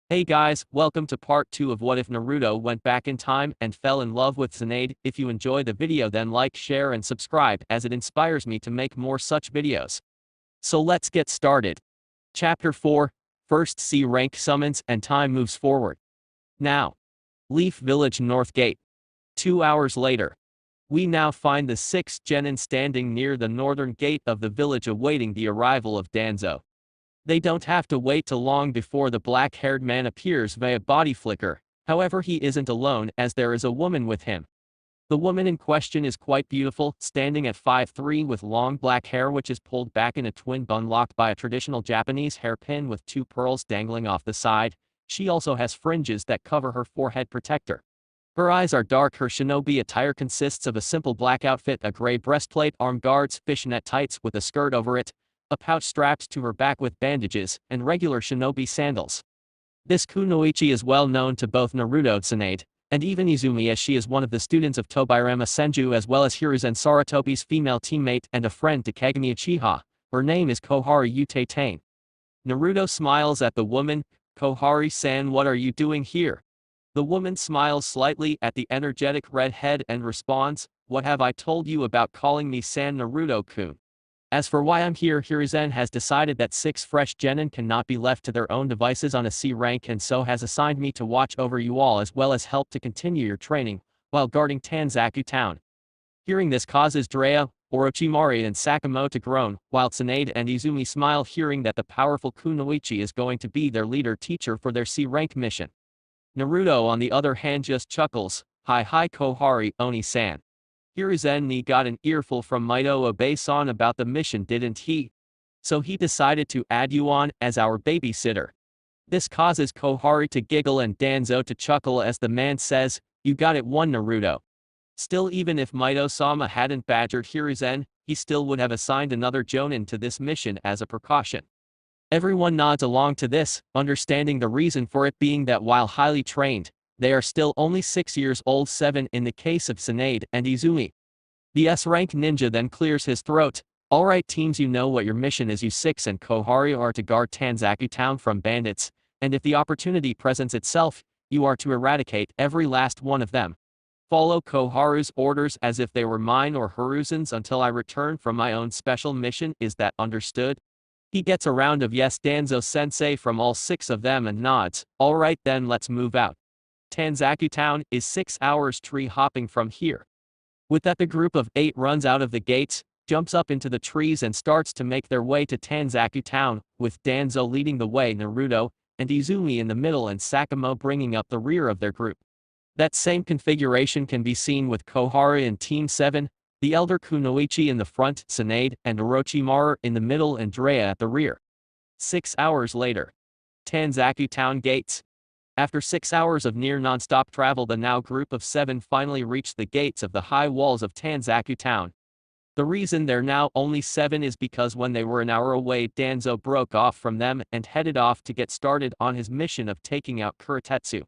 Hey guys, welcome to part 2 of What If Naruto Went Back in Time and Fell in Love with Tsunade. If you enjoy the video then like, share and subscribe as it inspires me to make more such videos. So let's get started. Chapter 4, First C Rank Summons and Time Moves Forward. Now. Leaf Village North Gate. 2 hours later. We now find the 6th genin standing near the northern gate of the village awaiting the arrival of Danzo. They don't have to wait too long before the black-haired man appears via body flicker, however he isn't alone as there is a woman with him. The woman in question is quite beautiful, standing at 5'3" with long black hair which is pulled back in a twin bun locked by a traditional Japanese hairpin with 2 pearls dangling off the side. She also has fringes that cover her forehead protector. Her eyes are dark. Her shinobi attire consists of a simple black outfit, a gray breastplate, arm guards, fishnet tights with a skirt over it, a pouch strapped to her back with bandages, and regular shinobi sandals. This kunoichi is well known to both Naruto Tsunade, and even Izumi as she is one of the students of Tobirama Senju as well as Hiruzen Sarutobi's female teammate and a friend to Kagami Uchiha. Her name is Kohari Ute-Tain. Naruto smiles at the woman. Kohari-san, what are you doing here? The woman smiles slightly at the energetic redhead and responds, what have I told you about calling me San Naruto-kun? As for why I'm here, Hiruzen has decided that 6 fresh genin cannot be left to their own devices on a C rank and so has assigned me to watch over you all as well as help to continue your training, while guarding Tanzaku Town. Hearing this causes Drea, Orochimaru and Sakamoto to groan, while Tsunade and Izumi smile hearing that the powerful kunoichi is going to be their leader teacher for their C rank mission. Naruto on the other hand just chuckles, hi Kohari, Oni-san. Hiruzen got an earful from Mito Obe-san about the mission didn't he? So he decided to add you on as our babysitter. This causes Kohari to giggle and Danzo to chuckle as the man says, you got it one Naruto. Still, even if Mito-sama hadn't badgered Hiruzen, he still would have assigned another jonin to this mission as a precaution. Everyone nods along to this, understanding the reason for it being that while highly trained, they are still only 6 years old, 7 in the case of Tsunade and Izumi. The S-rank ninja then clears his throat. Alright teams, you know what your mission is. You 6 and Kohari are to guard Tanzaku Town from bandits, and if the opportunity presents itself, you are to eradicate every last one of them. Follow Koharu's orders as if they were mine or Hiruzen's until I return from my own special mission, is that understood? He gets a round of yes Danzo-sensei from all 6 of them and nods, alright then let's move out. Tanzaku Town is 6 hours tree hopping from here. With that the group of 8 runs out of the gates, jumps up into the trees and starts to make their way to Tanzaku Town, with Danzo leading the way, Naruto and Izumi in the middle and Sakamoto bringing up the rear of their group. That same configuration can be seen with Kohari and Team 7, the elder kunoichi in the front, Tsunade and Orochimaru in the middle and Drea at the rear. 6 hours later. Tanzaku Town gates. After 6 hours of near non-stop travel, the now group of 7 finally reached the gates of the high walls of Tanzaku Town. The reason they're now only 7 is because when they were an hour away, Danzo broke off from them and headed off to get started on his mission of taking out Kuritetsu.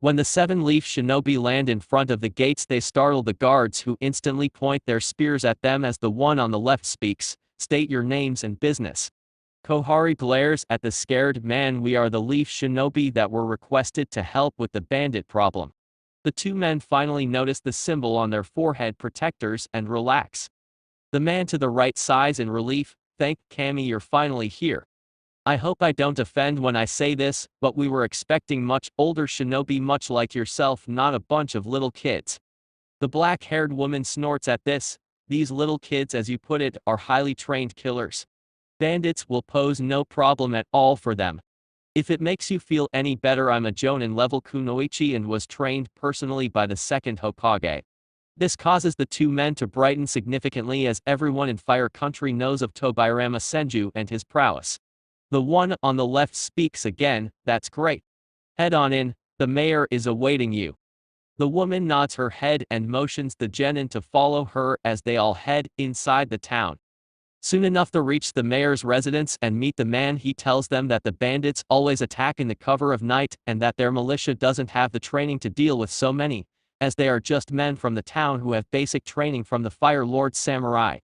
When the 7 Leaf Shinobi land in front of the gates, they startle the guards who instantly point their spears at them as the one on the left speaks, state your names and business. Kohari glares at the scared man. We are the Leaf Shinobi that were requested to help with the bandit problem. The 2 men finally notice the symbol on their forehead protectors and relax. The man to the right sighs in relief, thank Kami you're finally here. I hope I don't offend when I say this, but we were expecting much older shinobi much like yourself, not a bunch of little kids. The black-haired woman snorts at this. These little kids, as you put it, are highly trained killers. Bandits will pose no problem at all for them. If it makes you feel any better, I'm a jonin level kunoichi and was trained personally by the 2nd Hokage. This causes the 2 men to brighten significantly as everyone in Fire Country knows of Tobirama Senju and his prowess. The one on the left speaks again, that's great. Head on in, the mayor is awaiting you. The woman nods her head and motions the genin to follow her as they all head inside the town. Soon enough they reach the mayor's residence and meet the man. He tells them that the bandits always attack in the cover of night and that their militia doesn't have the training to deal with so many, as they are just men from the town who have basic training from the Fire Lord Samurai.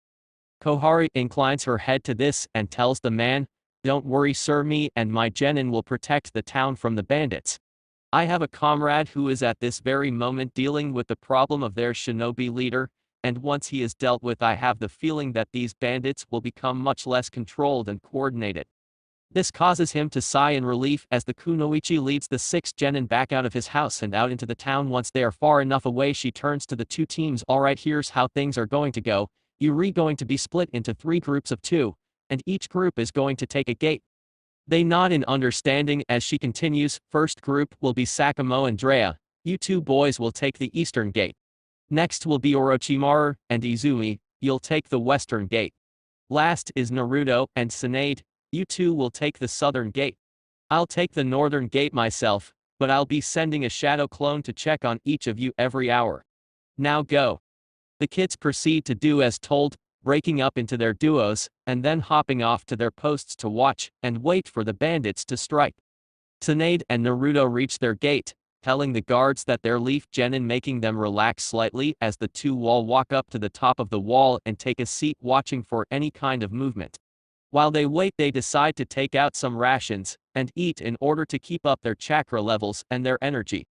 Kohari inclines her head to this and tells the man, Don't worry sir, me and my genin will protect the town from the bandits. I have a comrade who is at this very moment dealing with the problem of their shinobi leader, and once he is dealt with I have the feeling that these bandits will become much less controlled and coordinated. This causes him to sigh in relief as the kunoichi leads the 6 genin back out of his house and out into the town. Once they are far enough away, she turns to the two teams. Alright, here's how things are going to go. You're going to be split into 3 groups of 2, and each group is going to take a gate. They nod in understanding as she continues. First group will be Sakamo and Drea. You 2 boys will take the eastern gate. Next will be Orochimaru and Izumi. You'll take the western gate. Last is Naruto and Tsunade. You 2 will take the southern gate. I'll take the northern gate myself, but I'll be sending a shadow clone to check on each of you every hour. Now go. The kids proceed to do as told, breaking up into their duos, and then hopping off to their posts to watch and wait for the bandits to strike. Tsunade and Naruto reach their gate, telling the guards that they're Leaf Genin, making them relax slightly as the 2 walk up to the top of the wall and take a seat, watching for any kind of movement. While they wait, they decide to take out some rations and eat in order to keep up their chakra levels and their energy.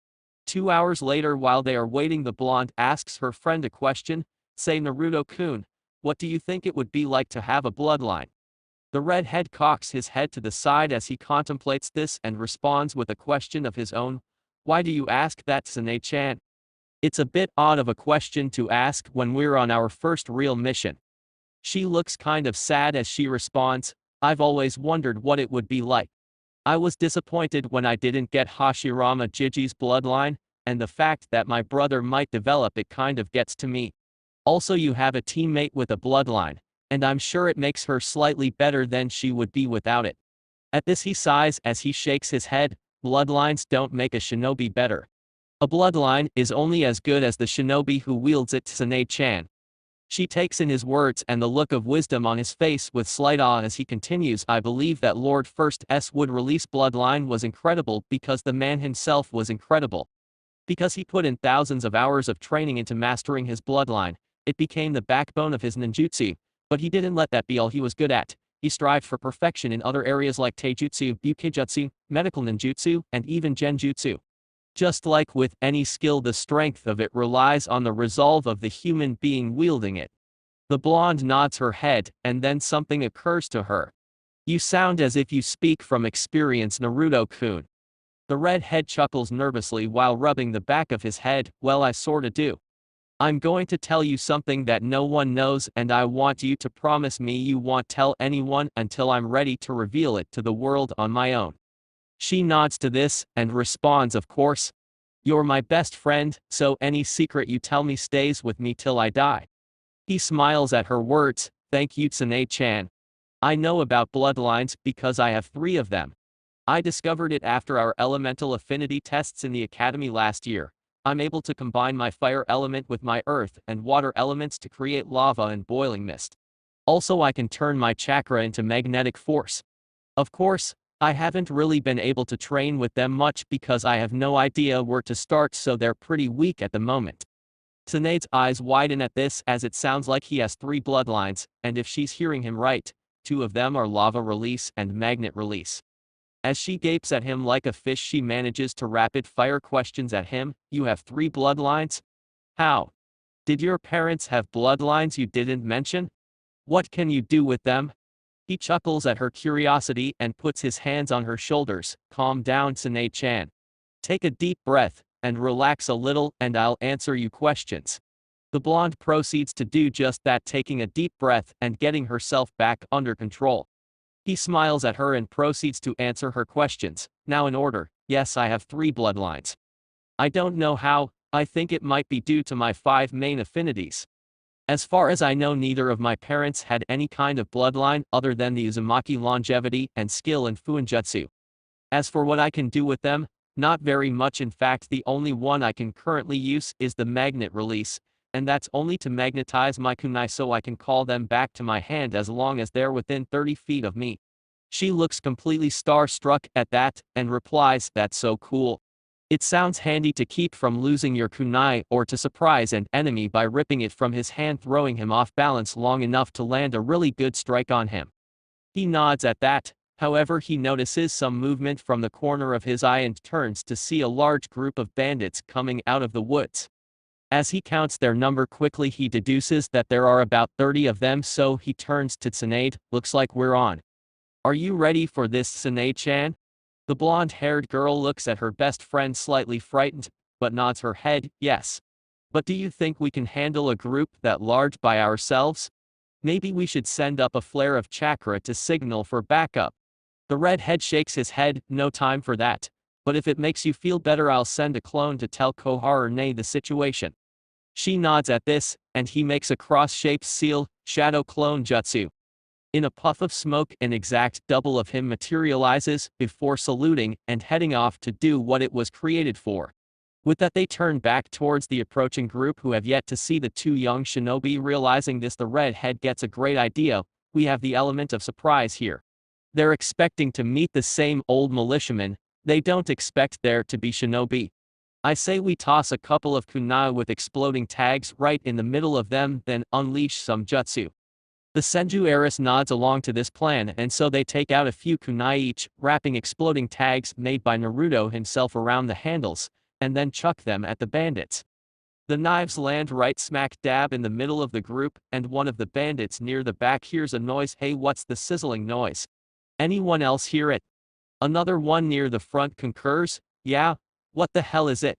2 hours later, while they are waiting, the blonde asks her friend a question. Say, Naruto-kun, what do you think it would be like to have a bloodline? The redhead cocks his head to the side as he contemplates this and responds with a question of his own. Why do you ask that, Tsunade-chan? It's a bit odd of a question to ask when we're on our first real mission. She looks kind of sad as she responds, I've always wondered what it would be like. I was disappointed when I didn't get Hashirama Jiji's bloodline, and the fact that my brother might develop it kind of gets to me. Also, you have a teammate with a bloodline, and I'm sure it makes her slightly better than she would be without it. At this he sighs as he shakes his head. Bloodlines don't make a shinobi better. A bloodline is only as good as the shinobi who wields it, Tsunade-chan. She takes in his words and the look of wisdom on his face with slight awe as he continues. I believe that Lord First S would release bloodline was incredible because the man himself was incredible. Because he put in thousands of hours of training into mastering his bloodline, it became the backbone of his ninjutsu, but he didn't let that be all he was good at. He strived for perfection in other areas like taijutsu, bukijutsu, medical ninjutsu, and even genjutsu. Just like with any skill, the strength of it relies on the resolve of the human being wielding it. The blonde nods her head, and then something occurs to her. You sound as if you speak from experience, Naruto-kun. The redhead chuckles nervously while rubbing the back of his head. Well, I sorta do. I'm going to tell you something that no one knows, and I want you to promise me you won't tell anyone until I'm ready to reveal it to the world on my own. She nods to this, and responds, of course. You're my best friend, so any secret you tell me stays with me till I die. He smiles at her words. Thank you, Tsunade-chan. I know about bloodlines because I have 3 of them. I discovered it after our elemental affinity tests in the academy last year. I'm able to combine my fire element with my earth and water elements to create lava and boiling mist. Also, I can turn my chakra into magnetic force. Of course, I haven't really been able to train with them much because I have no idea where to start, so they're pretty weak at the moment. Tsunade's eyes widen at this as it sounds like he has 3 bloodlines, and if she's hearing him right, 2 of them are lava release and magnet release. As she gapes at him like a fish, she manages to rapid fire questions at him. You have 3 bloodlines? How? Did your parents have bloodlines you didn't mention? What can you do with them? He chuckles at her curiosity and puts his hands on her shoulders. Calm down, Tsunade-chan. Take a deep breath and relax a little, and I'll answer you questions. The blonde proceeds to do just that, taking a deep breath and getting herself back under control. He smiles at her and proceeds to answer her questions. Now in order. Yes, I have 3 bloodlines. I don't know how. I think it might be due to my 5 main affinities. As far as I know, neither of my parents had any kind of bloodline other than the Uzumaki longevity and skill in Fuinjutsu. As for what I can do with them, not very much. In fact, the only one I can currently use is the magnet release, and that's only to magnetize my kunai so I can call them back to my hand as long as they're within 30 feet of me. She looks completely starstruck at that, and replies, that's so cool. It sounds handy to keep from losing your kunai or to surprise an enemy by ripping it from his hand, throwing him off balance long enough to land a really good strike on him. He nods at that. However, he notices some movement from the corner of his eye and turns to see a large group of bandits coming out of the woods. As he counts their number quickly, he deduces that there are about 30 of them, so he turns to Tsunade. Looks like we're on. Are you ready for this, Tsunade-chan? The blonde-haired girl looks at her best friend slightly frightened, but nods her head, yes. But do you think we can handle a group that large by ourselves? Maybe we should send up a flare of chakra to signal for backup. The redhead shakes his head, no time for that. But if it makes you feel better, I'll send a clone to tell Koharune the situation. She nods at this, and he makes a cross-shaped seal, shadow clone jutsu. In a puff of smoke, an exact double of him materializes, before saluting and heading off to do what it was created for. With that, they turn back towards the approaching group, who have yet to see the two young shinobi. Realizing this, the redhead gets a great idea. We have the element of surprise here. They're expecting to meet the same old militiamen. They don't expect there to be shinobi. I say we toss a couple of kunai with exploding tags right in the middle of them, then unleash some jutsu. The Senju heiress nods along to this plan, and so they take out a few kunai each, wrapping exploding tags made by Naruto himself around the handles, and then chuck them at the bandits. The knives land right smack dab in the middle of the group, and one of the bandits near the back hears a noise. Hey, what's the sizzling noise? Anyone else hear it? Another one near the front concurs, yeah, what the hell is it?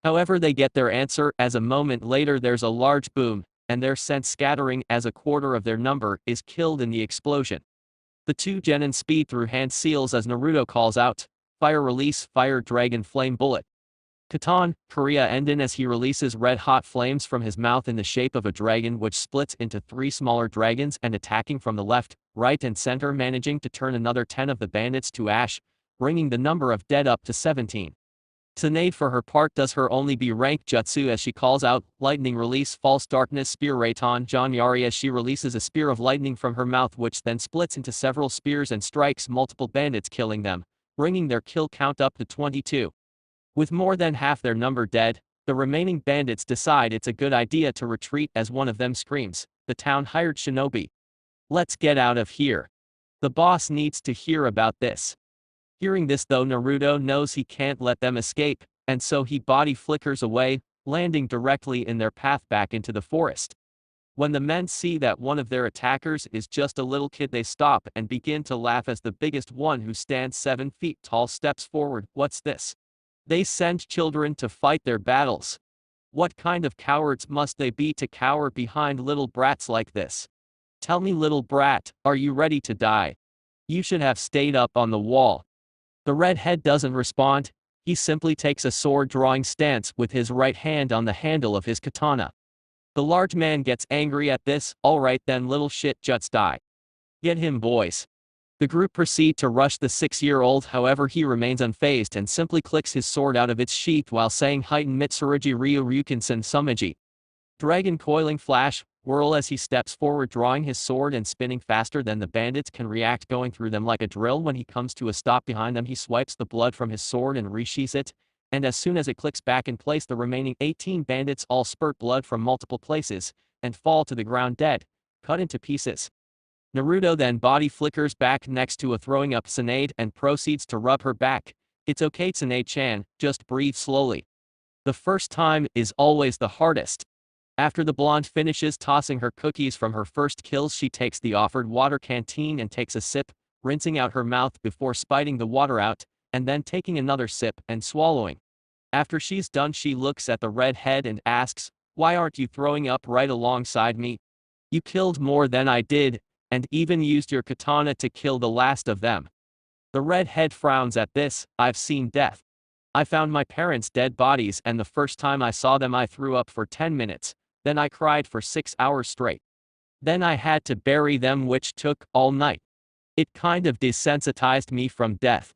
However, they get their answer, as a moment later there's a large boom, and they're sent scattering as a quarter of their number is killed in the explosion. The two genin speed through hand seals as Naruto calls out, fire release, fire dragon flame bullet. Katan, Korea endin as he releases red-hot flames from his mouth in the shape of a dragon, which splits into 3 smaller dragons and attacking from the left, right and center, managing to turn another 10 of the bandits to ash, bringing the number of dead up to 17. Tsunade for her part does her only B rank jutsu as she calls out, lightning release, false darkness, spear Raiton John Yari as she releases a spear of lightning from her mouth, which then splits into several spears and strikes multiple bandits, killing them, bringing their kill count up to 22. With more than half their number dead, the remaining bandits decide it's a good idea to retreat as one of them screams, the town hired shinobi. Let's get out of here. The boss needs to hear about this. Hearing this though, Naruto knows he can't let them escape, and so he body flickers away, landing directly in their path back into the forest. When the men see that one of their attackers is just a little kid, they stop and begin to laugh as the biggest one, who stands 7 feet tall, steps forward. What's this? They send children to fight their battles. What kind of cowards must they be to cower behind little brats like this? Tell me, little brat, are you ready to die? You should have stayed up on the wall. The redhead doesn't respond. He simply takes a sword drawing stance with his right hand on the handle of his katana. The large man gets angry at this. Alright then, little shit, just die. Get him, boys. The group proceed to rush the 6-year-old, however he remains unfazed and simply clicks his sword out of its sheath while saying Heighten Mitsurugi Ryu Ryukinsen Sumeji. Dragon coiling flash, whirl as he steps forward, drawing his sword and spinning faster than the bandits can react, going through them like a drill. When he comes to a stop behind them, he swipes the blood from his sword and resheathes it, and as soon as it clicks back in place, the remaining 18 bandits all spurt blood from multiple places, and fall to the ground dead, cut into pieces. Naruto then body flickers back next to a throwing up Tsunade and proceeds to rub her back. It's okay, Tsunade-chan, just breathe slowly. The first time is always the hardest. After the blonde finishes tossing her cookies from her first kills, she takes the offered water canteen and takes a sip, rinsing out her mouth before spiting the water out, and then taking another sip and swallowing. After she's done, she looks at the redhead and asks, why aren't you throwing up right alongside me? You killed more than I did, and even used your katana to kill the last of them. The redhead frowns at this. I've seen death. I found my parents' dead bodies, and the first time I saw them I threw up for 10 minutes, then I cried for 6 hours straight. Then I had to bury them, which took all night. It kind of desensitized me from death.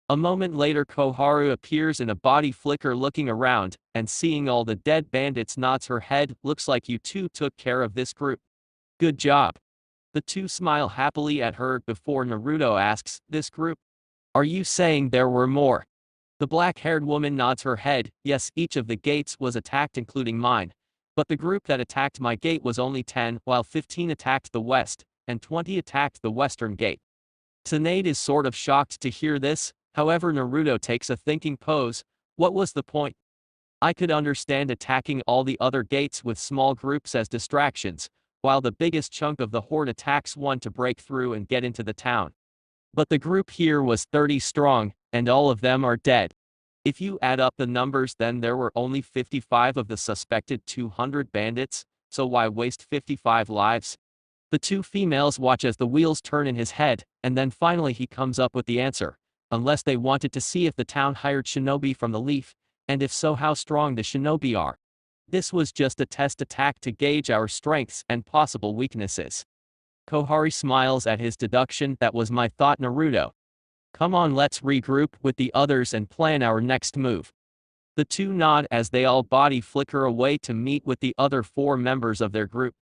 A moment later, Koharu appears in a body flicker, looking around, and seeing all the dead bandits nods her head. Looks like you two took care of this group. Good job. The two smile happily at her before Naruto asks, this group? Are you saying there were more? The black-haired woman nods her head. Yes, each of the gates was attacked, including mine. But the group that attacked my gate was only 10, while 15 attacked the west, and 20 attacked the western gate. Tsunade is sort of shocked to hear this, however Naruto takes a thinking pose. What was the point? I could understand attacking all the other gates with small groups as distractions, while the biggest chunk of the horde attacks one to break through and get into the town. But the group here was 30 strong, and all of them are dead. If you add up the numbers, then there were only 55 of the suspected 200 bandits, so why waste 55 lives? The two females watch as the wheels turn in his head, and then finally he comes up with the answer. Unless they wanted to see if the town hired shinobi from the Leaf, and if so, how strong the shinobi are. This was just a test attack to gauge our strengths and possible weaknesses. Kohari smiles at his deduction. That was my thought, Naruto. Come on, let's regroup with the others and plan our next move. The two nod as they all body flicker away to meet with the other 4 members of their group.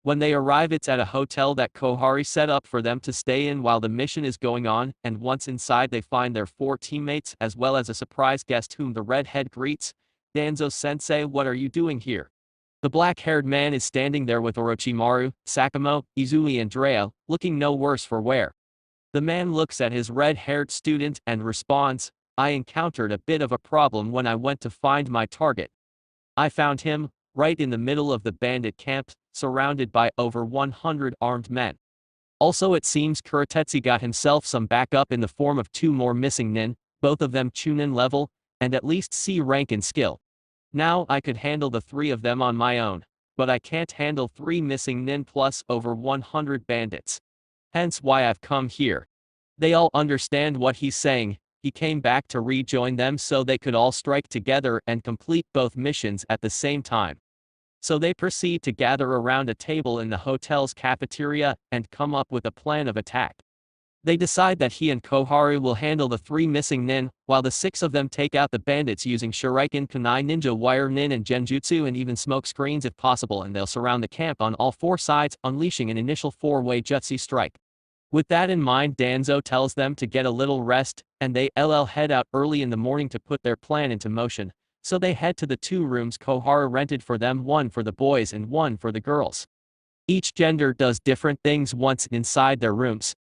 When they arrive, it's at a hotel that Kohari set up for them to stay in while the mission is going on, and once inside they find their 4 teammates as well as a surprise guest whom the redhead greets. Danzo-sensei, what are you doing here? The black-haired man is standing there with Orochimaru, Sakamo, Izumi and Drea, looking no worse for wear. The man looks at his red-haired student and responds, I encountered a bit of a problem when I went to find my target. I found him, right in the middle of the bandit camp, surrounded by over 100 armed men. Also, it seems Kurotetsu got himself some backup in the form of 2 more missing nin, both of them chunin level, and at least C rank in skill. Now I could handle the 3 of them on my own, but I can't handle 3 missing nin plus over 100 bandits. Hence why I've come here. They all understand what he's saying. He came back to rejoin them so they could all strike together and complete both missions at the same time. So they proceed to gather around a table in the hotel's cafeteria and come up with a plan of attack. They decide that he and Kohari will handle the 3 missing nin, while the 6 of them take out the bandits using shuriken, kunai, ninja wire nin and genjutsu and even smoke screens if possible, and they'll surround the camp on all 4 sides, unleashing an initial 4-way jutsu strike. With that in mind, Danzo tells them to get a little rest, and they head out early in the morning to put their plan into motion. So they head to the 2 rooms Kohara rented for them, one for the boys and one for the girls. Each gender does different things once inside their rooms.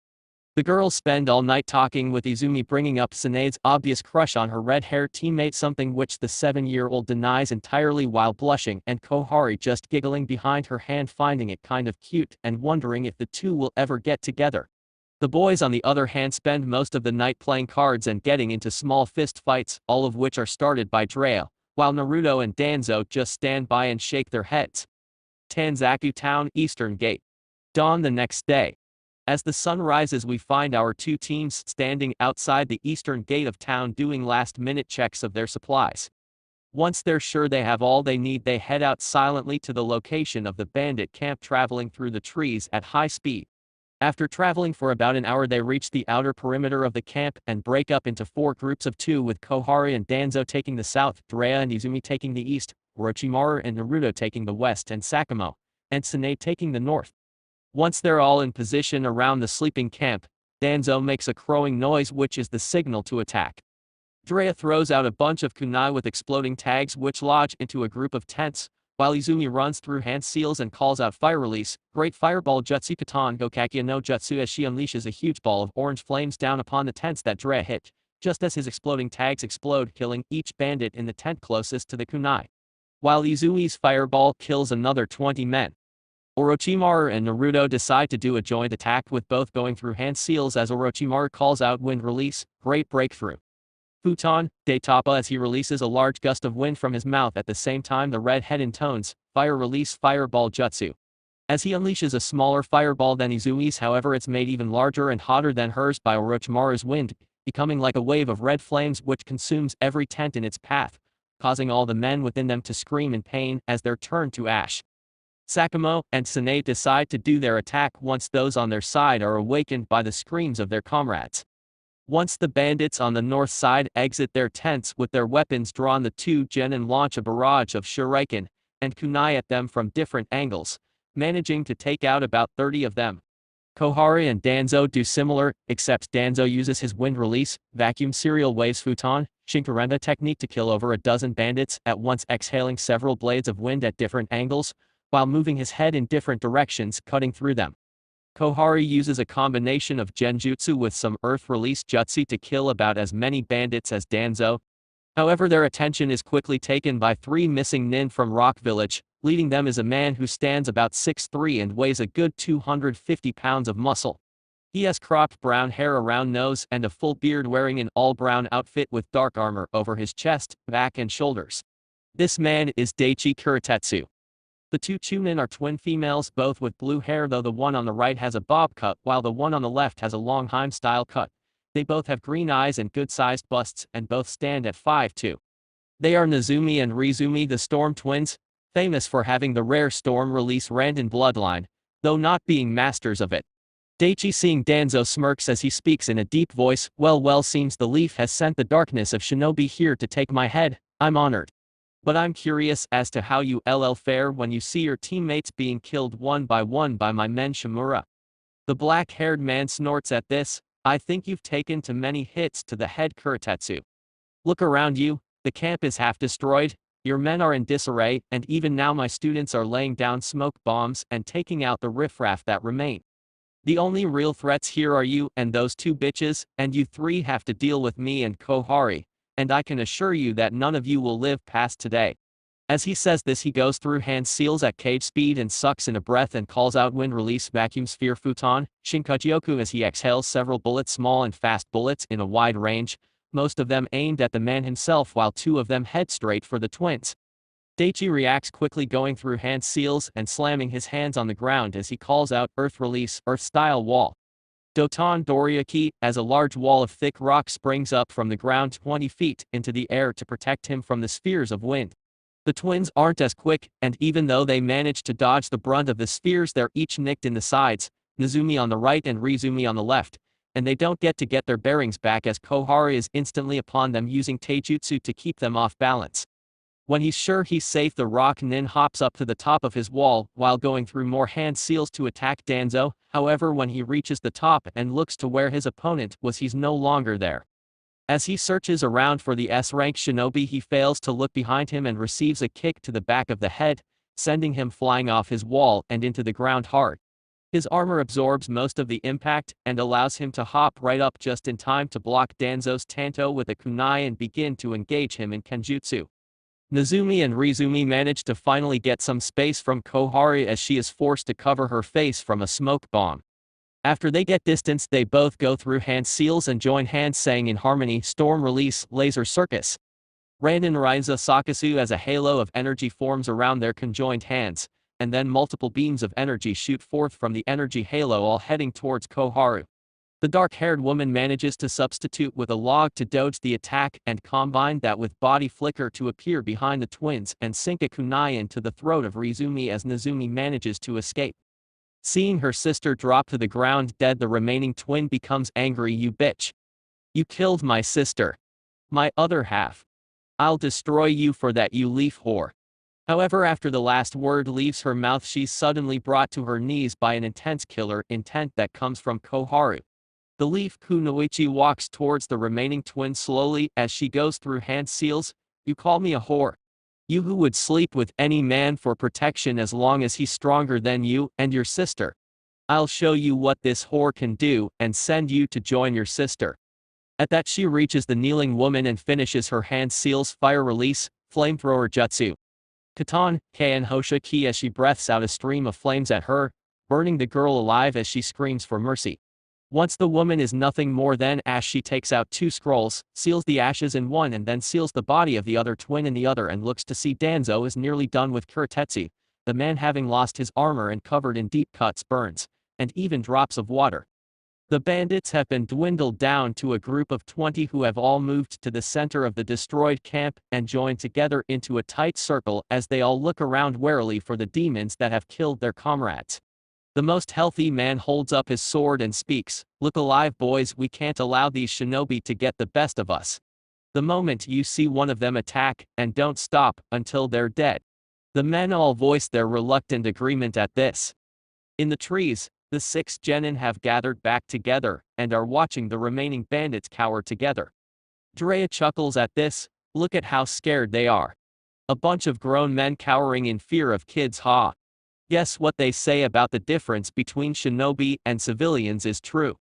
The girls spend all night talking, with Izumi bringing up Tsunade's obvious crush on her red-haired teammate, something which the 7-year-old denies entirely while blushing, and Kohari just giggling behind her hand, finding it kind of cute and wondering if the 2 will ever get together. The boys on the other hand spend most of the night playing cards and getting into small fist fights, all of which are started by Drea, while Naruto and Danzo just stand by and shake their heads. Tanzaku Town, Eastern Gate. Dawn the next day. As the sun rises, we find our 2 teams standing outside the eastern gate of town doing last-minute checks of their supplies. Once they're sure they have all they need, they head out silently to the location of the bandit camp, traveling through the trees at high speed. After traveling for about an hour, they reach the outer perimeter of the camp and break up into 4 groups of 2, with Kohari and Danzo taking the south, Drea and Izumi taking the east, Orochimaru and Naruto taking the west, and Sakamo and Tsunade taking the north. Once they're all in position around the sleeping camp, Danzo makes a crowing noise, which is the signal to attack. Drea throws out a bunch of kunai with exploding tags which lodge into a group of tents, while Izumi runs through hand seals and calls out fire release, great fireball jutsu katan gokakia no jutsu, as she unleashes a huge ball of orange flames down upon the tents that Drea hit, just as his exploding tags explode, killing each bandit in the tent closest to the kunai. While Izumi's fireball kills another 20 men. Orochimaru and Naruto decide to do a joint attack, with both going through hand seals as Orochimaru calls out wind release, great breakthrough. Futon, Daitapa, as he releases a large gust of wind from his mouth. At the same time, the redhead intones, fire release fireball jutsu. As he unleashes a smaller fireball than Izumi's, however it's made even larger and hotter than hers by Orochimaru's wind, becoming like a wave of red flames which consumes every tent in its path, causing all the men within them to scream in pain as they're turned to ash. Sakamo and Tsunade decide to do their attack once those on their side are awakened by the screams of their comrades. Once the bandits on the north side exit their tents with their weapons drawn, the 2 genin launch a barrage of shuriken and kunai at them from different angles, managing to take out about 30 of them. Kohari and Danzo do similar, except Danzo uses his wind release, vacuum serial waves futon, Shinkarenda technique to kill over a dozen bandits at once, exhaling several blades of wind at different angles, while moving his head in different directions, cutting through them. Kohari uses a combination of genjutsu with some earth release jutsu to kill about as many bandits as Danzo. However, their attention is quickly taken by three missing nin from Rock Village. Leading them is a man who stands about 6'3" and weighs a good 250 pounds of muscle. He has cropped brown hair around nose and a full beard, wearing an all-brown outfit with dark armor over his chest, back and shoulders. This man is Daichi Kuritetsu. The two Chunin are twin females, both with blue hair, though the one on the right has a bob cut while the one on the left has a long Heim-style cut. They both have green eyes and good-sized busts, and both stand at 5'2". They are Nezumi and Rizumi, the Storm twins, famous for having the rare Storm release Randon bloodline, though not being masters of it. Daichi, seeing Danzo, smirks as he speaks in a deep voice. Well, seems the leaf has sent the darkness of shinobi here to take my head. I'm honored. But I'm curious as to how you fare when you see your teammates being killed one by my men Shimura. The black-haired man snorts at this. I think you've taken too many hits to the head, Kuritetsu. Look around you, the camp is half destroyed, your men are in disarray, and even now my students are laying down smoke bombs and taking out the riffraff that remain. The only real threats here are you and those two bitches, and you three have to deal with me and Kohari, and I can assure you that none of you will live past today. As he says this, he goes through hand seals at cage speed and sucks in a breath and calls out wind release vacuum sphere futon, Shinkajioku, as he exhales several bullets, small and fast bullets in a wide range, most of them aimed at the man himself while two of them head straight for the twins. Daichi reacts quickly, going through hand seals and slamming his hands on the ground as he calls out earth release, earth-style wall. Doton Doriaki, as a large wall of thick rock springs up from the ground 20 feet into the air to protect him from the spheres of wind. The twins aren't as quick, and even though they manage to dodge the brunt of the spheres, they're each nicked in the sides, Nezumi on the right and Rizumi on the left, and they don't get their bearings back as Kohari is instantly upon them using taijutsu to keep them off balance. When he's sure he's safe, the rock nin hops up to the top of his wall while going through more hand seals to attack Danzo. However, when he reaches the top and looks to where his opponent was, he's no longer there. As he searches around for the S-rank shinobi, he fails to look behind him and receives a kick to the back of the head, sending him flying off his wall and into the ground hard. His armor absorbs most of the impact and allows him to hop right up just in time to block Danzo's tanto with a kunai and begin to engage him in kenjutsu. Nezumi and Rizumi manage to finally get some space from Kohari as she is forced to cover her face from a smoke bomb. After they get distance, they both go through hand seals and join hands, saying in harmony, Storm release, laser circus. Randen Raiza Sakasu, as a halo of energy forms around their conjoined hands, and then multiple beams of energy shoot forth from the energy halo, all heading towards Koharu. The dark-haired woman manages to substitute with a log to dodge the attack and combine that with body flicker to appear behind the twins and sink a kunai into the throat of Rizumi as Nezumi manages to escape. Seeing her sister drop to the ground dead, the remaining twin becomes angry. You bitch. You killed my sister. My other half. I'll destroy you for that, you leaf whore. However, after the last word leaves her mouth, she's suddenly brought to her knees by an intense killer intent that comes from Koharu. The leaf Kunoichi walks towards the remaining twin slowly as she goes through hand seals. You call me a whore? You who would sleep with any man for protection as long as he's stronger than you and your sister. I'll show you what this whore can do and send you to join your sister. At that, she reaches the kneeling woman and finishes her hand seals fire release, flamethrower jutsu. Katan, Kan Hosha Ki, as she breathes out a stream of flames at her, burning the girl alive as she screams for mercy. Once the woman is nothing more than ash, she takes out two scrolls, seals the ashes in one and then seals the body of the other twin in the other, and looks to see Danzo is nearly done with Kuritetsu, the man having lost his armor and covered in deep cuts, burns, and even drops of water. The bandits have been dwindled down to a group of 20 who have all moved to the center of the destroyed camp and joined together into a tight circle as they all look around warily for the demons that have killed their comrades. The most healthy man holds up his sword and speaks, "Look alive, boys, we can't allow these shinobi to get the best of us. The moment you see one of them attack, and don't stop until they're dead." The men all voice their reluctant agreement at this. In the trees, the 6 genin have gathered back together, and are watching the remaining bandits cower together. Drea chuckles at this. Look at how scared they are. A bunch of grown men cowering in fear of kids, ha. Guess what they say about the difference between shinobi and civilians is true.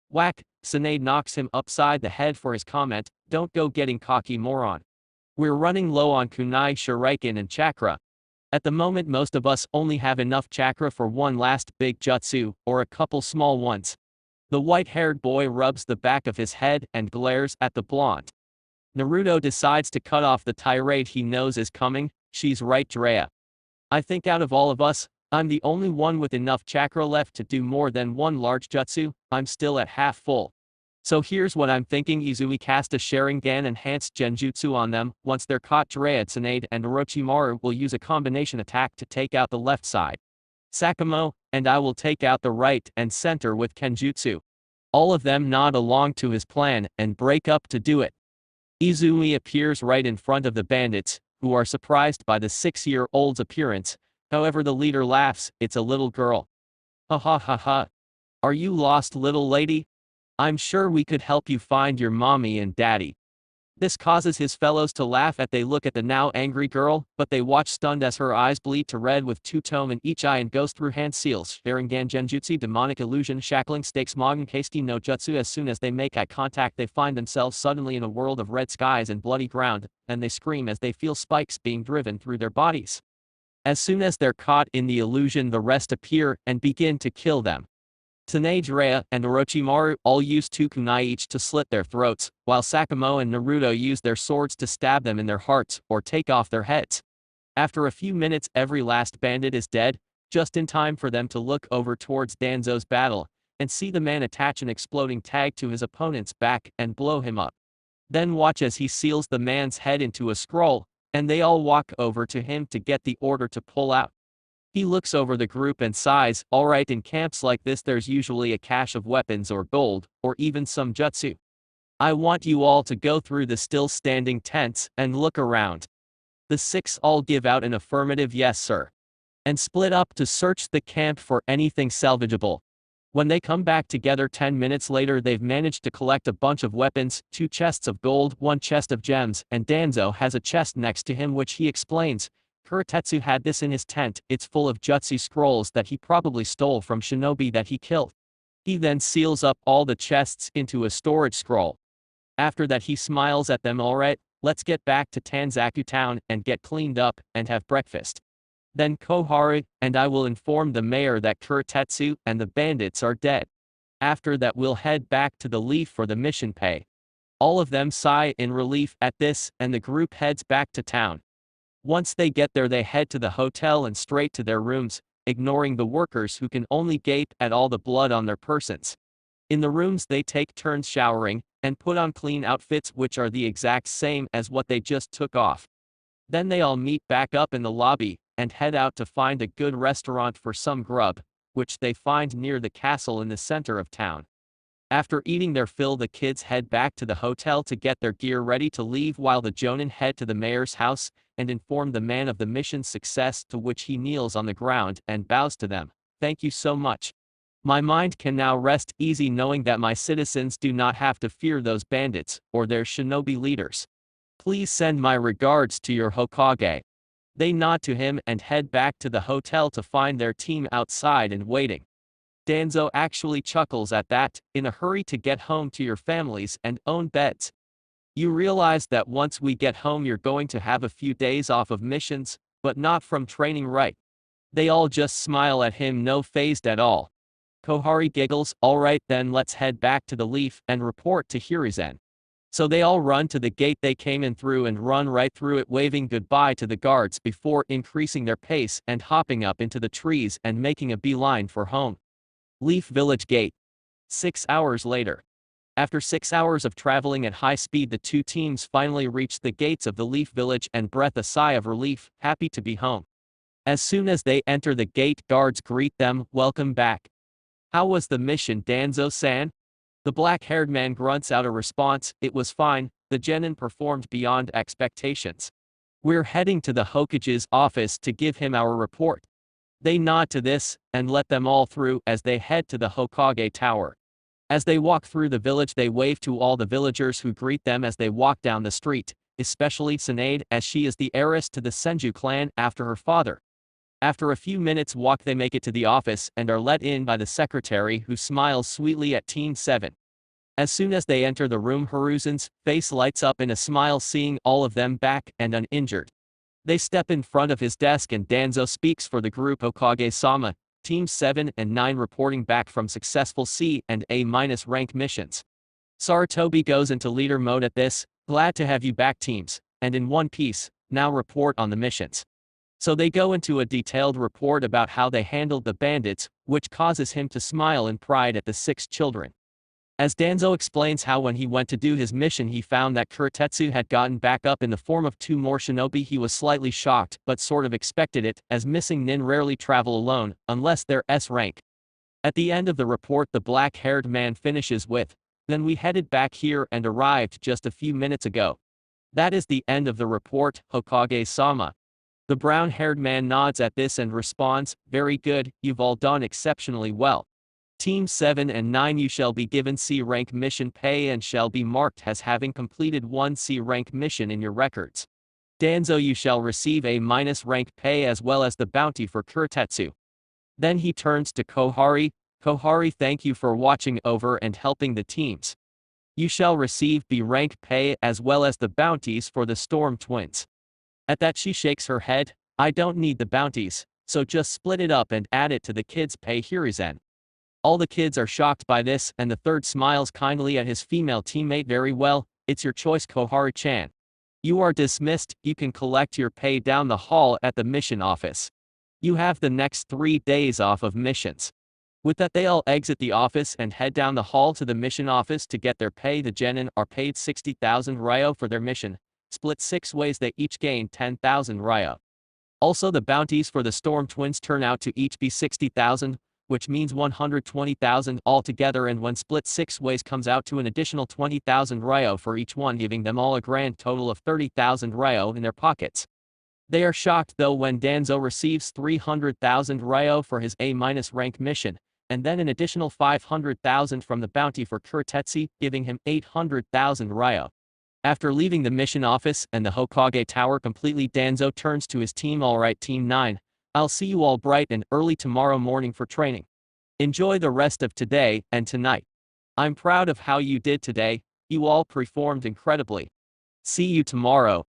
Whack, Tsunade knocks him upside the head for his comment, "Don't go getting cocky, moron. We're running low on kunai, shuriken and chakra. At the moment most of us only have enough chakra for one last big jutsu, or a couple small ones." The white-haired boy rubs the back of his head and glares at the blonde. Naruto decides to cut off the tirade he knows is coming. "She's right, Drea. I think out of all of us, I'm the only one with enough chakra left to do more than one large jutsu. I'm still at half full. So here's what I'm thinking: Izui cast a Sharingan enhanced genjutsu on them. Once they're caught, Jiraiya, Tsunade, and Orochimaru will use a combination attack to take out the left side. Sakamo and I will take out the right and center with Kenjutsu. All of them nod along to his plan and break up to do it. Izumi appears right in front of the bandits, who are surprised by the 6-year-old's appearance. However, the leader laughs. "It's a little girl. Ha ha ha ha. Are you lost, little lady? I'm sure we could help you find your mommy and daddy." This causes his fellows to laugh as they look at the now angry girl, but they watch stunned as her eyes bleed to red with two-tome in each eye and goes through hand seals, Sharingan Genjutsu, demonic illusion, shackling stakes, Magen Keisti no Jutsu. As soon as they make eye contact they find themselves suddenly in a world of red skies and bloody ground, and they scream as they feel spikes being driven through their bodies. As soon as they're caught in the illusion the rest appear and begin to kill them. Tsunade, Jiraiya, and Orochimaru all use 2 kunai each to slit their throats, while Sakamo and Naruto use their swords to stab them in their hearts or take off their heads. After a few minutes every last bandit is dead, just in time for them to look over towards Danzo's battle, and see the man attach an exploding tag to his opponent's back and blow him up. Then watch as he seals the man's head into a scroll, and they all walk over to him to get the order to pull out. He looks over the group and sighs. "Alright, in camps like this there's usually a cache of weapons or gold, or even some jutsu. I want you all to go through the still standing tents and look around." The 6 all give out an affirmative "yes sir," and split up to search the camp for anything salvageable. When they come back together 10 minutes later they've managed to collect a bunch of weapons, 2 chests of gold, 1 chest of gems, and Danzo has a chest next to him which he explains. Kurotetsu had this in his tent. It's full of jutsu scrolls that he probably stole from shinobi that he killed. He then seals up all the chests into a storage scroll. After that he smiles at them. "Alright, let's get back to Tanzaku town and get cleaned up and have breakfast. Then Koharu and I will inform the mayor that Kurotetsu and the bandits are dead. After that we'll head back to the Leaf for the mission pay." All of them sigh in relief at this, and the group heads back to town. Once they get there they head to the hotel and straight to their rooms, ignoring the workers who can only gape at all the blood on their persons. In the rooms they take turns showering, and put on clean outfits which are the exact same as what they just took off. Then they all meet back up in the lobby, and head out to find a good restaurant for some grub, which they find near the castle in the center of town. After eating their fill the kids head back to the hotel to get their gear ready to leave, while the Jonin head to the mayor's house and inform the man of the mission's success, to which he kneels on the ground and bows to them. "Thank you so much. My mind can now rest easy knowing that my citizens do not have to fear those bandits or their shinobi leaders. Please send my regards to your Hokage." They nod to him and head back to the hotel to find their team outside and waiting. Danzo actually chuckles at that. "In a hurry to get home to your families and own beds. You realize that once we get home you're going to have a few days off of missions, but not from training, right?" They all just smile at him, no fazed at all. Kohari giggles. "Alright then, let's head back to the Leaf and report to Hiruzen." So they all run to the gate they came in through and run right through it, waving goodbye to the guards before increasing their pace and hopping up into the trees and making a beeline for home. Leaf Village Gate. 6 hours later. After 6 hours of traveling at high speed the 2 teams finally reached the gates of the Leaf Village and breathed a sigh of relief, happy to be home. As soon as they enter the gate guards greet them. "Welcome back. How was the mission, Danzo-san?" The black-haired man grunts out a response. "It was fine, the genin performed beyond expectations. We're heading to the Hokage's office to give him our report." They nod to this, and let them all through as they head to the Hokage Tower. As they walk through the village they wave to all the villagers who greet them as they walk down the street, especially Tsunade as she is the heiress to the Senju clan after her father. After a few minutes walk they make it to the office and are let in by the secretary who smiles sweetly at Team 7. As soon as they enter the room Hiruzen's face lights up in a smile seeing all of them back and uninjured. They step in front of his desk and Danzo speaks for the group Hokage-sama, Teams 7 and 9 reporting back from successful C and A- rank missions. Sarutobi goes into leader mode at this, glad to have you back teams, and in one piece, now report on the missions. So they go into a detailed report about how they handled the bandits, which causes him to smile in pride at the 6 children. As Danzo explains how when he went to do his mission he found that Kurotetsu had gotten back up in the form of 2 more shinobi he was slightly shocked but sort of expected it, as missing nin rarely travel alone, unless they're S rank. At the end of the report the black-haired man finishes with, "Then we headed back here and arrived just a few minutes ago." That is the end of the report, Hokage-sama. The brown-haired man nods at this and responds, "Very good, you've all done exceptionally well. Team 7 and 9 you shall be given C rank mission pay and shall be marked as having completed 1 C rank mission in your records. Danzo you shall receive A- rank pay as well as the bounty for Kurotetsu." Then he turns to Kohari, "Kohari thank you for watching over and helping the teams. You shall receive B rank pay as well as the bounties for the Storm Twins." At that she shakes her head, "I don't need the bounties, so just split it up and add it to the kids' pay Hiruzen." All the kids are shocked by this and the third smiles kindly at his female teammate. "Very well, it's your choice Kohari-chan. You are dismissed, you can collect your pay down the hall at the mission office. You have the next 3 days off of missions." With that they all exit the office and head down the hall to the mission office to get their pay. The genin are paid 60,000 ryo for their mission, split 6 ways they each gain 10,000 ryo. Also the bounties for the Storm Twins turn out to each be 60,000, which means 120,000 altogether, and when split 6 ways comes out to an additional 20,000 ryo for each one, giving them all a grand total of 30,000 ryo in their pockets. They are shocked though when Danzo receives 300,000 ryo for his A- rank mission, and then an additional 500,000 from the bounty for Kurotetsu, giving him 800,000 ryo. After leaving the mission office and the Hokage Tower completely, Danzo turns to his team. "Alright Team 9, I'll see you all bright and early tomorrow morning for training. Enjoy the rest of today and tonight. I'm proud of how you did today, you all performed incredibly. See you tomorrow."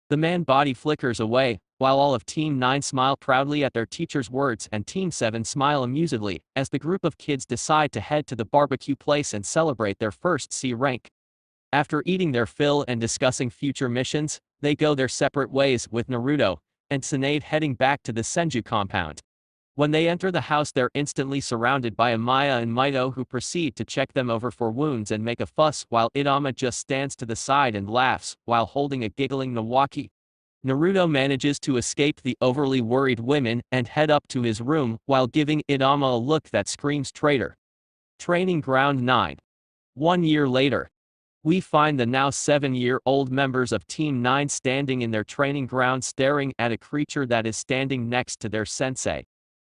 The man body flickers away, while all of Team 9 smile proudly at their teacher's words and Team 7 smile amusedly, as the group of kids decide to head to the barbecue place and celebrate their first C rank. After eating their fill and discussing future missions, they go their separate ways, with Naruto and TSUNADE heading back to the Senju compound. When they enter the house they're instantly surrounded by Amaya and Mito, who proceed to check them over for wounds and make a fuss, while Idama just stands to the side and laughs while holding a giggling Nawaki. Naruto manages to escape the overly worried women and head up to his room while giving Idama a look that screams traitor. Training Ground 9. 1 year later. We find the now 7-year-old members of Team 9 standing in their training ground staring at a creature that is standing next to their sensei.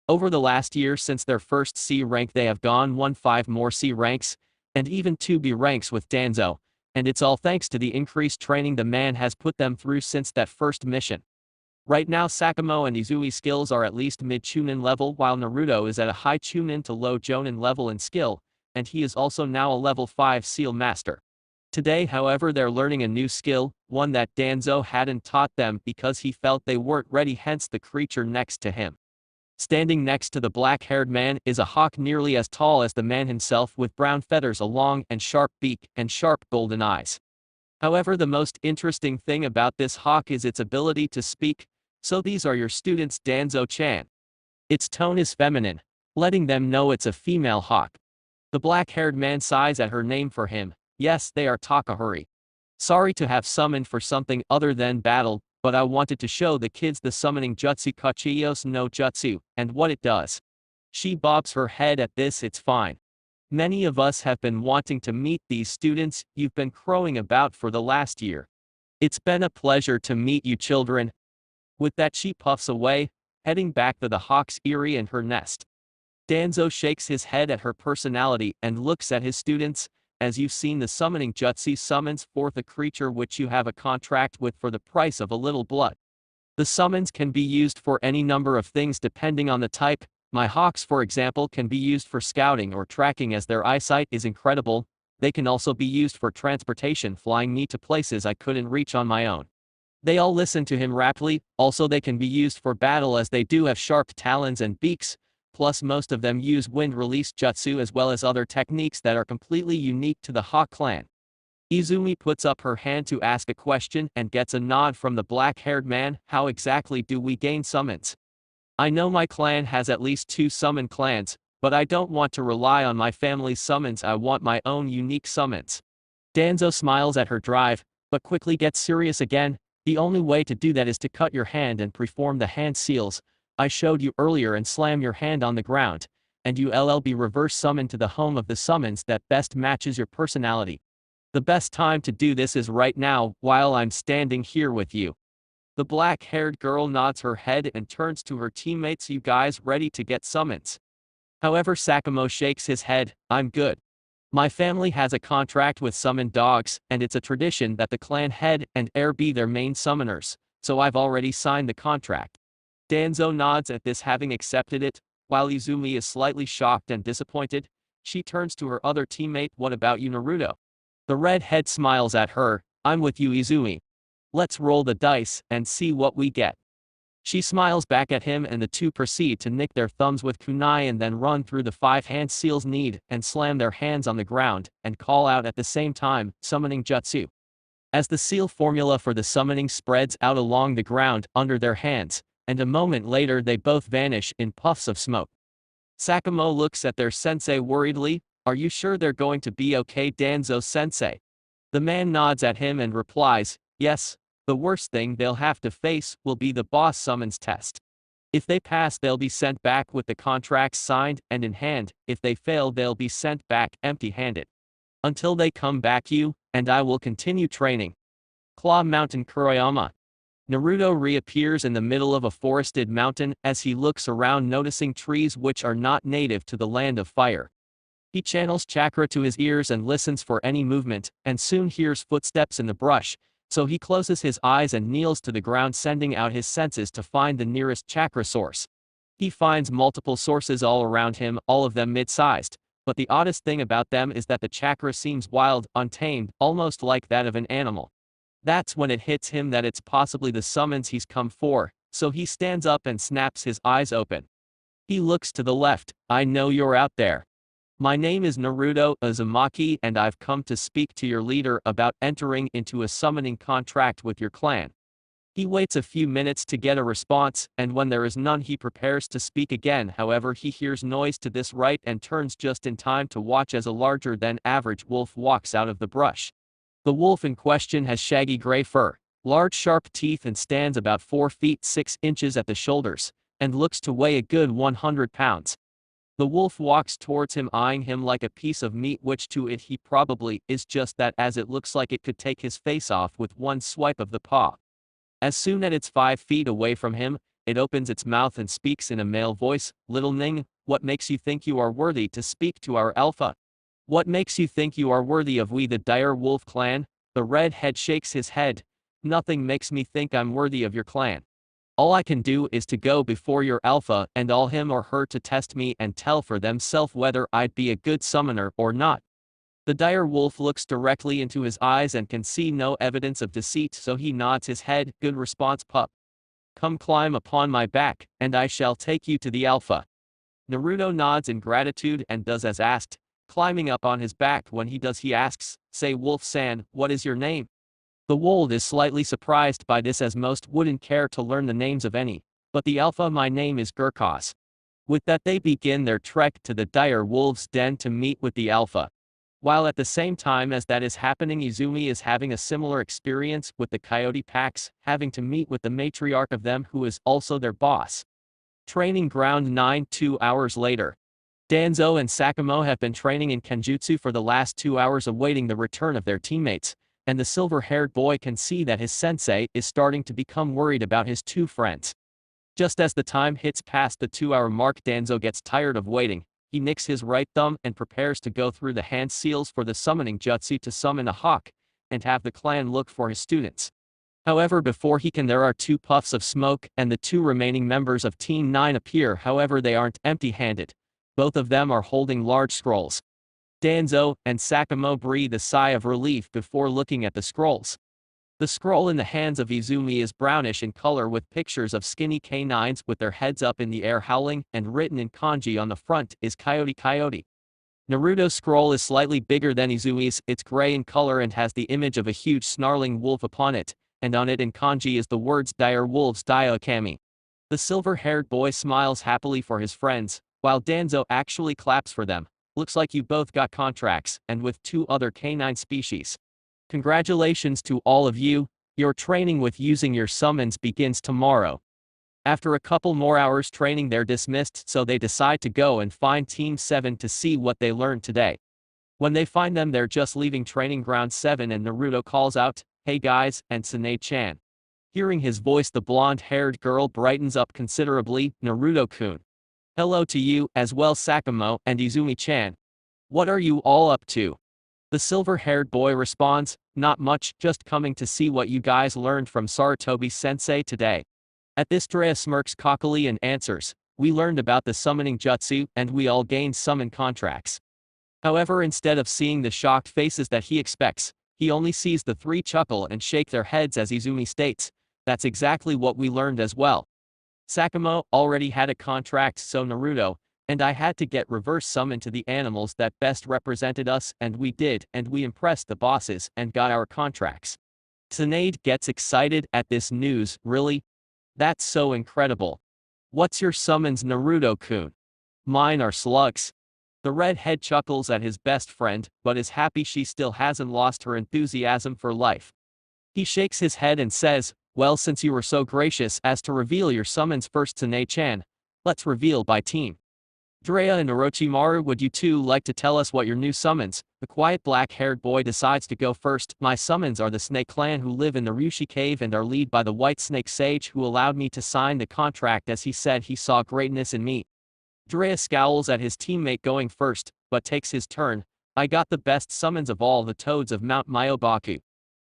Over the last year since their first C rank they have gone 5 more C ranks, and even 2 B ranks with Danzo, and it's all thanks to the increased training the man has put them through since that first mission. Right now Sakamo and Izui's skills are at least mid-chunin level, while Naruto is at a high chunin to low jonin level in skill, and he is also now a level 5 seal master. Today however they're learning a new skill, one that Danzo hadn't taught them because he felt they weren't ready, hence the creature next to him. Standing next to the black-haired man is a hawk nearly as tall as the man himself, with brown feathers, a long and sharp beak, and sharp golden eyes. However, the most interesting thing about this hawk is its ability to speak. "So these are your students, Danzo-chan." Its tone is feminine, letting them know it's a female hawk. The black-haired man sighs at her name for him. "Yes, they are Takahori. Sorry to have summoned for something other than battle, but I wanted to show the kids the summoning jutsu Kachiyos no Jutsu, and what it does." She bobs her head at this. "It's fine. Many of us have been wanting to meet these students you've been crowing about for the last year. It's been a pleasure to meet you children." With that she puffs away, heading back to the hawk's eyrie and her nest. Danzo shakes his head at her personality and looks at his students. "As you've seen, the summoning jutsu summons forth a creature which you have a contract with for the price of a little blood. The summons can be used for any number of things depending on the type. My hawks, for example, can be used for scouting or tracking as their eyesight is incredible. They can also be used for transportation, flying me to places I couldn't reach on my own. They all listen to him raptly. Also, they can be used for battle as they do have sharp talons and beaks. Plus, most of them use wind release jutsu as well as other techniques that are completely unique to the Hawk clan. Izumi puts up her hand to ask a question and gets a nod from the black-haired man. How exactly do we gain summons? I know my clan has at least 2 summon clans, but I don't want to rely on my family's summons. I want my own unique summons. Danzo smiles at her drive, but quickly gets serious again. The only way to do that is to cut your hand and perform the hand seals I showed you earlier and slam your hand on the ground, and you'll be reverse summoned to the home of the summons that best matches your personality. The best time to do this is right now, while I'm standing here with you. The black-haired girl nods her head and turns to her teammates. You guys ready to get summons? However, Sakamo shakes his head. I'm good. My family has a contract with summon dogs, and it's a tradition that the clan head and heir be their main summoners, so I've already signed the contract. Danzo nods at this, having accepted it. While Izumi is slightly shocked and disappointed, she turns to her other teammate. What about you, Naruto? The redhead smiles at her. I'm with you, Izumi. Let's roll the dice and see what we get. She smiles back at him and the two proceed to nick their thumbs with kunai and then run through the 5 hand seals need and slam their hands on the ground and call out at the same time, summoning jutsu. As the seal formula for the summoning spreads out along the ground under their hands, and a moment later they both vanish in puffs of smoke. Sakamo looks at their sensei worriedly. Are you sure they're going to be okay, Danzo-sensei? The man nods at him and replies, yes, the worst thing they'll have to face will be the boss summons test. If they pass, they'll be sent back with the contracts signed and in hand. If they fail, they'll be sent back empty-handed. Until they come back, you and I will continue training. Claw Mountain Kuroyama. Naruto reappears in the middle of a forested mountain as he looks around, noticing trees which are not native to the land of fire. He channels chakra to his ears and listens for any movement, and soon hears footsteps in the brush, so he closes his eyes and kneels to the ground, sending out his senses to find the nearest chakra source. He finds multiple sources all around him, all of them mid-sized, but the oddest thing about them is that the chakra seems wild, untamed, almost like that of an animal. That's when it hits him that it's possibly the summons he's come for, so he stands up and snaps his eyes open. He looks to the left. I know you're out there. My name is Naruto Uzumaki and I've come to speak to your leader about entering into a summoning contract with your clan. He waits a few minutes to get a response, and when there is none he prepares to speak again. However, he hears noise to this right and turns just in time to watch as a larger than average wolf walks out of the brush. The wolf in question has shaggy gray fur, large sharp teeth, and stands about 4 feet 6 inches at the shoulders, and looks to weigh a good 100 pounds. The wolf walks towards him, eyeing him like a piece of meat, which to it he probably is, just that, as it looks like it could take his face off with one swipe of the paw. As soon as it's 5 feet away from him, it opens its mouth and speaks in a male voice. Little Ning, what makes you think you are worthy to speak to our alpha? What makes you think you are worthy of we the dire wolf clan? The redhead shakes his head. Nothing makes me think I'm worthy of your clan. All I can do is to go before your alpha and all him or her to test me and tell for themselves whether I'd be a good summoner or not. The dire wolf looks directly into his eyes and can see no evidence of deceit, so he nods his head. Good response, pup. Come climb upon my back, and I shall take you to the alpha. Naruto nods in gratitude and does as asked, climbing up on his back. When he does, he asks, say Wolf-san, what is your name? The wolf is slightly surprised by this, as most wouldn't care to learn the names of any, but the alpha, my name is Gurkos. With that they begin their trek to the dire wolf's den to meet with the alpha. While at the same time as that is happening, Izumi is having a similar experience with the coyote packs, having to meet with the matriarch of them, who is also their boss. Training ground 9. 2 hours later. Danzo and Sakamo have been training in Kenjutsu for the last 2 hours, awaiting the return of their teammates, and the silver-haired boy can see that his sensei is starting to become worried about his 2 friends. Just as the time hits past the 2-hour mark, Danzo gets tired of waiting. He nicks his right thumb and prepares to go through the hand seals for the summoning jutsu to summon a hawk, and have the clan look for his students. However, before he can, there are two puffs of smoke, and the two remaining members of Team 9 appear. However, they aren't empty-handed. Both of them are holding large scrolls. Danzo and Sakamo breathe a sigh of relief before looking at the scrolls. The scroll in the hands of Izumi is brownish in color with pictures of skinny canines with their heads up in the air howling, and written in kanji on the front is Coyote Coyote. Naruto's scroll is slightly bigger than Izumi's, it's gray in color and has the image of a huge snarling wolf upon it, and on it in kanji is the words Dire Wolves Diakami. The silver-haired boy smiles happily for his friends, while Danzo actually claps for them. Looks like you both got contracts, and with two other canine species. Congratulations to all of you, your training with using your summons begins tomorrow. After a couple more hours training, they're dismissed, so they decide to go and find Team 7 to see what they learned today. When they find them, they're just leaving training ground 7 and Naruto calls out, "Hey guys," and Tsunade-chan. Hearing his voice, the blonde-haired girl brightens up considerably. "Naruto-kun. Hello to you, as well Sakamo and Izumi-chan. What are you all up to?" The silver-haired boy responds, "Not much, just coming to see what you guys learned from Sarutobi-sensei today." At this, Drea smirks cockily and answers, "We learned about the summoning jutsu, and we all gained summon contracts." However, instead of seeing the shocked faces that he expects, he only sees the three chuckle and shake their heads as Izumi states, "That's exactly what we learned as well. Sakamo already had a contract, so Naruto and I had to get reverse summon to the animals that best represented us, and we did, and we impressed the bosses and got our contracts." Tsunade gets excited at this news. "Really? That's so incredible. What's your summons, Naruto-kun?" "Mine are slugs." The redhead chuckles at his best friend, but is happy she still hasn't lost her enthusiasm for life. He shakes his head and says, "Well, since you were so gracious as to reveal your summons first, Tsunade-chan, let's reveal by team. Drea and Orochimaru, would you two like to tell us what your new summons?" The quiet black-haired boy decides to go first. "My summons are the Snake Clan, who live in the Ryushi Cave and are led by the White Snake Sage, who allowed me to sign the contract as he said he saw greatness in me." Drea scowls at his teammate going first, but takes his turn. "I got the best summons of all the toads of Mount Myobaku.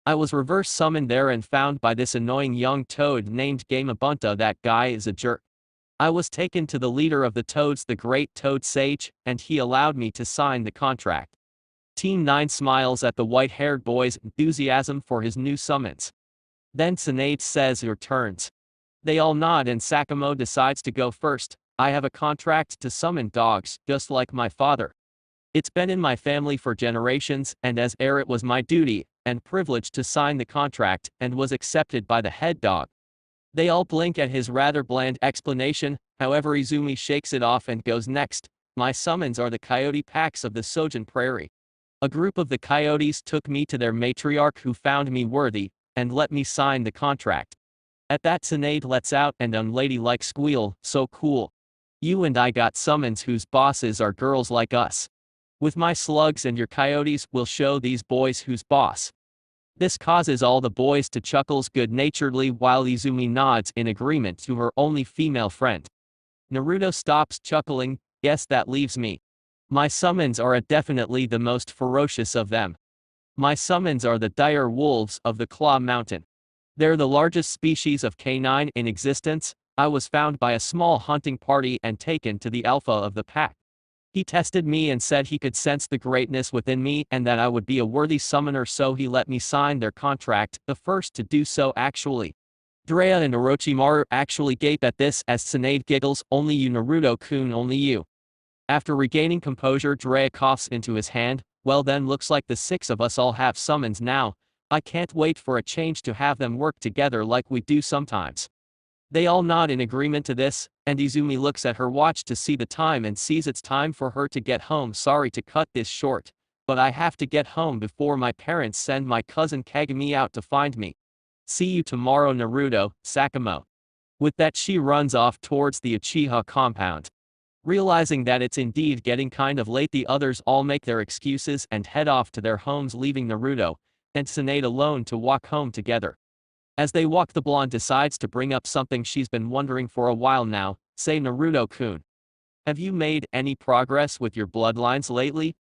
I was reverse summoned there and found by this annoying young toad named Gamabunta. That guy is a jerk. I was taken to the leader of the toads, the Great Toad Sage, and he allowed me to sign the contract." Team 9 smiles at the white-haired boy's enthusiasm for his new summons. Then Tsunade says, "Your turns." They all nod and Sakamo decides to go first. "I have a contract to summon dogs, just like my father. It's been in my family for generations, and as heir it was my duty and privilege to sign the contract, and was accepted by the head dog." They all blink at his rather bland explanation. However, Izumi shakes it off and goes next. "My summons are the coyote packs of the Sojin Prairie. A group of the coyotes took me to their matriarch, who found me worthy and let me sign the contract." At that, Tsunade lets out an unladylike squeal. "So cool. You and I got summons whose bosses are girls like us. With my slugs and your coyotes, we'll show these boys who's boss." This causes all the boys to chuckle good-naturedly, while Izumi nods in agreement to her only female friend. Naruto stops chuckling. "Yes, that leaves me. My summons are definitely the most ferocious of them. My summons are the dire wolves of the Claw Mountain. They're the largest species of canine in existence. I was found by a small hunting party and taken to the alpha of the pack. He tested me and said he could sense the greatness within me and that I would be a worthy summoner, so he let me sign their contract, the first to do so actually." Drea and Orochimaru actually gape at this as Tsunade giggles. "Only you, Naruto-kun, only you." After regaining composure, Drea coughs into his hand. "Well then, looks like the six of us all have summons now. I can't wait for a change to have them work together like we do sometimes." They all nod in agreement to this, and Izumi looks at her watch to see the time and sees it's time for her to get home. "Sorry to cut this short, but I have to get home before my parents send my cousin Kagami out to find me. See you tomorrow, Naruto." Sakamo. With that, she runs off towards the Uchiha compound. Realizing that it's indeed getting kind of late, the others all make their excuses and head off to their homes, leaving Naruto and Tsunade alone to walk home together. As they walk, the blonde decides to bring up something she's been wondering for a while now. "Say, Naruto-kun, have you made any progress with your bloodlines lately?"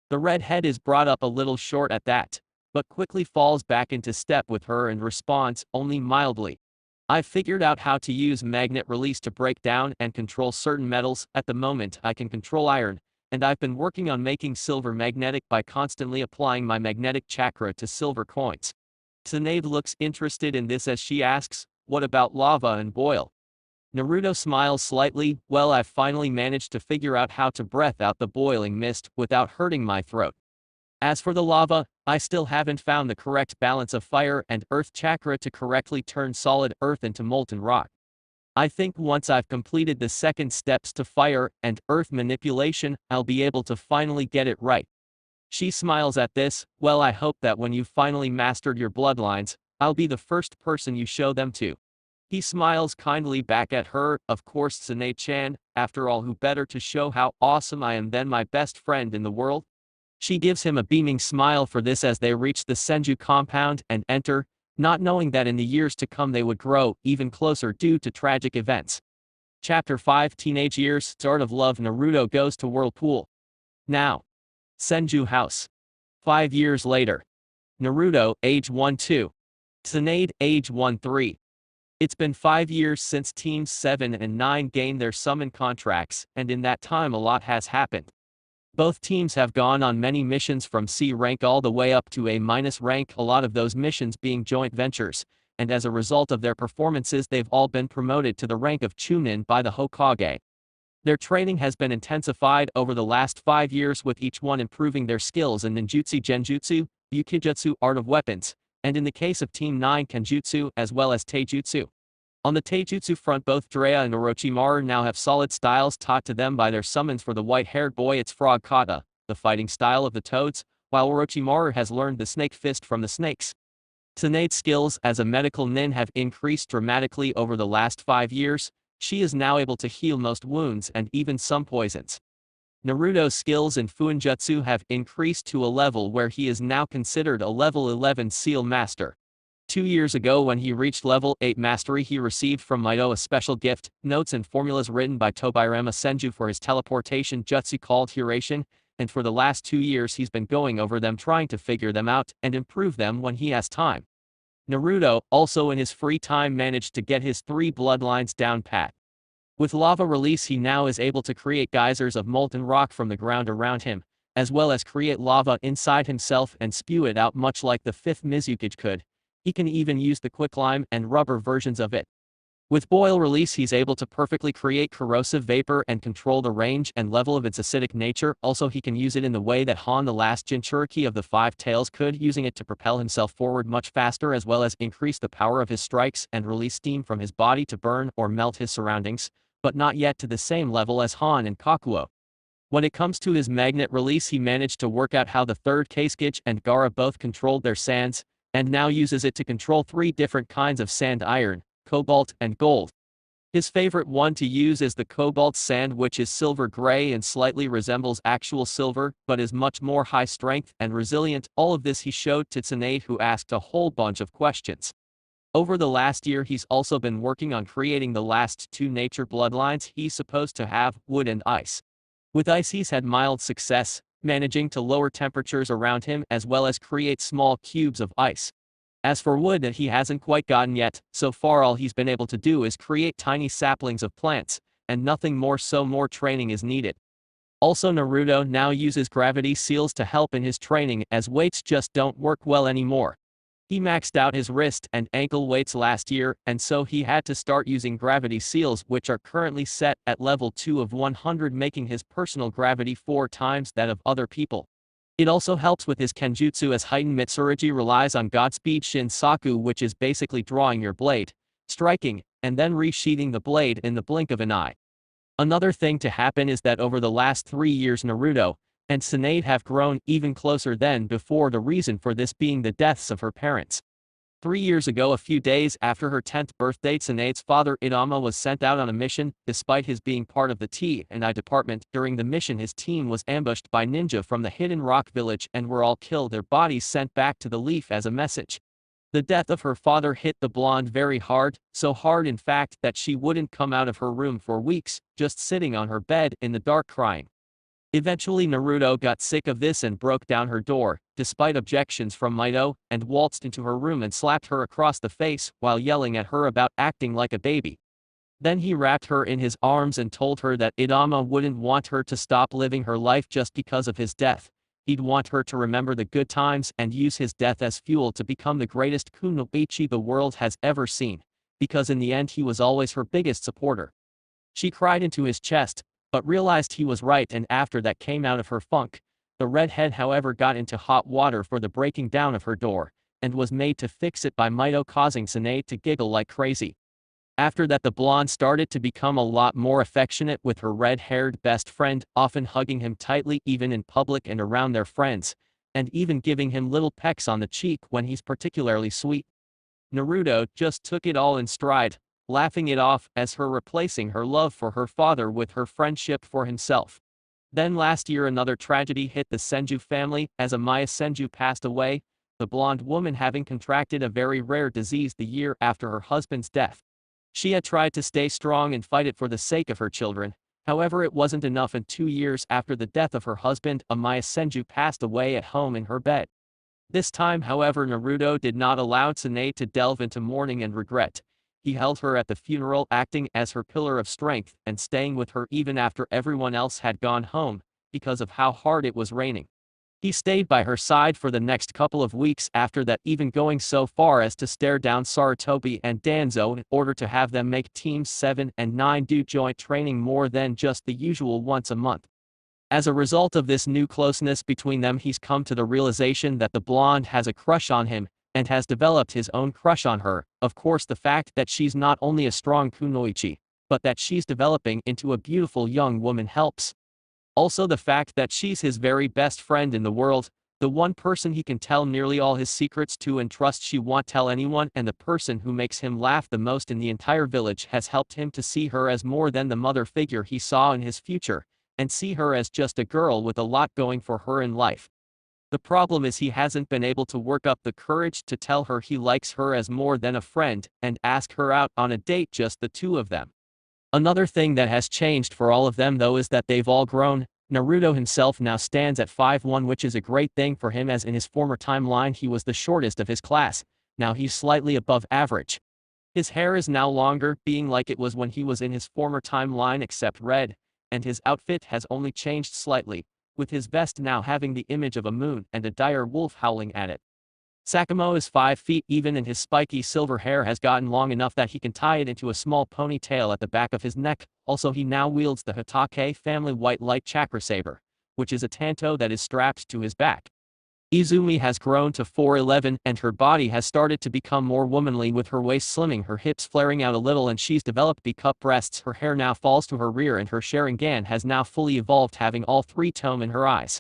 The redhead is brought up a little short at that. but quickly falls back into step with her and responds only mildly. I've figured out how to use magnet release to break down and control certain metals. At the moment, I can control iron, and I've been working on making silver magnetic by constantly applying my magnetic chakra to silver coins. TSUNADE looks interested in this as she asks, what about lava and boil? Naruto smiles slightly, well, I've finally managed to figure out how to breath out the boiling mist without hurting my throat. As for the lava, I still haven't found the correct balance of fire and earth chakra to correctly turn solid earth into molten rock. I think once I've completed the second steps to fire and earth manipulation, I'll be able to finally get it right. She smiles at this, well, I hope that when you've finally mastered your bloodlines, I'll be the first person you show them to. He smiles kindly back at her, of course Tsunade-chan, after all who better to show how awesome I am than my best friend in the world? She gives him a beaming smile for this as they reach the Senju compound and enter, not knowing that in the years to come they would grow even closer due to tragic events. Chapter 5 Teenage Years Start of Love Naruto goes to Whirlpool. Now. Senju House. 5 years later. Naruto, age 1-2. Tsunade, age 1-3. It's been 5 years since Teams 7 and 9 gained their summon contracts, and in that time a lot has happened. Both teams have gone on many missions from C rank all the way up to A- rank, a lot of those missions being joint ventures, and as a result of their performances they've all been promoted to the rank of Chunin by the Hokage. Their training has been intensified over the last 5 years with each one improving their skills in ninjutsu genjutsu, yukijutsu art of weapons, and in the case of Team 9 kenjutsu as well as taijutsu. On the taijutsu front both Drea and Orochimaru now have solid styles taught to them by their summons. For the white-haired boy it's frog kata, the fighting style of the toads, while Orochimaru has learned the snake fist from the snakes. Tsunade's skills as a medical nin have increased dramatically over the last 5 years. She is now able to heal most wounds and even some poisons. Naruto's skills in Fuinjutsu have increased to a level where he is now considered a level 11 seal master. 2 years ago when he reached level 8 mastery he received from Mito a special gift, notes and formulas written by Tobirama Senju for his teleportation jutsu called Hiration, and for the last 2 years he's been going over them trying to figure them out and improve them when he has time. Naruto, also in his free time managed to get his 3 bloodlines down pat. With lava release he now is able to create geysers of molten rock from the ground around him, as well as create lava inside himself and spew it out much like the 5th Mizukage could. He can even use the quicklime and rubber versions of it. With boil release he's able to perfectly create corrosive vapor and control the range and level of its acidic nature. Also he can use it in the way that Han the last Jinchuriki of the 5 tails could, using it to propel himself forward much faster as well as increase the power of his strikes and release steam from his body to burn or melt his surroundings, but not yet to the same level as Han and Kakuo. When it comes to his magnet release he managed to work out how the 3rd Kasuke and Gaara both controlled their sands, and now uses it to control 3 different kinds of sand: iron, cobalt, and gold. His favorite one to use is the cobalt sand, which is silver gray and slightly resembles actual silver, but is much more high strength and resilient. All of this he showed to Tsunade, who asked a whole bunch of questions. Over the last year he's also been working on creating the last 2 nature bloodlines he's supposed to have, wood and ice. With ice he's had mild success, managing to lower temperatures around him as well as create small cubes of ice. As for wood he hasn't quite gotten yet, so far all he's been able to do is create tiny saplings of plants, and nothing more, so more training is needed. Also Naruto now uses gravity seals to help in his training as weights just don't work well anymore. He maxed out his wrist and ankle weights last year, and so he had to start using gravity seals, which are currently set at level 2 of 100, making his personal gravity 4 times that of other people. It also helps with his kenjutsu as heightened Mitsurugi relies on Godspeed Shinsaku, which is basically drawing your blade, striking, and then resheathing the blade in the blink of an eye. Another thing to happen is that over the last 3 years Naruto and Tsunade have grown even closer than before, the reason for this being the deaths of her parents. 3 years ago, a few days after her 10th birthday, Tsunade's father Idama was sent out on a mission. Despite his being part of the T&I department, during the mission his team was ambushed by ninja from the hidden rock village and were all killed, their bodies sent back to the leaf as a message. The death of her father hit the blonde very hard, so hard in fact that she wouldn't come out of her room for weeks, just sitting on her bed in the dark crying. Eventually Naruto got sick of this and broke down her door, despite objections from Mito, and waltzed into her room and slapped her across the face while yelling at her about acting like a baby. Then he wrapped her in his arms and told her that Idama wouldn't want her to stop living her life just because of his death. He'd want her to remember the good times and use his death as fuel to become the greatest kunoichi the world has ever seen, because in the end he was always her biggest supporter. She cried into his chest, but realized he was right, and after that came out of her funk. The redhead however got into hot water for the breaking down of her door, and was made to fix it by Mito, causing Tsunade to giggle like crazy. After that the blonde started to become a lot more affectionate with her red-haired best friend, often hugging him tightly even in public and around their friends, and even giving him little pecks on the cheek when he's particularly sweet. Naruto just took it all in stride, laughing it off as her replacing her love for her father with her friendship for himself. Then last year another tragedy hit the Senju family as Amaya Senju passed away, the blonde woman having contracted a very rare disease the year after her husband's death. She had tried to stay strong and fight it for the sake of her children, however it wasn't enough, and 2 years after the death of her husband, Amaya Senju passed away at home in her bed. This time however Naruto did not allow Tsunade to delve into mourning and regret. He held her at the funeral, acting as her pillar of strength and staying with her even after everyone else had gone home, because of how hard it was raining. He stayed by her side for the next couple of weeks after that, even going so far as to stare down Sarutobi and Danzo in order to have them make teams 7 and 9 do joint training more than just the usual once a month. As a result of this new closeness between them, he's come to the realization that the blonde has a crush on him, and has developed his own crush on her. Of course the fact that she's not only a strong kunoichi, but that she's developing into a beautiful young woman helps. Also the fact that she's his very best friend in the world, the one person he can tell nearly all his secrets to and trust she won't tell anyone, and the person who makes him laugh the most in the entire village, has helped him to see her as more than the mother figure he saw in his future, and see her as just a girl with a lot going for her in life. The problem is he hasn't been able to work up the courage to tell her he likes her as more than a friend, and ask her out on a date, just the two of them. Another thing that has changed for all of them though is that they've all grown. Naruto himself now stands at 5'1", which is a great thing for him, as in his former timeline he was the shortest of his class. Now he's slightly above average. His hair is now longer, being like it was when he was in his former timeline except red, and his outfit has only changed slightly, with his vest now having the image of a moon and a dire wolf howling at it. Sakamo is 5 feet even, and his spiky silver hair has gotten long enough that he can tie it into a small ponytail at the back of his neck. Also he now wields the Hitake family white light chakra saber, which is a tanto that is strapped to his back. Izumi has grown to 4'11", and her body has started to become more womanly, with her waist slimming, her hips flaring out a little, and she's developed B-cup breasts. Her hair now falls to her rear and her Sharingan has now fully evolved, having all 3 tome in her eyes.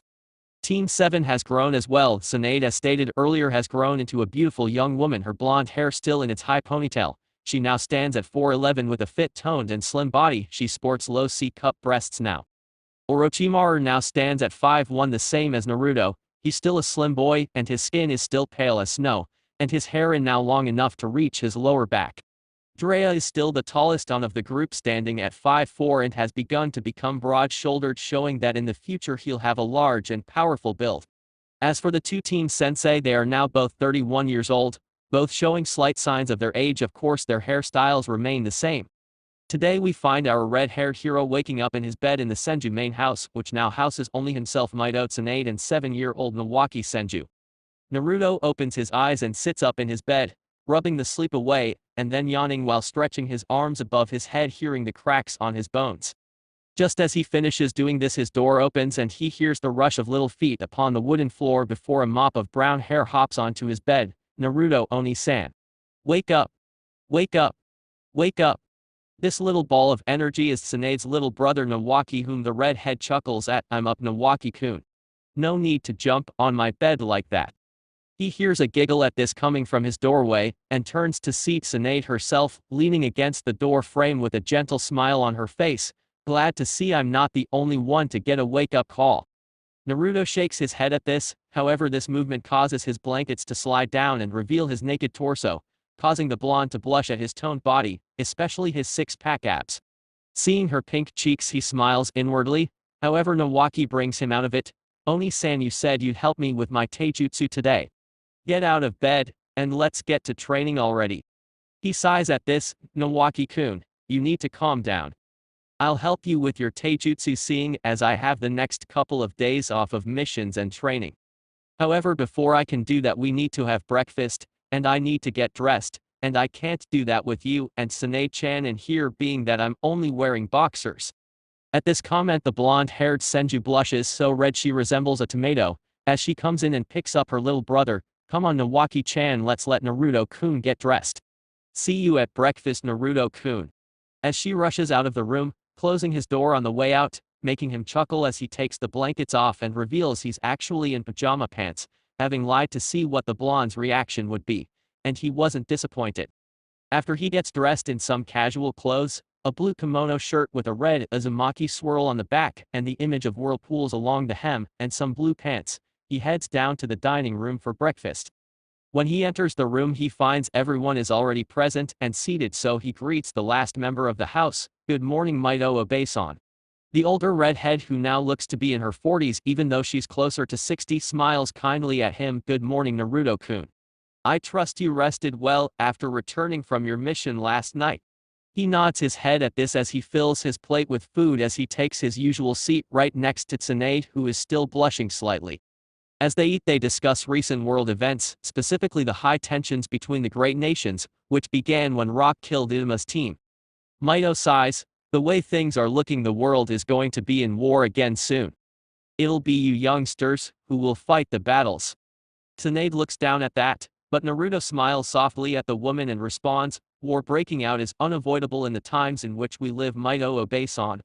Team 7 has grown as well. Tsunade, as stated earlier, has grown into a beautiful young woman, her blonde hair still in its high ponytail. She now stands at 4'11" with a fit, toned and slim body. She sports low C-cup breasts now. Orochimaru now stands at 5'1", the same as Naruto. He's still a slim boy, and his skin is still pale as snow, and his hair is now long enough to reach his lower back. Drea is still the tallest one of the group, standing at 5'4", and has begun to become broad-shouldered, showing that in the future he'll have a large and powerful build. As for the 2 team sensei, they are now both 31 years old, both showing slight signs of their age. Of course their hairstyles remain the same. Today we find our red-haired hero waking up in his bed in the Senju main house, which now houses only himself, Mito, Tsunade, and 7-year-old Nawaki Senju. Naruto opens his eyes and sits up in his bed, rubbing the sleep away, and then yawning while stretching his arms above his head, hearing the cracks on his bones. Just as he finishes doing this, his door opens and he hears the rush of little feet upon the wooden floor before a mop of brown hair hops onto his bed. Naruto Oni-san. Wake up! Wake up! Wake up! This little ball of energy is Tsunade's little brother Nawaki, whom the redhead chuckles at. I'm up, Nawaki-kun. No need to jump on my bed like that. He hears a giggle at this coming from his doorway, and turns to see Tsunade herself, leaning against the door frame with a gentle smile on her face, glad to see I'm not the only one to get a wake-up call. Naruto shakes his head at this, however this movement causes his blankets to slide down and reveal his naked torso, causing the blonde to blush at his toned body, especially his 6-pack abs. Seeing her pink cheeks he smiles inwardly, However, Nawaki brings him out of it. Oni-san, you said you'd help me with my taijutsu today. Get out of bed, and let's get to training already. He sighs at this. Nawaki-kun, you need to calm down. I'll help you with your taijutsu seeing as I have the next couple of days off of missions and training. However, before I can do that we need to have breakfast, and I need to get dressed, and I can't do that with you and Tsunade-chan in here being that I'm only wearing boxers. At this comment the blonde-haired Senju blushes so red she resembles a tomato, as she comes in and picks up her little brother. Come on Nawaki-chan, let's let Naruto-kun get dressed. See you at breakfast Naruto-kun. As she rushes out of the room, closing his door on the way out, making him chuckle as he takes the blankets off and reveals he's actually in pajama pants, having lied to see what the blonde's reaction would be, and he wasn't disappointed. After he gets dressed in some casual clothes, a blue kimono shirt with a red Uzumaki swirl on the back and the image of whirlpools along the hem and some blue pants, he heads down to the dining room for breakfast. When he enters the room he finds everyone is already present and seated, so he greets the last member of the house. Good morning Mito Obe-san. The older redhead, who now looks to be in her 40s even though she's closer to 60, smiles kindly at him. Good morning Naruto-kun. I trust you rested well after returning from your mission last night. He nods his head at this as he fills his plate with food as he takes his usual seat right next to Tsunade, who is still blushing slightly. As they eat they discuss recent world events, specifically the high tensions between the great nations, which began when Rock killed Inuma's team. Mito sighs. The way things are looking the world is going to be in war again soon. It'll be you youngsters who will fight the battles. Tsunade looks down at that, but Naruto smiles softly at the woman and responds, war breaking out is unavoidable in the times in which we live Mito Obe-san.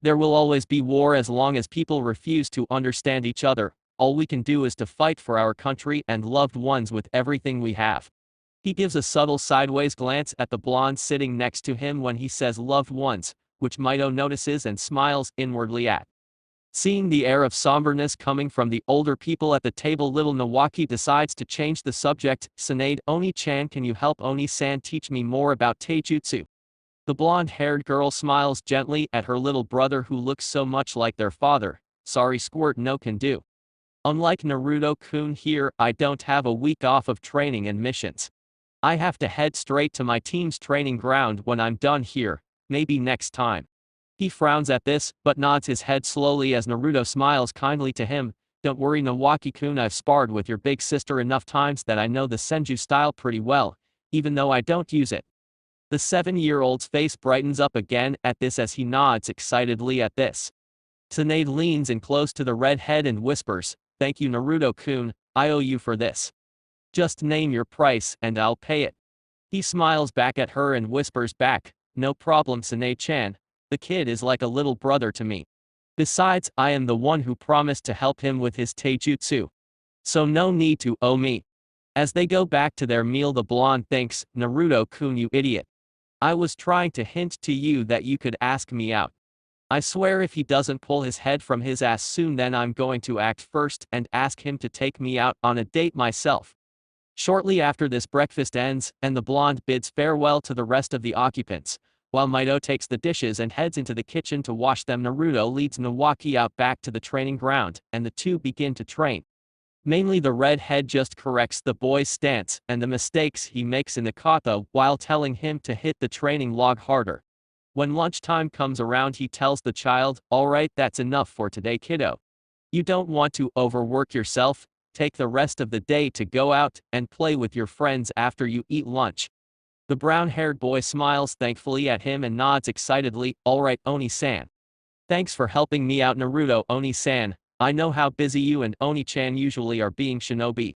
There will always be war as long as people refuse to understand each other. All we can do is to fight for our country and loved ones with everything we have. He gives a subtle sideways glance at the blonde sitting next to him when he says loved ones, which Mito notices and smiles inwardly at. Seeing the air of somberness coming from the older people at the table, little Nawaki decides to change the subject. Tsunade, Oni-chan, can you help Oni-san teach me more about taijutsu? The blonde-haired girl smiles gently at her little brother who looks so much like their father. Sorry Squirt, no can do. Unlike Naruto-kun here, I don't have a week off of training and missions. I have to head straight to my team's training ground when I'm done here, maybe next time. He frowns at this, but nods his head slowly as Naruto smiles kindly to him. Don't worry Nawaki-kun, I've sparred with your big sister enough times that I know the Senju style pretty well, even though I don't use it. The 7-year-old's face brightens up again at this as he nods excitedly at this. Tsunade leans in close to the redhead and whispers, thank you Naruto-kun, I owe you for this. Just name your price and I'll pay it. He smiles back at her and whispers back, no problem Tsunade-chan. The kid is like a little brother to me. Besides, I am the one who promised to help him with his taijutsu. So no need to owe me. As they go back to their meal the blonde thinks, Naruto-kun, you idiot. I was trying to hint to you that you could ask me out. I swear if he doesn't pull his head from his ass soon then I'm going to act first and ask him to take me out on a date myself. Shortly after this breakfast ends, and the blonde bids farewell to the rest of the occupants. While Mito takes the dishes and heads into the kitchen to wash them, Naruto leads Nawaki out back to the training ground, and the two begin to train. Mainly the redhead just corrects the boy's stance and the mistakes he makes in the kata while telling him to hit the training log harder. When lunchtime comes around he tells the child, alright, that's enough for today kiddo. You don't want to overwork yourself, take the rest of the day to go out and play with your friends after you eat lunch. The brown-haired boy smiles thankfully at him and nods excitedly, alright Oni-san. Thanks for helping me out Naruto Oni-san, I know how busy you and Oni-chan usually are being shinobi.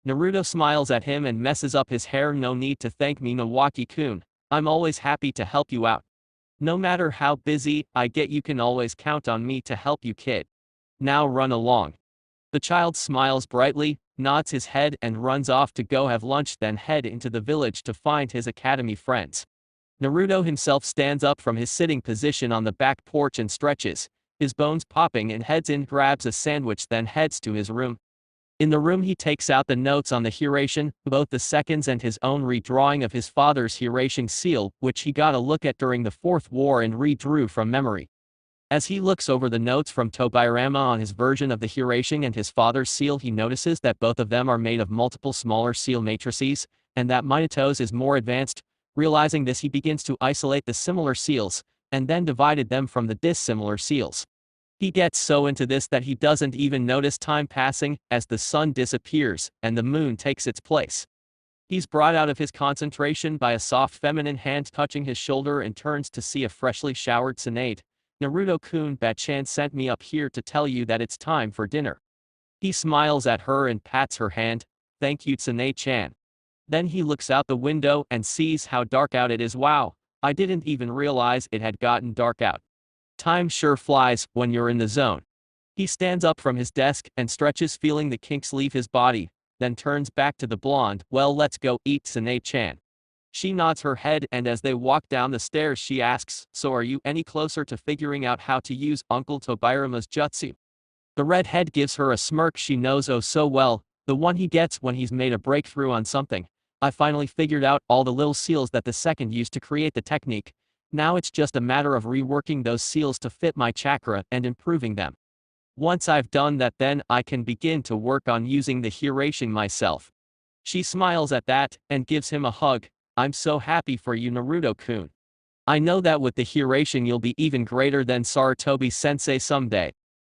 Naruto smiles at him and messes up his hair. No need to thank me Nawaki-kun, I'm always happy to help you out. No matter how busy I get you can always count on me to help you kid. Now run along. The child smiles brightly, nods his head and runs off to go have lunch, then head into the village to find his academy friends. Naruto himself stands up from his sitting position on the back porch and stretches, his bones popping, and heads in, grabs a sandwich, then heads to his room. In the room he takes out the notes on the Hiraishin, both the seconds and his own redrawing of his father's Hiraishin seal, which he got a look at during the Fourth War and redrew from memory. As he looks over the notes from Tobirama on his version of the Hirashing and his father's seal, he notices that both of them are made of multiple smaller seal matrices, and that Minato's is more advanced. Realizing this, he begins to isolate the similar seals, and then divided them from the dissimilar seals. He gets so into this that he doesn't even notice time passing as the sun disappears and the moon takes its place. He's brought out of his concentration by a soft feminine hand touching his shoulder and turns to see a freshly showered Tsunade. Naruto-kun, Bachan sent me up here to tell you that it's time for dinner. He smiles at her and pats her hand. Thank you, Tsunade-chan. Then he looks out the window and sees how dark out it is. Wow, I didn't even realize it had gotten dark out. Time sure flies when you're in the zone. He stands up from his desk and stretches, feeling the kinks leave his body, then turns back to the blonde. Well, let's go eat, Tsunade-chan. She nods her head, and as they walk down the stairs she asks, so are you any closer to figuring out how to use Uncle Tobirama's jutsu? The redhead gives her a smirk she knows oh so well, the one he gets when he's made a breakthrough on something. I finally figured out all the little seals that the second used to create the technique. Now it's just a matter of reworking those seals to fit my chakra and improving them. Once I've done that, then I can begin to work on using the Hirashing myself. She smiles at that and gives him a hug. I'm so happy for you, Naruto-kun. I know that with the Hirashing you'll be even greater than Sarutobi-sensei someday.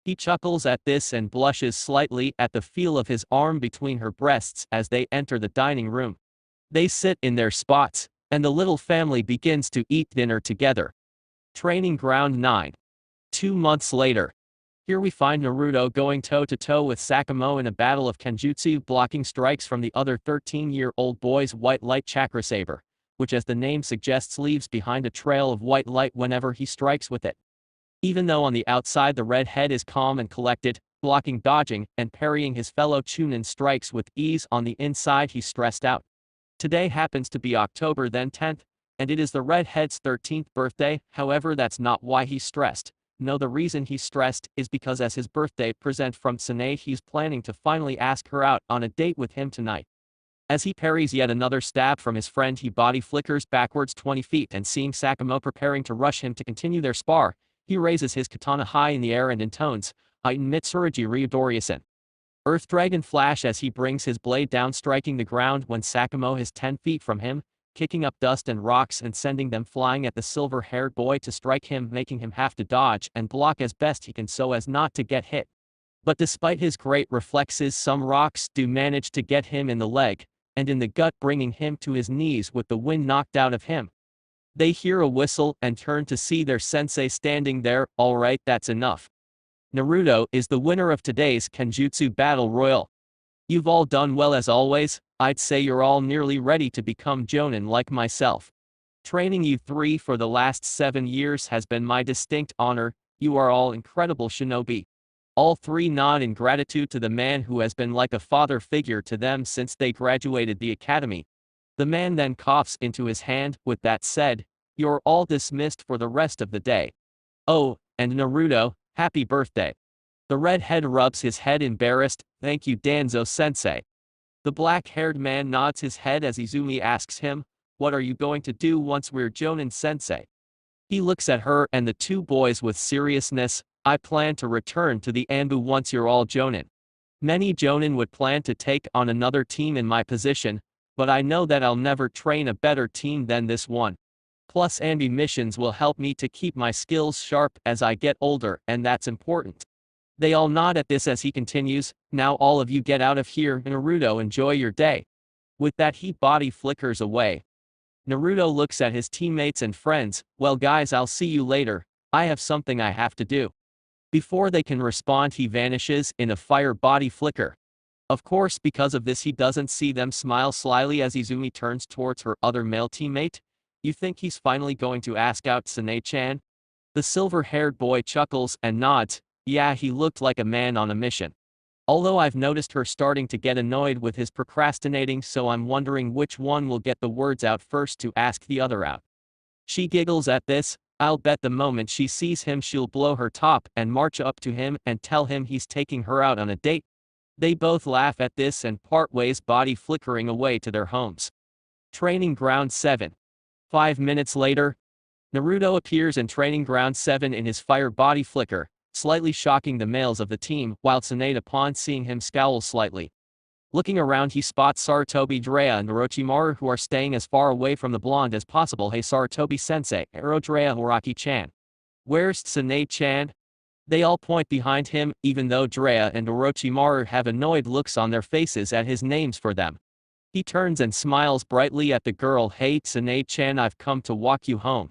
He chuckles at this and blushes slightly at the feel of his arm between her breasts as they enter the dining room. They sit in their spots, and the little family begins to eat dinner together. Training Ground 9. 2 months later. Here we find Naruto going toe-to-toe with Sakamo in a battle of Kenjutsu, blocking strikes from the other 13-year-old boy's white light chakra saber, which as the name suggests leaves behind a trail of white light whenever he strikes with it. Even though on the outside the redhead is calm and collected, blocking, dodging, and parrying his fellow Chunin strikes with ease, on the inside he's stressed out. Today happens to be October then 10th, and it is the redhead's 13th birthday. However, that's not why he's stressed. No, the reason he's stressed is because as his birthday present from Tsunade, he's planning to finally ask her out on a date with him tonight. As he parries yet another stab from his friend, he body flickers backwards 20 feet, and seeing Sakamo preparing to rush him to continue their spar, he raises his katana high in the air and intones, Iton Mitsurugi Ryudoryusen. Earth Dragon flash as he brings his blade down, striking the ground when Sakamo is 10 feet from him, kicking up dust and rocks and sending them flying at the silver-haired boy to strike him, making him have to dodge and block as best he can so as not to get hit. But despite his great reflexes, some rocks do manage to get him in the leg and in the gut, bringing him to his knees with the wind knocked out of him. They hear a whistle and turn to see their sensei standing there. Alright, that's enough. Naruto is the winner of today's Kenjutsu Battle Royal. You've all done well as always. I'd say you're all nearly ready to become Jonin like myself. Training you three for the last 7 years has been my distinct honor. You are all incredible shinobi. All three nod in gratitude to the man who has been like a father figure to them since they graduated the academy. The man then coughs into his hand. With that said, you're all dismissed for the rest of the day. Oh, and Naruto, happy birthday. The redhead rubs his head embarrassed. Thank you, Danzo-sensei. The black-haired man nods his head as Izumi asks him, what are you going to do once we're Jonin-sensei? He looks at her and the two boys with seriousness. I plan to return to the Anbu once you're all Jonin. Many Jonin would plan to take on another team in my position, but I know that I'll never train a better team than this one. Plus Anbu missions will help me to keep my skills sharp as I get older, and that's important. They all nod at this as he continues, now all of you get out of here. Naruto, enjoy your day. With that he body flickers away. Naruto looks at his teammates and friends, well guys, I'll see you later, I have something I have to do. Before they can respond he vanishes in a fire body flicker. Of course, because of this he doesn't see them. Smile slyly as Izumi turns towards her other male teammate. You think he's finally going to ask out Tsunade-chan? The silver-haired boy chuckles and nods. Yeah, he looked like a man on a mission. Although I've noticed her starting to get annoyed with his procrastinating, so I'm wondering which one will get the words out first to ask the other out. She giggles at this. I'll bet the moment she sees him she'll blow her top and march up to him and tell him he's taking her out on a date. They both laugh at this and part ways, body flickering away to their homes. Training Ground 7. 5 minutes later. Naruto appears in Training Ground 7 in his fire body flicker, slightly shocking the males of the team, while Tsunade upon seeing him scowls slightly. Looking around he spots Sarutobi Drea and Orochimaru who are staying as far away from the blonde as possible. Hey Sarutobi-sensei, Drea Horaki-chan. Where's Tsunade-chan? They all point behind him, even though Drea and Orochimaru have annoyed looks on their faces at his names for them. He turns and smiles brightly at the girl. Hey Tsunade-chan, I've come to walk you home.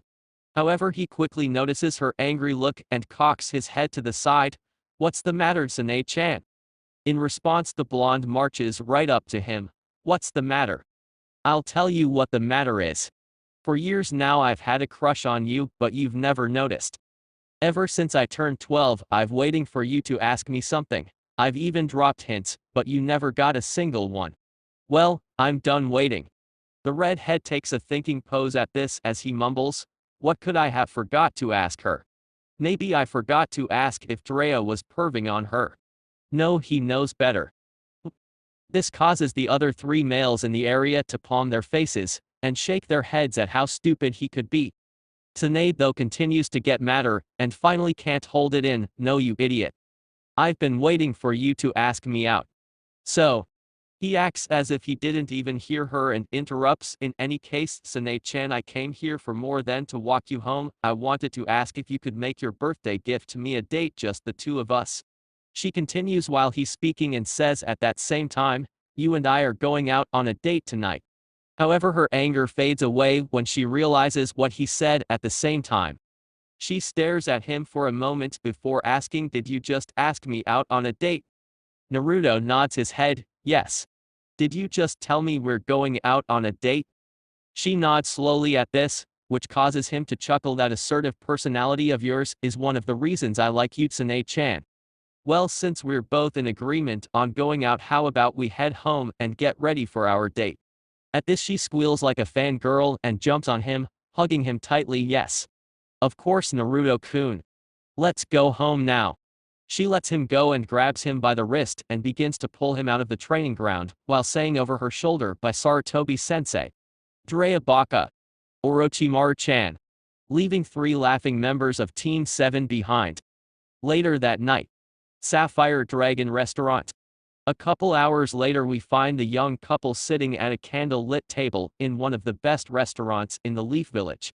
However, he quickly notices her angry look and cocks his head to the side. What's the matter, Tsunade-chan? In response, the blonde marches right up to him. What's the matter? I'll tell you what the matter is. For years now I've had a crush on you, but you've never noticed. Ever since I turned 12, I've waiting for you to ask me something. I've even dropped hints, but you never got a single one. Well, I'm done waiting. The redhead takes a thinking pose at this as he mumbles, what could I have forgot to ask her? Maybe I forgot to ask if Drea was perving on her. No, he knows better. This causes the other three males in the area to palm their faces and shake their heads at how stupid he could be. Tsunade though continues to get madder and finally can't hold it in. No, you idiot. I've been waiting for you to ask me out. So, he acts as if he didn't even hear her and interrupts, in any case, Tsunade-chan, I came here for more than to walk you home. I wanted to ask if you could make your birthday gift to me a date, just the two of us. She continues while he's speaking and says at that same time, you and I are going out on a date tonight. However, her anger fades away when she realizes what he said at the same time. She stares at him for a moment before asking, did you just ask me out on a date? Naruto nods his head, yes. Did you just tell me we're going out on a date? She nods slowly at this, which causes him to chuckle. That assertive personality of yours is one of the reasons I like you, Tsunade-chan. Well, since we're both in agreement on going out, how about we head home and get ready for our date? At this she squeals like a fangirl and jumps on him, hugging him tightly. Yes. Of course, Naruto-kun. Let's go home now. She lets him go and grabs him by the wrist and begins to pull him out of the training ground, while saying over her shoulder, by Sarutobi-sensei. Drea Baka. Orochimaru-chan. Leaving three laughing members of Team 7 behind. Later that night. Sapphire Dragon Restaurant. A couple hours later we find the young couple sitting at a candle-lit table in one of the best restaurants in the Leaf Village.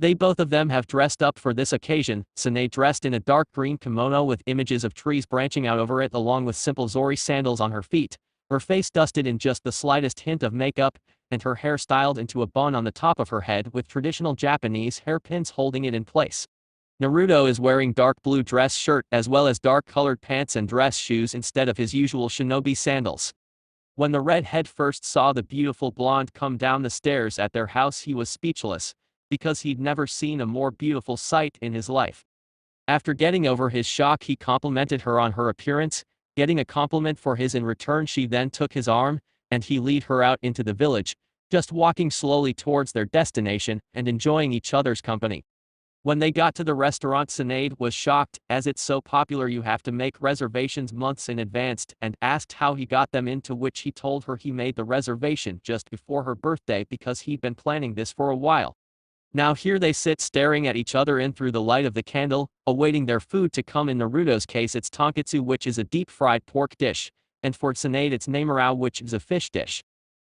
They both of them have dressed up for this occasion, Tsunade dressed in a dark green kimono with images of trees branching out over it along with simple Zori sandals on her feet, her face dusted in just the slightest hint of makeup, and her hair styled into a bun on the top of her head with traditional Japanese hairpins holding it in place. Naruto is wearing dark blue dress shirt as well as dark colored pants and dress shoes instead of his usual shinobi sandals. When the redhead first saw the beautiful blonde come down the stairs at their house he was speechless, because he'd never seen a more beautiful sight in his life. After getting over his shock he complimented her on her appearance, getting a compliment for his in return she then took his arm, and he led her out into the village, just walking slowly towards their destination and enjoying each other's company. When they got to the restaurant Tsunade was shocked, as it's so popular you have to make reservations months in advance, and asked how he got them in, to which he told her he made the reservation just before her birthday because he'd been planning this for a while. Now here they sit staring at each other in through the light of the candle, awaiting their food to come. In Naruto's case it's tonkatsu, which is a deep-fried pork dish, and for Tsunade it's namerao, which is a fish dish.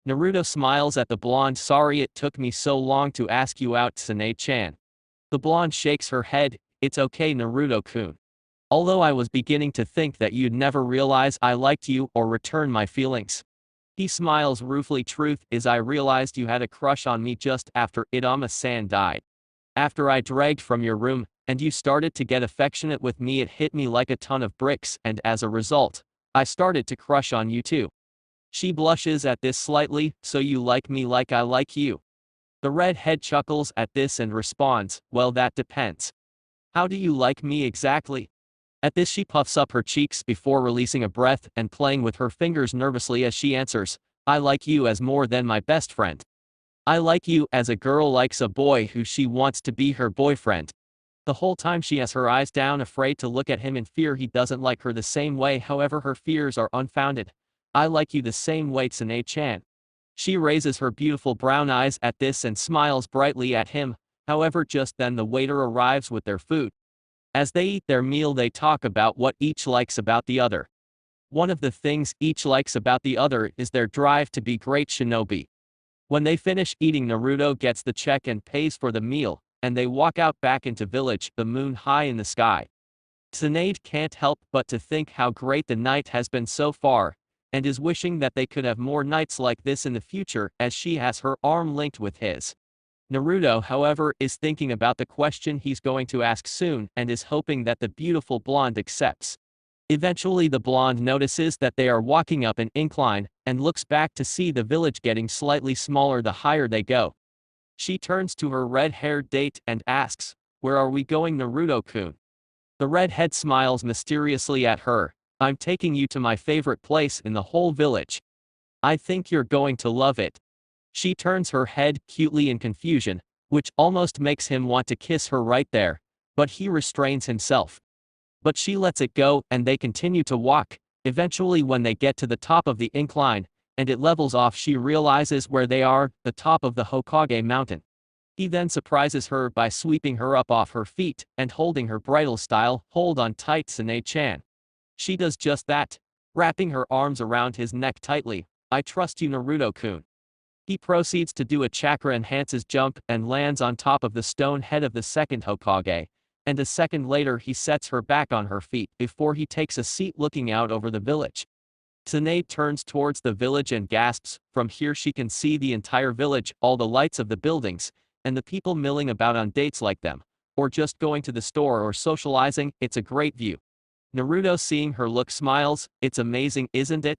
Naruto smiles at the blonde. Sorry it took me so long to ask you out, Tsunade-chan. The blonde shakes her head, it's okay Naruto-kun. Although I was beginning to think that you'd never realize I liked you or return my feelings. He smiles ruefully. Truth is I realized you had a crush on me just after Idama-san died. After I dragged from your room, and you started to get affectionate with me, it hit me like a ton of bricks, and as a result, I started to crush on you too. She blushes at this slightly. So you like me like I like you? The redhead chuckles at this and responds, well, that depends. How do you like me exactly? At this she puffs up her cheeks before releasing a breath and playing with her fingers nervously as she answers, I like you as more than my best friend. I like you as a girl likes a boy who she wants to be her boyfriend. The whole time she has her eyes down, afraid to look at him in fear he doesn't like her the same way. However, her fears are unfounded. I like you the same way, Tsunade-chan. She raises her beautiful brown eyes at this and smiles brightly at him, However, just then the waiter arrives with their food. As they eat their meal, they talk about what each likes about the other. One of the things each likes about the other is their drive to be great shinobi. When they finish eating, Naruto gets the check and pays for the meal, and they walk out back into village, the moon high in the sky. Tsunade can't help but to think how great the night has been so far, and is wishing that they could have more nights like this in the future, as she has her arm linked with his. Naruto, however, is thinking about the question he's going to ask soon and is hoping that the beautiful blonde accepts. Eventually the blonde notices that they are walking up an incline, and looks back to see the village getting slightly smaller the higher they go. She turns to her red-haired date and asks, "Where are we going, Naruto-kun?" The redhead smiles mysteriously at her. "I'm taking you to my favorite place in the whole village. I think you're going to love it." She turns her head cutely in confusion, which almost makes him want to kiss her right there, but he restrains himself. But she lets it go, and they continue to walk. Eventually, when they get to the top of the incline, and it levels off, she realizes where they are, the top of the Hokage mountain. He then surprises her by sweeping her up off her feet, and holding her bridal style, "Hold on tight, Tsunade-chan." She does just that, wrapping her arms around his neck tightly. "I trust you, Naruto-kun." He proceeds to do a chakra enhances jump and lands on top of the stone head of the second Hokage, and a second later he sets her back on her feet before he takes a seat looking out over the village. Tsunade turns towards the village and gasps. From here she can see the entire village, all the lights of the buildings, and the people milling about on dates like them, or just going to the store or socializing. It's a great view. Naruto, seeing her look, smiles. "It's amazing, isn't it?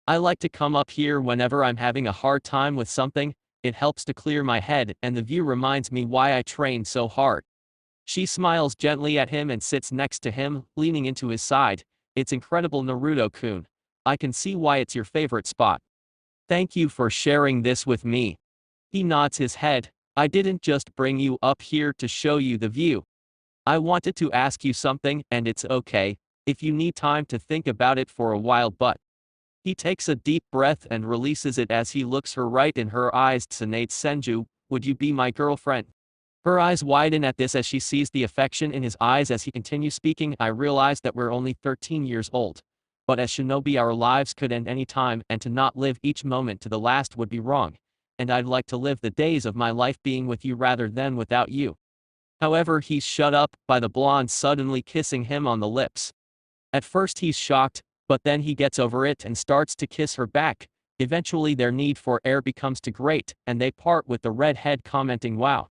I like to come up here whenever I'm having a hard time with something. It helps to clear my head, and the view reminds me why I trained so hard." She smiles gently at him and sits next to him, leaning into his side. "It's incredible, Naruto-kun. I can see why it's your favorite spot. Thank you for sharing this with me." He nods his head. "I didn't just bring you up here to show you the view. I wanted to ask you something, and it's okay if you need time to think about it for a while, but..." He takes a deep breath and releases it as he looks her right in her eyes. "Tsunade Senju, would you be my girlfriend?" Her eyes widen at this as she sees the affection in his eyes as he continues speaking. "I realize that we're only 13 years old. But as shinobi our lives could end any time, and to not live each moment to the last would be wrong. And I'd like to live the days of my life being with you rather than without you." However, he's shut up by the blonde suddenly kissing him on the lips. At first he's shocked, but then he gets over it and starts to kiss her back. Eventually their need for air becomes too great, and they part with the redhead commenting, "Wow."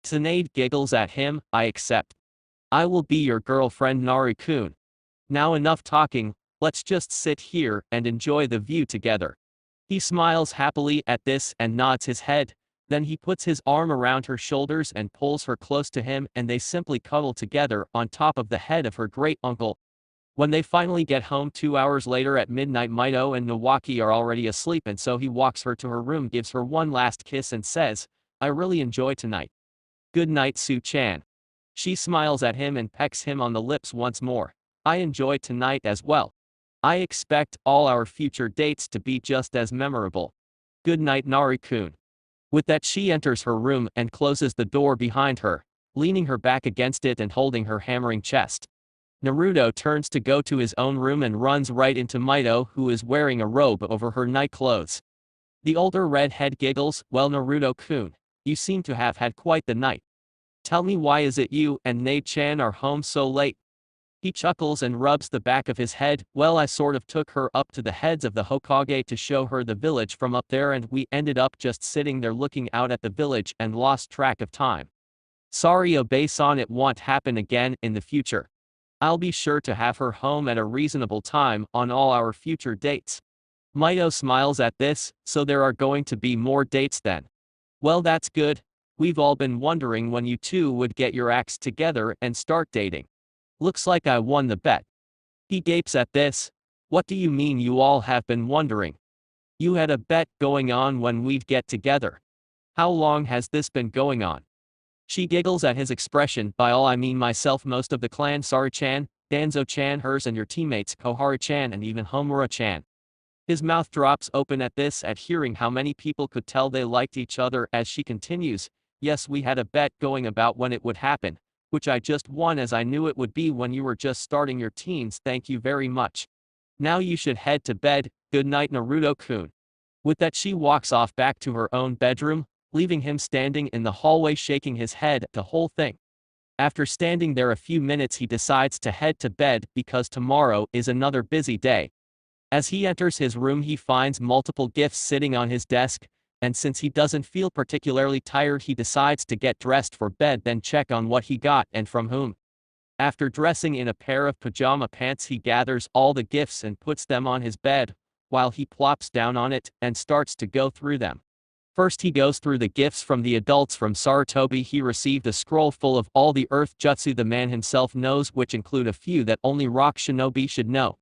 Tsunade giggles at him. "I accept. I will be your girlfriend, Nari-kun. Now enough talking, let's just sit here and enjoy the view together." He smiles happily at this and nods his head. Then he puts his arm around her shoulders and pulls her close to him, and they simply cuddle together on top of the head of her great uncle. When they finally get home 2 hours later at midnight, Mito and Nawaki are already asleep, and so he walks her to her room, gives her one last kiss and says, "I really enjoy tonight. Good night, Su-chan." She smiles at him and pecks him on the lips once more. "I enjoy tonight as well. I expect all our future dates to be just as memorable. Good night, Nari-kun." With that, she enters her room and closes the door behind her, leaning her back against it and holding her hammering chest. Naruto turns to go to his own room and runs right into Mito, who is wearing a robe over her night clothes. The older redhead giggles. "Well, Naruto-kun, you seem to have had quite the night. Tell me, why is it you and Nade-chan are home so late?" He chuckles and rubs the back of his head. "Well, I sort of took her up to the heads of the Hokage to show her the village from up there, and we ended up just sitting there looking out at the village and lost track of time. Sorry, Obe-san, it won't happen again in the future. I'll be sure to have her home at a reasonable time on all our future dates." Mito smiles at this. "So there are going to be more dates then? Well, that's good. We've all been wondering when you two would get your acts together and start dating. Looks like I won the bet." He gapes at this. "What do you mean you all have been wondering? You had a bet going on when we'd get together. How long has this been going on?" She giggles at his expression. "By all I mean myself, most of the clan, Sari-chan, Danzo-chan, hers and your teammates, Kohari-chan, and even Homura-chan." His mouth drops open at this, at hearing how many people could tell they liked each other. As she continues, Yes, we had a bet going about when it would happen, which I just won as I knew it would be when you were just starting your teens. Thank you very much. Now you should head to bed. Good night, Naruto-kun." With that, she walks off back to her own bedroom, leaving him standing in the hallway shaking his head at the whole thing. After standing there a few minutes, he decides to head to bed because tomorrow is another busy day. As he enters his room, he finds multiple gifts sitting on his desk, and since he doesn't feel particularly tired, he decides to get dressed for bed, then check on what he got and from whom. After dressing in a pair of pajama pants, he gathers all the gifts and puts them on his bed, while he plops down on it and starts to go through them. First, he goes through the gifts from the adults. From Sarutobi, he received a scroll full of all the earth jutsu the man himself knows, which include a few that only rock shinobi should know.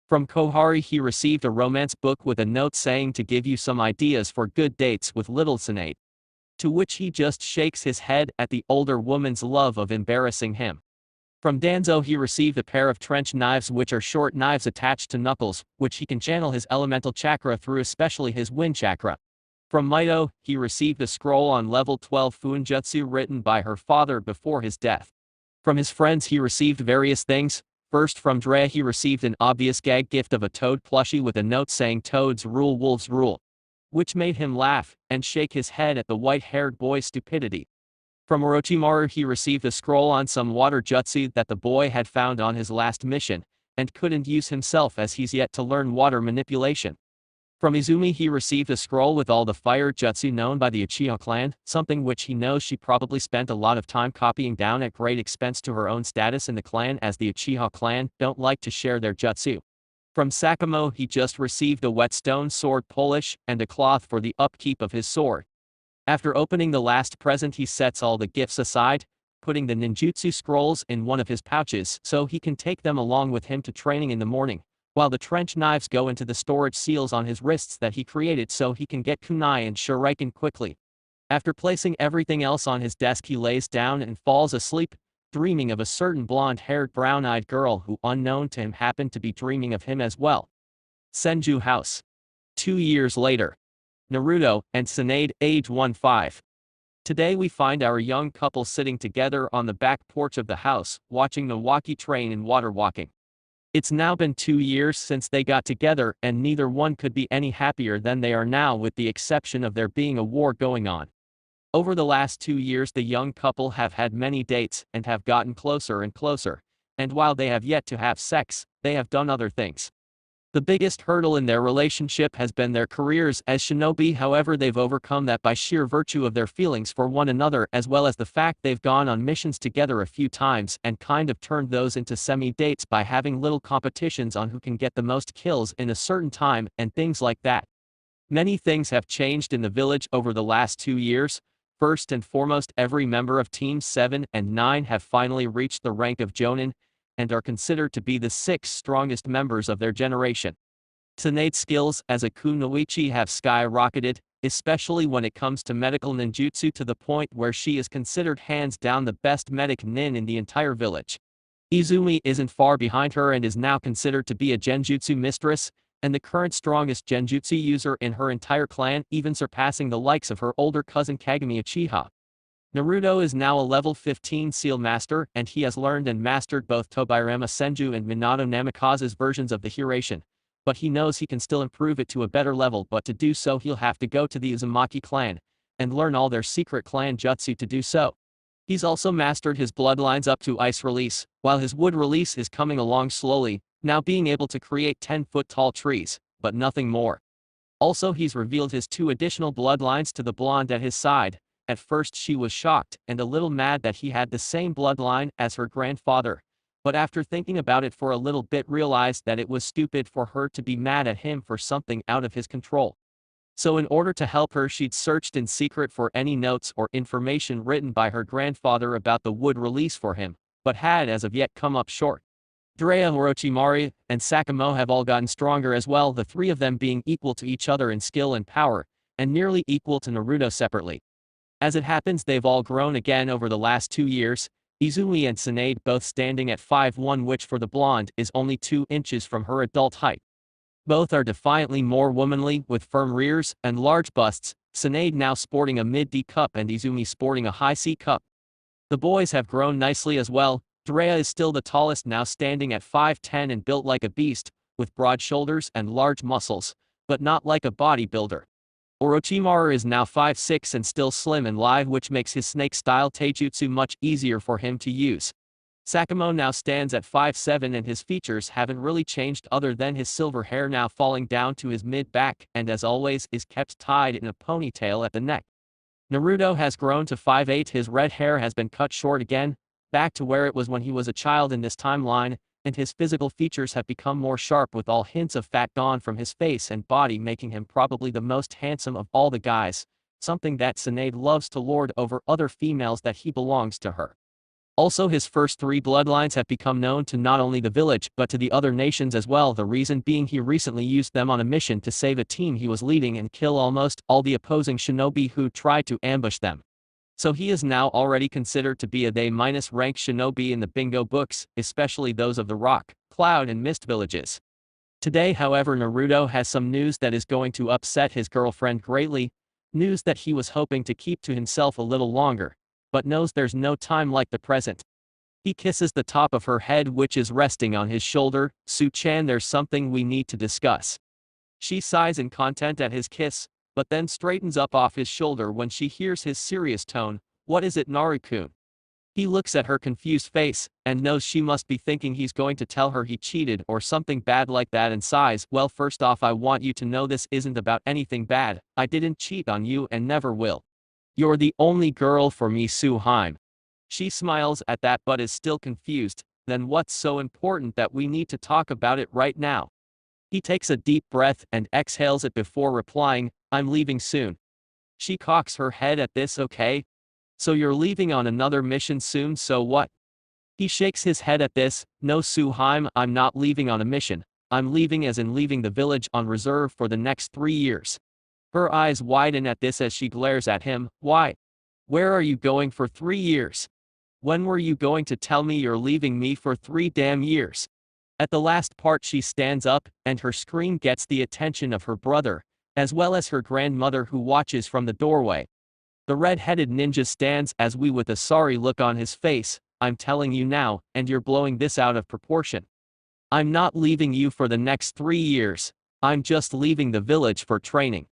From Kohari, he received a romance book with a note saying to give you some ideas for good dates with little Tsunade. To which he just shakes his head at the older woman's love of embarrassing him. From Danzo, he received a pair of trench knives, which are short knives attached to knuckles, which he can channel his elemental chakra through, especially his wind chakra. From Mito, he received a scroll on level 12 Fuinjutsu written by her father before his death. From his friends, he received various things. First, from Drea, he received an obvious gag gift of a toad plushie with a note saying "Toads rule, wolves rule," which made him laugh and shake his head at the white-haired boy's stupidity. From Orochimaru, he received a scroll on some water jutsu that the boy had found on his last mission, and couldn't use himself as he's yet to learn water manipulation. From Izumi, he received a scroll with all the fire jutsu known by the Uchiha clan, something which he knows she probably spent a lot of time copying down at great expense to her own status in the clan, as the Uchiha clan don't like to share their jutsu. From Sakamo, he just received a whetstone sword polish and a cloth for the upkeep of his sword. After opening the last present, he sets all the gifts aside, putting the ninjutsu scrolls in one of his pouches so he can take them along with him to training in the morning, while the trench knives go into the storage seals on his wrists that he created so he can get kunai and shuriken quickly. After placing everything else on his desk, he lays down and falls asleep, dreaming of a certain blonde-haired brown-eyed girl who, unknown to him, happened to be dreaming of him as well. Senju House. 2 years later. Naruto and Tsunade, age 15. Today we find our young couple sitting together on the back porch of the house, watching the walkie train and water walking. It's now been 2 years since they got together, and neither one could be any happier than they are now, with the exception of there being a war going on. Over the last 2 years, the young couple have had many dates and have gotten closer and closer, and while they have yet to have sex, they have done other things. The biggest hurdle in their relationship has been their careers as shinobi. However, they've overcome that by sheer virtue of their feelings for one another, as well as the fact they've gone on missions together a few times and kind of turned those into semi-dates by having little competitions on who can get the most kills in a certain time and things like that. Many things have changed in the village over the last 2 years. First and foremost, every member of Teams 7 and 9 have finally reached the rank of Jonin, and are considered to be the 6 strongest members of their generation. Tsunade's skills as a kunoichi have skyrocketed, especially when it comes to medical ninjutsu, to the point where she is considered hands down the best medic nin in the entire village. Izumi isn't far behind her and is now considered to be a genjutsu mistress, and the current strongest genjutsu user in her entire clan, even surpassing the likes of her older cousin Kagami Uchiha. Naruto is now a level 15 seal master, and he has learned and mastered both Tobirama Senju and Minato Namikaze's versions of the Hiraishin, but he knows he can still improve it to a better level, but to do so he'll have to go to the Uzumaki clan, and learn all their secret clan jutsu to do so. He's also mastered his bloodlines up to ice release, while his wood release is coming along slowly, now being able to create 10-foot tall trees, but nothing more. Also, he's revealed his 2 additional bloodlines to the blonde at his side. At first she was shocked and a little mad that he had the same bloodline as her grandfather, but after thinking about it for a little bit realized that it was stupid for her to be mad at him for something out of his control. So in order to help her, she'd searched in secret for any notes or information written by her grandfather about the wood release for him, but had as of yet come up short. Drea, Orochimaru, and Sakamo have all gotten stronger as well, the 3 of them being equal to each other in skill and power, and nearly equal to Naruto separately. As it happens, they've all grown again over the last 2 years, Izumi and Tsunade both standing at 5'1", which for the blonde is only 2 inches from her adult height. Both are defiantly more womanly, with firm rears and large busts, Tsunade now sporting a mid-D cup and Izumi sporting a high C cup. The boys have grown nicely as well. Drea is still the tallest, now standing at 5'10" and built like a beast, with broad shoulders and large muscles, but not like a bodybuilder. Orochimaru is now 5'6" and still slim and live, which makes his snake-style taijutsu much easier for him to use. Sakamo now stands at 5'7" and his features haven't really changed other than his silver hair now falling down to his mid-back and as always is kept tied in a ponytail at the neck. Naruto has grown to 5'8", his red hair has been cut short again, back to where it was when he was a child in this timeline, and his physical features have become more sharp with all hints of fat gone from his face and body, making him probably the most handsome of all the guys, something that Tsunade loves to lord over other females that he belongs to her. Also, his first 3 bloodlines have become known to not only the village but to the other nations as well, the reason being he recently used them on a mission to save a team he was leading and kill almost all the opposing shinobi who tried to ambush them. So he is now already considered to be a D- rank shinobi in the bingo books, especially those of the Rock, Cloud and Mist villages. Today, however, Naruto has some news that is going to upset his girlfriend greatly, news that he was hoping to keep to himself a little longer, but knows there's no time like the present. He kisses the top of her head, which is resting on his shoulder. Su-chan, there's something we need to discuss. She sighs in content at his kiss, but then straightens up off his shoulder when she hears his serious tone. What is it, Naru-kun? He looks at her confused face, and knows she must be thinking he's going to tell her he cheated or something bad like that, and sighs. Well, first off, I want you to know this isn't about anything bad. I didn't cheat on you and never will. You're the only girl for me, Su-hime. She smiles at that but is still confused. Then what's so important that we need to talk about it right now? He takes a deep breath and exhales it before replying, I'm leaving soon. She cocks her head at this. Okay? So you're leaving on another mission soon, so what? He shakes his head at this. No, Su-hime, I'm not leaving on a mission. I'm leaving as in leaving the village on reserve for the next 3 years. Her eyes widen at this as she glares at him. Why? Where are you going for 3 years? When were you going to tell me you're leaving me for 3 damn years? At the last part she stands up, and her scream gets the attention of her brother, as well as her grandmother who watches from the doorway. The red-headed ninja stands as we with a sorry look on his face. I'm telling you now, and you're blowing this out of proportion. I'm not leaving you for the next 3 years. I'm just leaving the village for training.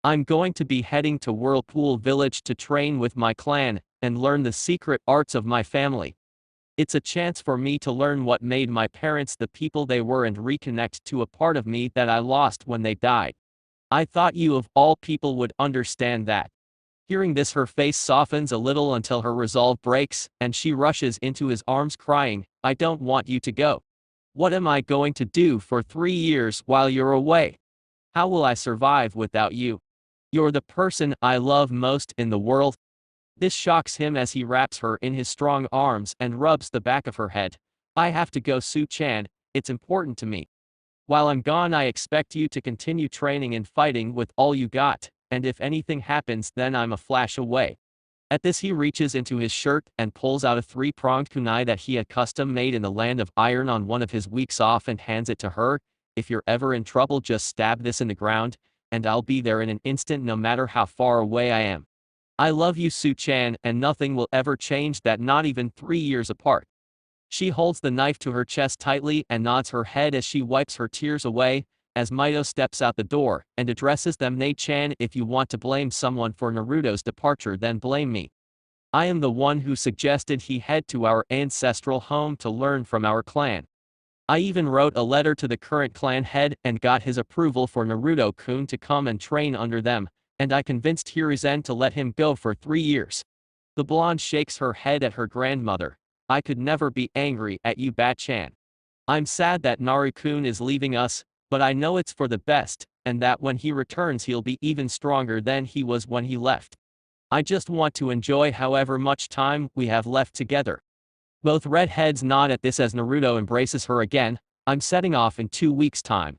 I'm going to be heading to Whirlpool Village to train with my clan, and learn the secret arts of my family. It's a chance for me to learn what made my parents the people they were and reconnect to a part of me that I lost when they died. I thought you of all people would understand that. Hearing this, her face softens a little until her resolve breaks, and she rushes into his arms crying, I don't want you to go. What am I going to do for 3 years while you're away? How will I survive without you? You're the person I love most in the world. This shocks him as he wraps her in his strong arms and rubs the back of her head. I have to go, Su-chan, it's important to me. While I'm gone, I expect you to continue training and fighting with all you got, and if anything happens, then I'm a flash away. At this, he reaches into his shirt and pulls out a 3-pronged kunai that he had custom made in the land of iron on one of his weeks off and hands it to her. If you're ever in trouble, just stab this in the ground, and I'll be there in an instant no matter how far away I am. I love you, Su-chan, and nothing will ever change that, not even 3 years apart. She holds the knife to her chest tightly and nods her head as she wipes her tears away, as Mito steps out the door and addresses them. Ne-chan, if you want to blame someone for Naruto's departure, then blame me. I am the one who suggested he head to our ancestral home to learn from our clan. I even wrote a letter to the current clan head and got his approval for Naruto-kun to come and train under them, and I convinced Hiruzen to let him go for 3 years. The blonde shakes her head at her grandmother. I could never be angry at you, Bat-chan. I'm sad that Naru-kun is leaving us, but I know it's for the best, and that when he returns he'll be even stronger than he was when he left. I just want to enjoy however much time we have left together. Both redheads nod at this as Naruto embraces her again. I'm setting off in 2 weeks' time.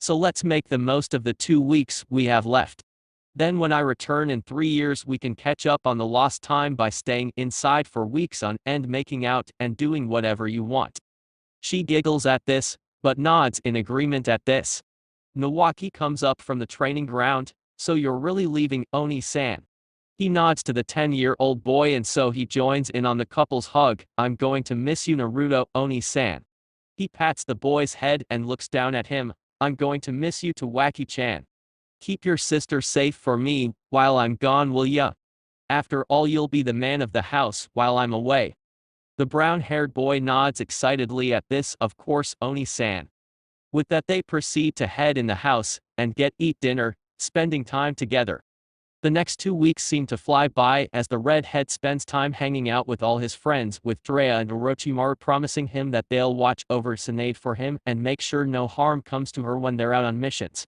So let's make the most of the 2 weeks we have left. Then when I return in 3 years, we can catch up on the lost time by staying inside for weeks on end, making out and doing whatever you want. She giggles at this, but nods in agreement at this. Nawaki comes up from the training ground, So you're really leaving Oni-san. He nods to the 10-year-old boy and so he joins in on the couple's hug. I'm going to miss you Naruto, Oni-san. He pats the boy's head and looks down at him. I'm going to miss you to Waki-chan. Keep your sister safe for me, while I'm gone will ya? After all you'll be the man of the house while I'm away. The brown-haired boy nods excitedly at this, of course Oni-san. With that they proceed to head in the house, and eat dinner, spending time together. The next 2 weeks seem to fly by as the redhead spends time hanging out with all his friends, with Drea and Orochimaru promising him that they'll watch over Tsunade for him and make sure no harm comes to her when they're out on missions.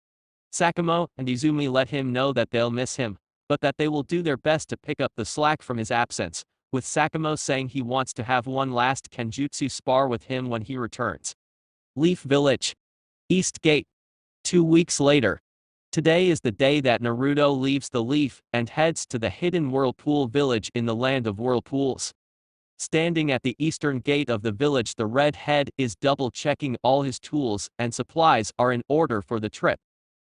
Sakamo and Izumi let him know that they'll miss him, but that they will do their best to pick up the slack from his absence, with Sakamo saying he wants to have one last Kenjutsu spar with him when he returns. Leaf Village. East Gate. 2 weeks later. Today is the day that Naruto leaves the Leaf and heads to the hidden Whirlpool Village in the land of whirlpools. Standing at the eastern gate of the village, the redhead is double-checking all his tools and supplies are in order for the trip.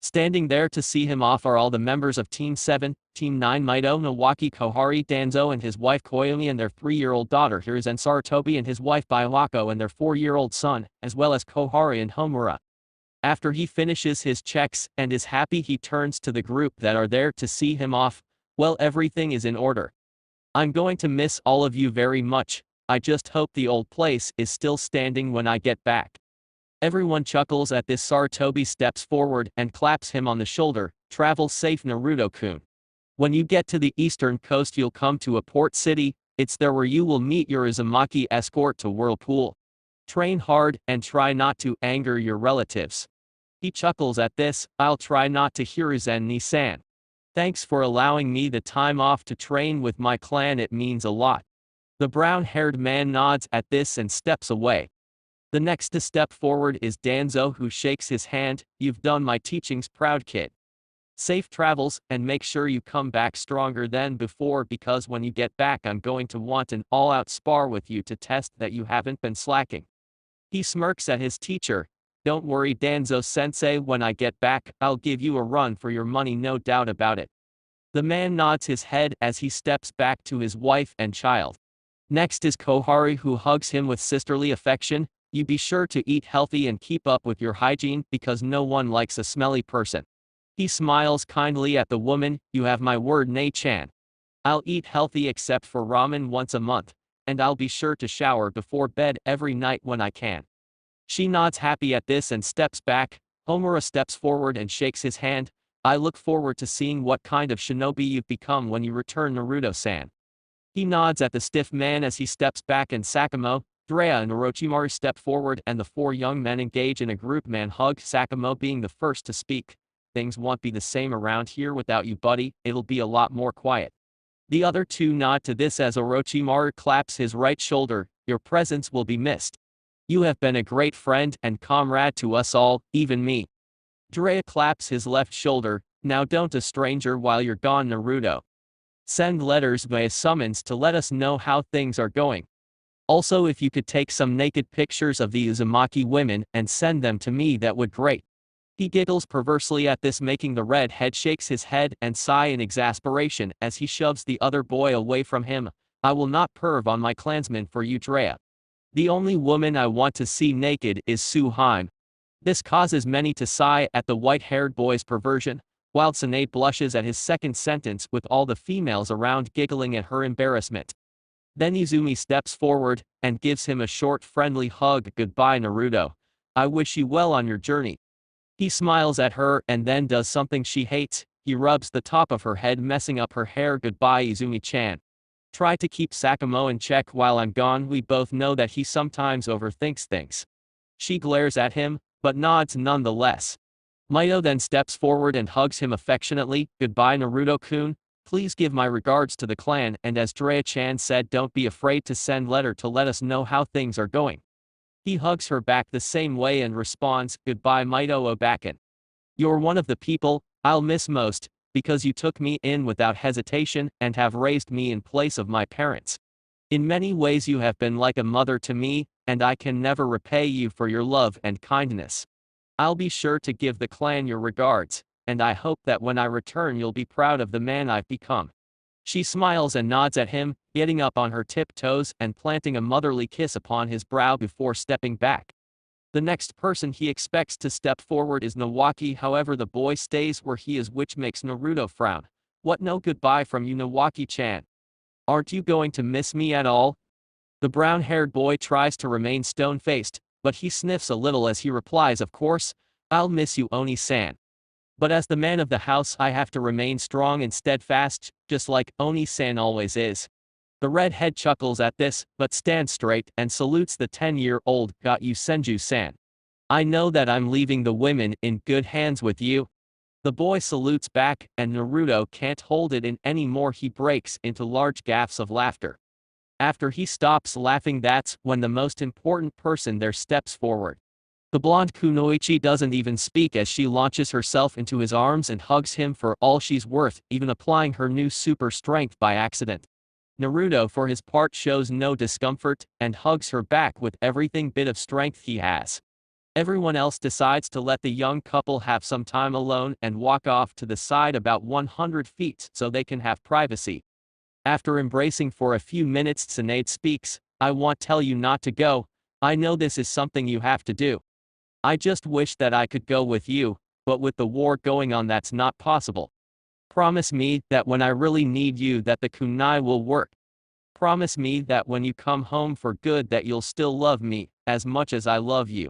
Standing there to see him off are all the members of Team 7, Team 9 Mito, Nawaki, Kohari, Danzo and his wife Koyomi and their 3-year-old daughter Hiruzen, Sarutobi and his wife Baiwako and their 4-year-old son, as well as Kohari and Homura. After he finishes his checks and is happy, he turns to the group that are there to see him off. Well, everything is in order. I'm going to miss all of you very much. I just hope the old place is still standing when I get back. Everyone chuckles at this. Sarutobi steps forward and claps him on the shoulder. Travel safe Naruto-kun. When you get to the eastern coast you'll come to a port city, it's there where you will meet your Uzumaki escort to Whirlpool. Train hard and try not to anger your relatives. He chuckles at this. I'll try not to Hiruzen-ni-san. Thanks for allowing me the time off to train with my clan, it means a lot. The brown-haired man nods at this and steps away. The next to step forward is Danzo, who shakes his hand. You've done my teachings proud, kid. Safe travels, and make sure you come back stronger than before, because when you get back I'm going to want an all-out spar with you to test that you haven't been slacking. He smirks at his teacher. Don't worry Danzo-sensei, when I get back, I'll give you a run for your money, no doubt about it. The man nods his head as he steps back to his wife and child. Next is Kohari, who hugs him with sisterly affection. You be sure to eat healthy and keep up with your hygiene, because no one likes a smelly person. He smiles kindly at the woman. You have my word, Nei-chan. I'll eat healthy except for ramen once a month, and I'll be sure to shower before bed every night when I can. She nods happy at this and steps back. Homura steps forward and shakes his hand. I look forward to seeing what kind of shinobi you've become when you return, Naruto-san. He nods at the stiff man as he steps back, and Sakamo, Drea and Orochimaru step forward and the 4 young men engage in a group man hug, Sakamo being the first to speak. Things won't be the same around here without you, buddy, it'll be a lot more quiet. The other 2 nod to this as Orochimaru claps his right shoulder. Your presence will be missed. You have been a great friend and comrade to us all, even me. Drea claps his left shoulder. Now don't a stranger while you're gone, Naruto. Send letters via summons to let us know how things are going. Also, if you could take some naked pictures of the Uzumaki women and send them to me, that would great. He giggles perversely at this, making the redhead shakes his head and sigh in exasperation as he shoves the other boy away from him. I will not perv on my clansmen for you, Drea. The only woman I want to see naked is Suheim. This causes many to sigh at the white-haired boy's perversion, while Tsunade blushes at his second sentence, with all the females around giggling at her embarrassment. Then Izumi steps forward and gives him a short friendly hug. Goodbye, Naruto. I wish you well on your journey. He smiles at her and then does something she hates. He rubs the top of her head, messing up her hair. Goodbye, Izumi-chan. Try to keep Sakamo in check while I'm gone. We both know that he sometimes overthinks things. She glares at him, but nods nonetheless. Mito then steps forward and hugs him affectionately. Goodbye, Naruto-kun. Please give my regards to the clan, and as Drea-chan said, don't be afraid to send letter to let us know how things are going. He hugs her back the same way and responds, Goodbye, Mito Obaken. You're one of the people I'll miss most, because you took me in without hesitation and have raised me in place of my parents. In many ways you have been like a mother to me, and I can never repay you for your love and kindness. I'll be sure to give the clan your regards, and I hope that when I return you'll be proud of the man I've become. She smiles and nods at him, getting up on her tiptoes and planting a motherly kiss upon his brow before stepping back. The next person he expects to step forward is Nawaki, however the boy stays where he is, which makes Naruto frown. What, no goodbye from you, Nawaki-chan? Aren't you going to miss me at all? The brown-haired boy tries to remain stone-faced, but he sniffs a little as he replies, of course, I'll miss you, Oni-san. But as the man of the house I have to remain strong and steadfast, just like Oni-san always is. The redhead chuckles at this, but stands straight and salutes the 10-year-old, got you Senju-san. I know that I'm leaving the women in good hands with you. The boy salutes back, and Naruto can't hold it in anymore. He breaks into large gaffes of laughter. After he stops laughing, that's when the most important person there steps forward. The blonde Kunoichi doesn't even speak as she launches herself into his arms and hugs him for all she's worth, even applying her new super strength by accident. Naruto for his part shows no discomfort, and hugs her back with everything bit of strength he has. Everyone else decides to let the young couple have some time alone and walk off to the side about 100 feet so they can have privacy. After embracing for a few minutes, Tsunade speaks, I won't tell you not to go, I know this is something you have to do. I just wish that I could go with you, but with the war going on that's not possible. Promise me that when I really need you that the kunai will work. Promise me that when you come home for good that you'll still love me, as much as I love you.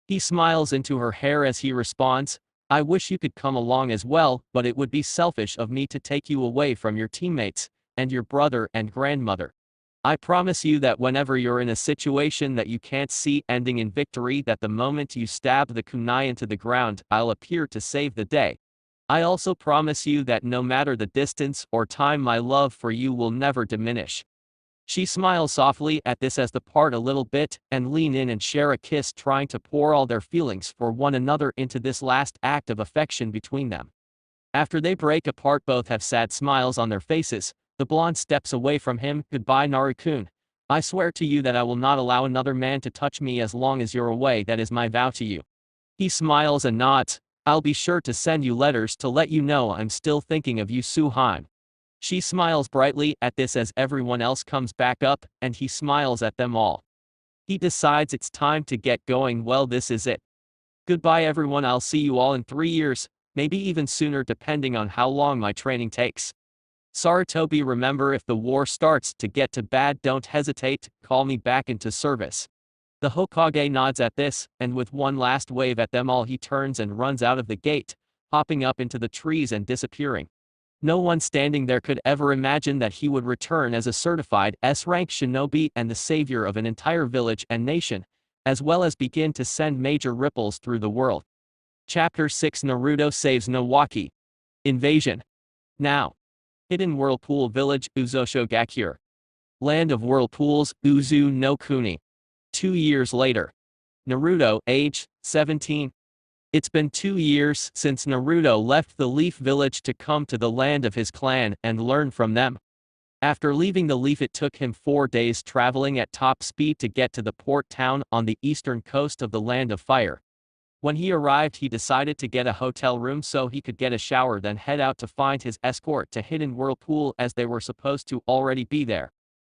He smiles into her hair as he responds, I wish you could come along as well, but it would be selfish of me to take you away from your teammates, and your brother and grandmother. I promise you that whenever you're in a situation that you can't see ending in victory, that the moment you stab the kunai into the ground, I'll appear to save the day. I also promise you that no matter the distance or time, my love for you will never diminish. She smiles softly at this as they part a little bit and lean in and share a kiss, trying to pour all their feelings for one another into this last act of affection between them. After they break apart, both have sad smiles on their faces. The blonde steps away from him. Goodbye, Naru-kun. I swear to you that I will not allow another man to touch me as long as you're away. That is my vow to you. He smiles and nods. I'll be sure to send you letters to let you know I'm still thinking of you, Suheim. She smiles brightly at this as everyone else comes back up, and he smiles at them all. He decides it's time to get going. Well, this is it. Goodbye everyone, I'll see you all in 3 years, maybe even sooner depending on how long my training takes. Sarutobi, remember, if the war starts to get too bad, don't hesitate, call me back into service. The Hokage nods at this, and with one last wave at them all he turns and runs out of the gate, hopping up into the trees and disappearing. No one standing there could ever imagine that he would return as a certified S-rank shinobi and the savior of an entire village and nation, as well as begin to send major ripples through the world. Chapter 6, Naruto saves Nawaki. Invasion. Now. Hidden Whirlpool Village, Uzoshogakure. Land of Whirlpools, Uzu no Kuni. 2 years later. Naruto, age 17. It's been 2 years since Naruto left the Leaf Village to come to the land of his clan and learn from them. After leaving the Leaf, it took him 4 days traveling at top speed to get to the port town on the eastern coast of the Land of Fire. When he arrived, he decided to get a hotel room so he could get a shower, then head out to find his escort to Hidden Whirlpool, as they were supposed to already be there.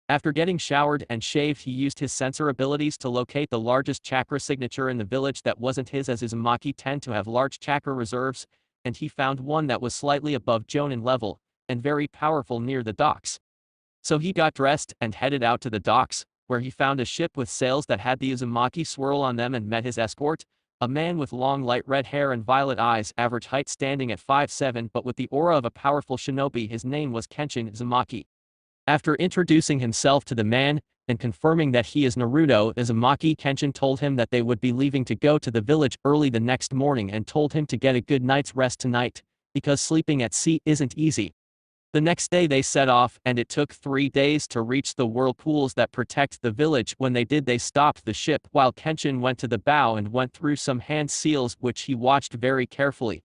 After getting showered and shaved, he used his sensor abilities to locate the largest chakra signature in the village that wasn't his, as Uzumaki tend to have large chakra reserves, and he found one that was slightly above Jonin level, and very powerful near the docks. So he got dressed and headed out to the docks, where he found a ship with sails that had the Uzumaki swirl on them, and met his escort, a man with long light red hair and violet eyes, average height standing at 5'7", but with the aura of a powerful shinobi. His name was Kenshin Uzumaki. After introducing himself to the man, and confirming that he is Naruto, Uzumaki Kenshin told him that they would be leaving to go to the village early the next morning, and told him to get a good night's rest tonight, because sleeping at sea isn't easy. The next day they set off, and it took 3 days to reach the whirlpools that protect the village. When they did, they stopped the ship while Kenshin went to the bow and went through some hand seals which he watched very carefully.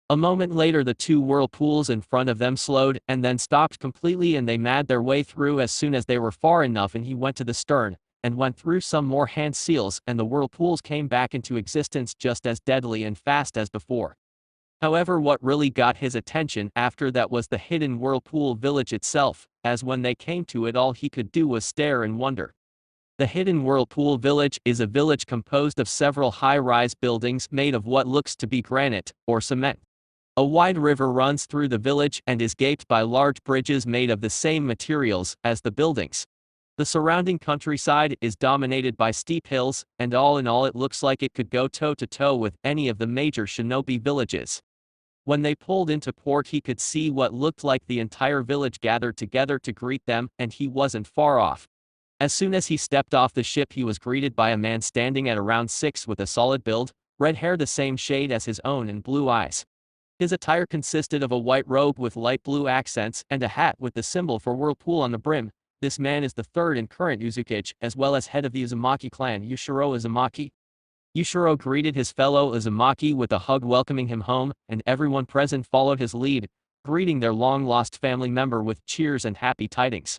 A moment later, the 2 whirlpools in front of them slowed and then stopped completely, and they made their way through as soon as they were far enough, and he went to the stern and went through some more hand seals, and the whirlpools came back into existence just as deadly and fast as before. However, what really got his attention after that was the hidden whirlpool village itself, as when they came to it all he could do was stare in wonder. The hidden whirlpool village is a village composed of several high-rise buildings made of what looks to be granite, or cement. A wide river runs through the village and is gaped by large bridges made of the same materials as the buildings. The surrounding countryside is dominated by steep hills, and all in all it looks like it could go toe-to-toe with any of the major shinobi villages. When they pulled into port he could see what looked like the entire village gathered together to greet them, and he wasn't far off. As soon as he stepped off the ship he was greeted by a man standing at around 6 with a solid build, red hair the same shade as his own and blue eyes. His attire consisted of a white robe with light blue accents and a hat with the symbol for whirlpool on the brim. This man is the third and current Uzukage, as well as head of the Uzumaki clan, Yushiro Uzumaki. Yushiro greeted his fellow Uzumaki with a hug welcoming him home, and everyone present followed his lead, greeting their long-lost family member with cheers and happy tidings.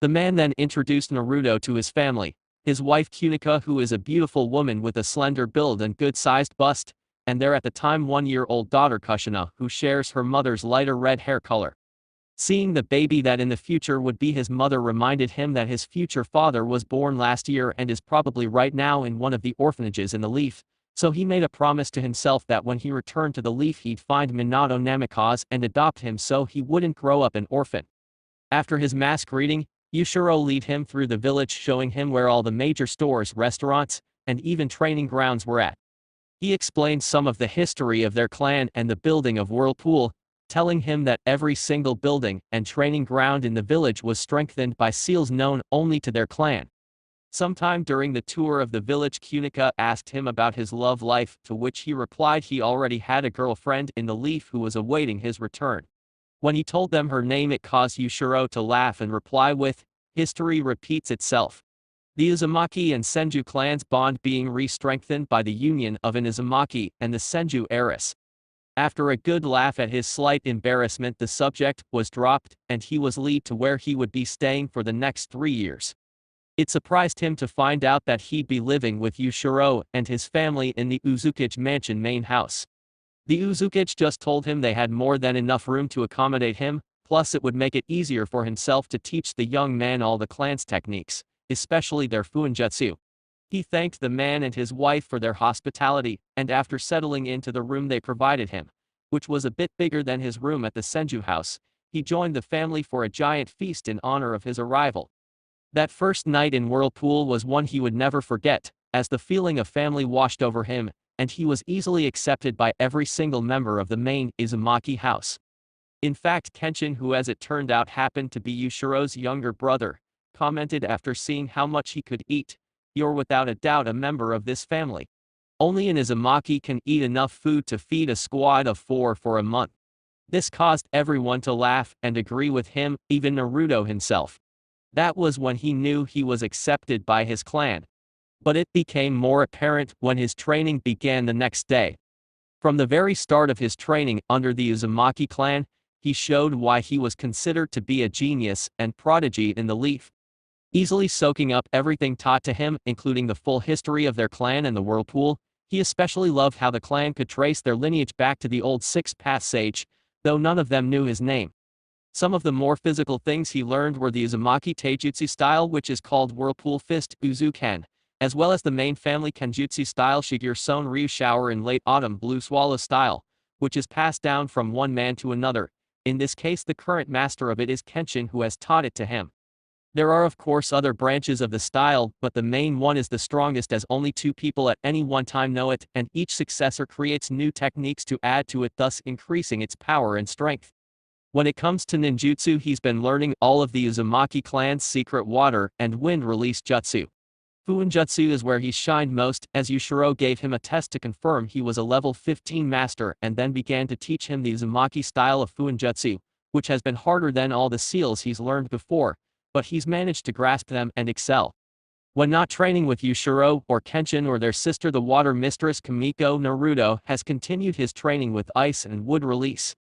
The man then introduced Naruto to his family, his wife Kunika, who is a beautiful woman with a slender build and good-sized bust, and their at the time 1-year-old daughter Kushina, who shares her mother's lighter red hair color. Seeing the baby that in the future would be his mother reminded him that his future father was born last year and is probably right now in one of the orphanages in the Leaf, so he made a promise to himself that when he returned to the Leaf he'd find Minato Namikaze and adopt him so he wouldn't grow up an orphan. After his mass greeting, Yushiro led him through the village, showing him where all the major stores, restaurants, and even training grounds were at. He explained some of the history of their clan and the building of Whirlpool, telling him that every single building and training ground in the village was strengthened by seals known only to their clan. Sometime during the tour of the village Kunika asked him about his love life, to which he replied he already had a girlfriend in the Leaf who was awaiting his return. When he told them her name it caused Yushiro to laugh and reply with, "History repeats itself." The Uzumaki and Senju clans bond being re-strengthened by the union of an Uzumaki and the Senju heiress. After a good laugh at his slight embarrassment the subject was dropped, and he was led to where he would be staying for the next 3 years. It surprised him to find out that he'd be living with Yushiro and his family in the Uzukage mansion main house. The Uzukage just told him they had more than enough room to accommodate him, plus it would make it easier for himself to teach the young man all the clan's techniques, especially their fuinjutsu. He thanked the man and his wife for their hospitality, and after settling into the room they provided him, which was a bit bigger than his room at the Senju house, he joined the family for a giant feast in honor of his arrival. That first night in Whirlpool was one he would never forget, as the feeling of family washed over him, and he was easily accepted by every single member of the main Uzumaki house. In fact, Kenshin, who as it turned out happened to be Yushiro's younger brother, commented after seeing how much he could eat, "You're without a doubt a member of this family. Only an Uzumaki can eat enough food to feed a squad of 4 for a month." This caused everyone to laugh and agree with him, even Naruto himself. That was when he knew he was accepted by his clan. But it became more apparent when his training began the next day. From the very start of his training under the Uzumaki clan, he showed why he was considered to be a genius and prodigy in the Leaf. Easily soaking up everything taught to him, including the full history of their clan and the Whirlpool, he especially loved how the clan could trace their lineage back to the old Six-Path Sage, though none of them knew his name. Some of the more physical things he learned were the Uzumaki Taijutsu style, which is called Whirlpool Fist Uzuken, as well as the main family Kenjutsu style Shigure Son Ryu Shower in late autumn Blue Swallow style, which is passed down from one man to another. In this case the current master of it is Kenshin, who has taught it to him. There are of course other branches of the style, but the main one is the strongest as only 2 people at any one time know it, and each successor creates new techniques to add to it, thus increasing its power and strength. When it comes to ninjutsu he's been learning all of the Uzumaki clan's secret water and wind release jutsu. Fuinjutsu is where he shined most, as Yushiro gave him a test to confirm he was a level 15 master and then began to teach him the Uzumaki style of Fuinjutsu, which has been harder than all the seals he's learned before, but he's managed to grasp them and excel. When not training with Yushiro or Kenshin or their sister the water mistress Kamiko, Naruto has continued his training with ice and wood release.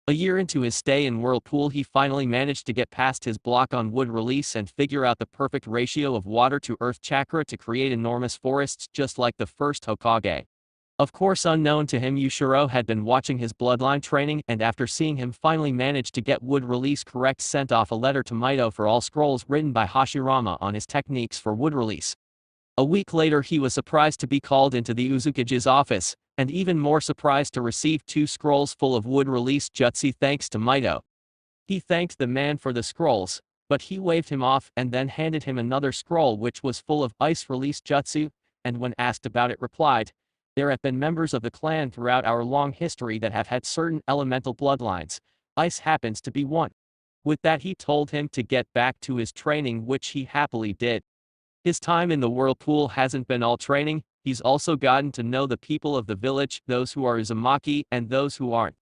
A year into his stay in Whirlpool he finally managed to get past his block on wood release and figure out the perfect ratio of water to earth chakra to create enormous forests just like the first Hokage. Of course, unknown to him, Yushiro had been watching his bloodline training, and after seeing him finally manage to get wood release correct, sent off a letter to Mito for all scrolls written by Hashirama on his techniques for wood release. A week later, he was surprised to be called into the Uzukage's office, and even more surprised to receive 2 scrolls full of wood release jutsu thanks to Mito. He thanked the man for the scrolls, but he waved him off and then handed him another scroll which was full of ice release jutsu, and when asked about it replied, "There have been members of the clan throughout our long history that have had certain elemental bloodlines. Ice happens to be one." With that, he told him to get back to his training, which he happily did. His time in the whirlpool hasn't been all training, he's also gotten to know the people of the village, those who are Uzumaki and those who aren't.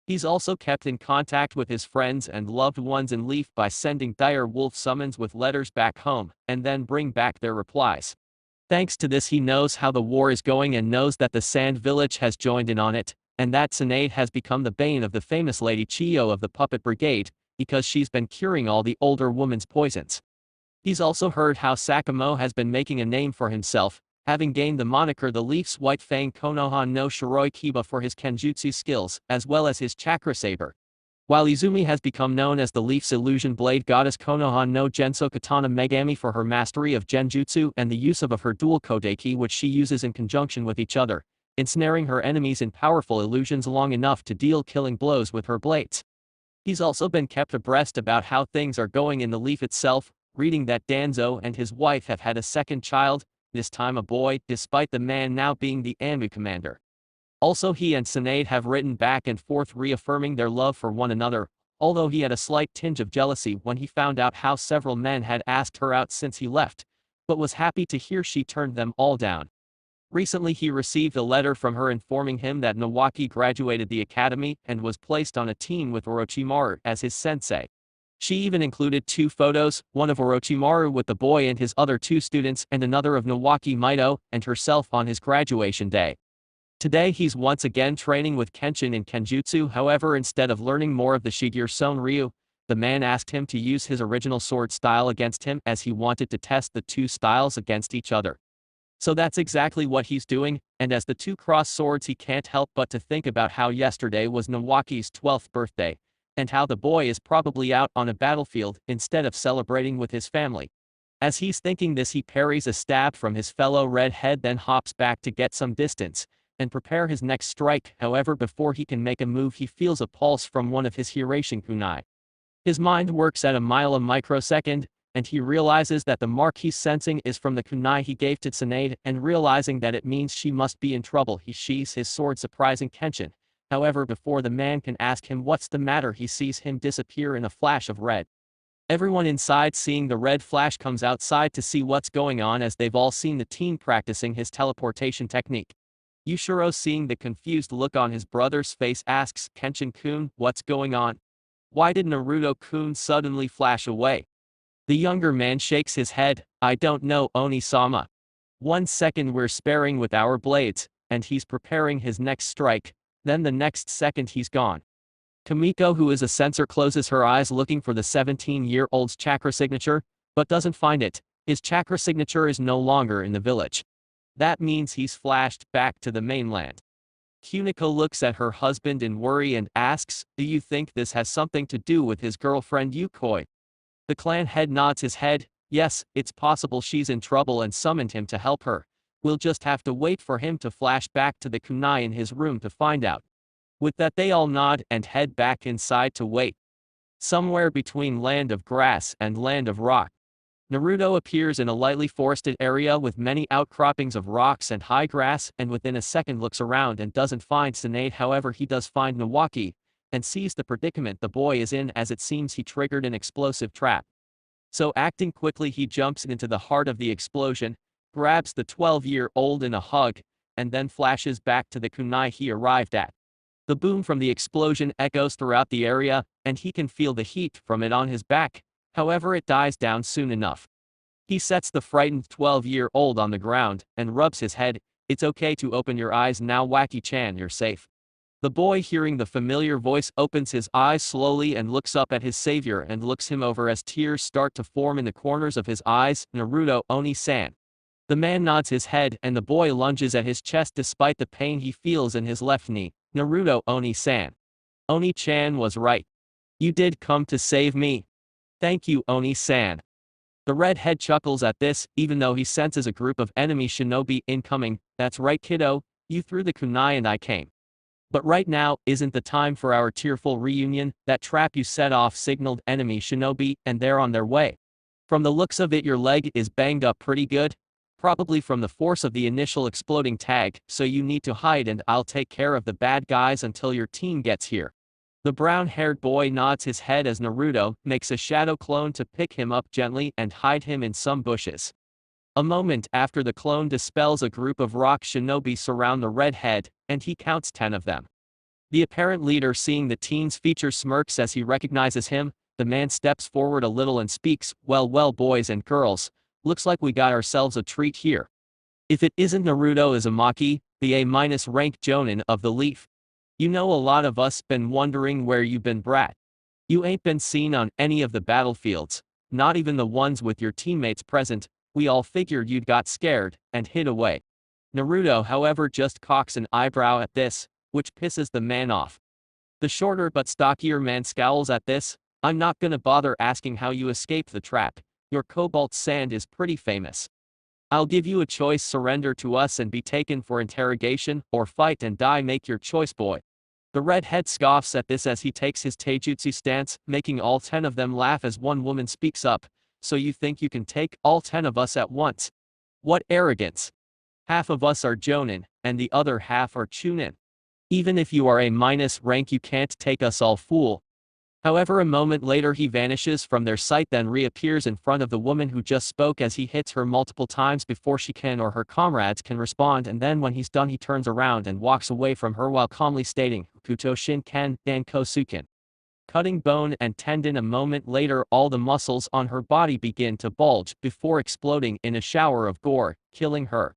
He's also kept in contact with his friends and loved ones in Leaf by sending dire wolf summons with letters back home, and then bring back their replies. Thanks to this, he knows how the war is going and knows that the Sand Village has joined in on it, and that TSUNADE has become the bane of the famous Lady Chiyo of the Puppet Brigade, because she's been curing all the older woman's poisons. He's also heard how Sakamo has been making a name for himself, having gained the moniker the Leaf's White Fang Konoha no Shiroi Kiba for his Kenjutsu skills, as well as his Chakra Saber. While Izumi has become known as the Leaf's Illusion Blade Goddess Konoha no Genso Katana Megami for her mastery of Genjutsu and the use of her dual Kodeki, which she uses in conjunction with each other, ensnaring her enemies in powerful illusions long enough to deal killing blows with her blades. He's also been kept abreast about how things are going in the Leaf itself, reading that Danzo and his wife have had a second child, this time a boy, despite the man now being the AMU commander. Also, he and TSUNADE have written back and forth reaffirming their love for one another, although he had a slight tinge of jealousy when he found out how several men had asked her out since he left, but was happy to hear she turned them all down. Recently, he received a letter from her informing him that Nawaki graduated the academy and was placed on a team with Orochimaru as his sensei. She even included 2 photos, one of Orochimaru with the boy and his other 2 students and another of Nawaki, Mito, and herself on his graduation day. Today he's once again training with Kenshin in Kenjutsu. However, instead of learning more of the Shigeru Son Ryu, the man asked him to use his original sword style against him as he wanted to test the 2 styles against each other. So that's exactly what he's doing, and as the 2 cross swords, he can't help but to think about how yesterday was Nawaki's 12th birthday, and how the boy is probably out on a battlefield instead of celebrating with his family. As he's thinking this, he parries a stab from his fellow redhead, then hops back to get some distance and prepare his next strike. However, before he can make a move, he feels a pulse from one of his Hiraishin kunai. His mind works at a mile a microsecond, and he realizes that the mark he's sensing is from the kunai he gave to TSUNADE, and realizing that it means she must be in trouble, he sheathes his sword, surprising Kenshin. However, before the man can ask him what's the matter, he sees him disappear in a flash of red. Everyone inside, seeing the red flash, comes outside to see what's going on, as they've all seen the teen practicing his teleportation technique. Yushiro, seeing the confused look on his brother's face, asks, "Kenshin-kun, what's going on? Why did Naruto-kun suddenly flash away?" The younger man shakes his head. "I don't know, Oni-sama. 1 second we're sparring with our blades, and he's preparing his next strike. Then the next second he's gone." Kamiko, who is a censor, closes her eyes looking for the 17-year-old's chakra signature, but doesn't find it. His chakra signature is no longer in the village. That means he's flashed back to the mainland. Kuniko looks at her husband in worry and asks, "Do you think this has something to do with his girlfriend Yukoi?" The clan head nods his head. "Yes, it's possible she's in trouble and summoned him to help her. We'll just have to wait for him to flash back to the kunai in his room to find out." With that, they all nod and head back inside to wait. Somewhere between Land of Grass and Land of Rock, Naruto appears in a lightly forested area with many outcroppings of rocks and high grass, and within a second looks around and doesn't find TSUNADE. However, he does find Nawaki, and sees the predicament the boy is in, as it seems he triggered an explosive trap. So acting quickly, he jumps into the heart of the explosion, grabs the 12-year-old in a hug, and then flashes back to the kunai he arrived at. The boom from the explosion echoes throughout the area, and he can feel the heat from it on his back. However, it dies down soon enough. He sets the frightened 12-year-old on the ground and rubs his head. "It's okay to open your eyes now, Waki-chan, you're safe." The boy, hearing the familiar voice, opens his eyes slowly and looks up at his savior and looks him over as tears start to form in the corners of his eyes. "Naruto, Oni-san." The man nods his head and the boy lunges at his chest despite the pain he feels in his left knee. Naruto Oni-san. Oni-chan was right. You did come to save me. Thank you, Oni-san. The redhead chuckles at this, even though he senses a group of enemy shinobi incoming. That's right, kiddo, you threw the kunai and I came. But right now isn't the time for our tearful reunion. That trap you set off signaled enemy shinobi, and they're on their way. From the looks of it, your leg is banged up pretty good. Probably from the force of the initial exploding tag, so you need to hide and I'll take care of the bad guys until your team gets here. The brown-haired boy nods his head as Naruto makes a shadow clone to pick him up gently and hide him in some bushes. A moment after, the clone dispels, a group of rock shinobi surround the redhead, and he counts 10 of them. The apparent leader, seeing the teen's features, smirks as he recognizes him. The man steps forward a little and speaks, well boys and girls, looks like we got ourselves a treat here. If it isn't Naruto Uzumaki, the A-rank jonin of the Leaf. You know, a lot of us been wondering where you been, brat. You ain't been seen on any of the battlefields, not even the ones with your teammates present. We all figured you'd got scared and hid away. Naruto, however, just cocks an eyebrow at this, which pisses the man off. The shorter but stockier man scowls at this. I'm not gonna bother asking how you escaped the trap. Your cobalt sand is pretty famous. I'll give you a choice: surrender to us and be taken for interrogation, or fight and die. Make your choice, boy. The redhead scoffs at this as he takes his taijutsu stance, making all 10 of them laugh as one woman speaks up. So you think you can take all 10 of us at once? What arrogance! Half of us are jonin, and the other half are chunin. Even if you are A-rank, you can't take us all, fool. However, a moment later he vanishes from their sight, then reappears in front of the woman who just spoke as he hits her multiple times before she can or her comrades can respond, and then when he's done he turns around and walks away from her while calmly stating, Kuto Shinken Dan Kosuken. Cutting bone and tendon. A moment later, all the muscles on her body begin to bulge before exploding in a shower of gore, killing her.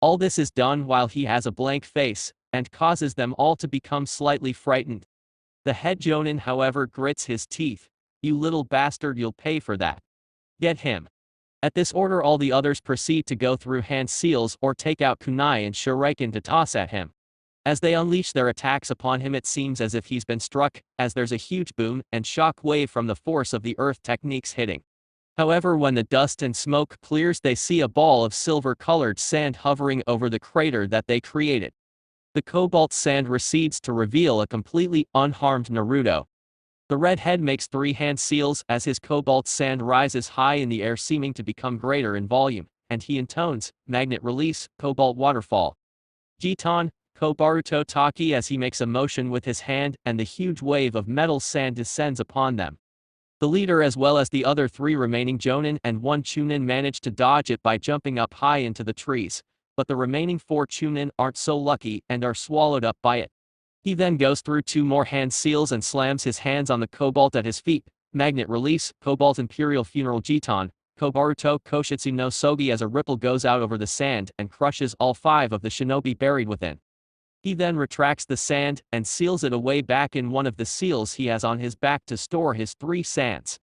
All this is done while he has a blank face, and causes them all to become slightly frightened. The head jonin, however, grits his teeth. You little bastard, you'll pay for that. Get him. At this order, all the others proceed to go through hand seals or take out kunai and shuriken to toss at him. As they unleash their attacks upon him, it seems as if he's been struck, as there's a huge boom and shock wave from the force of the earth techniques hitting. However, when the dust and smoke clears, they see a ball of silver-colored sand hovering over the crater that they created. The cobalt sand recedes to reveal a completely unharmed Naruto. The redhead makes 3 hand seals as his cobalt sand rises high in the air, seeming to become greater in volume, and he intones, magnet release, cobalt waterfall. Jiton, Kobaruto Taki, as he makes a motion with his hand, and the huge wave of metal sand descends upon them. The leader, as well as the other 3 remaining jonin and 1 chunin, manage to dodge it by jumping up high into the trees, but the remaining 4 chunin aren't so lucky and are swallowed up by it. He then goes through 2 more hand seals and slams his hands on the cobalt at his feet. Magnet release, Cobalt Imperial Funeral Jiton, Kobaruto Koshitsu no Sogi, as a ripple goes out over the sand and crushes all 5 of the shinobi buried within. He then retracts the sand and seals it away back in one of the seals he has on his back to store his 3 sands.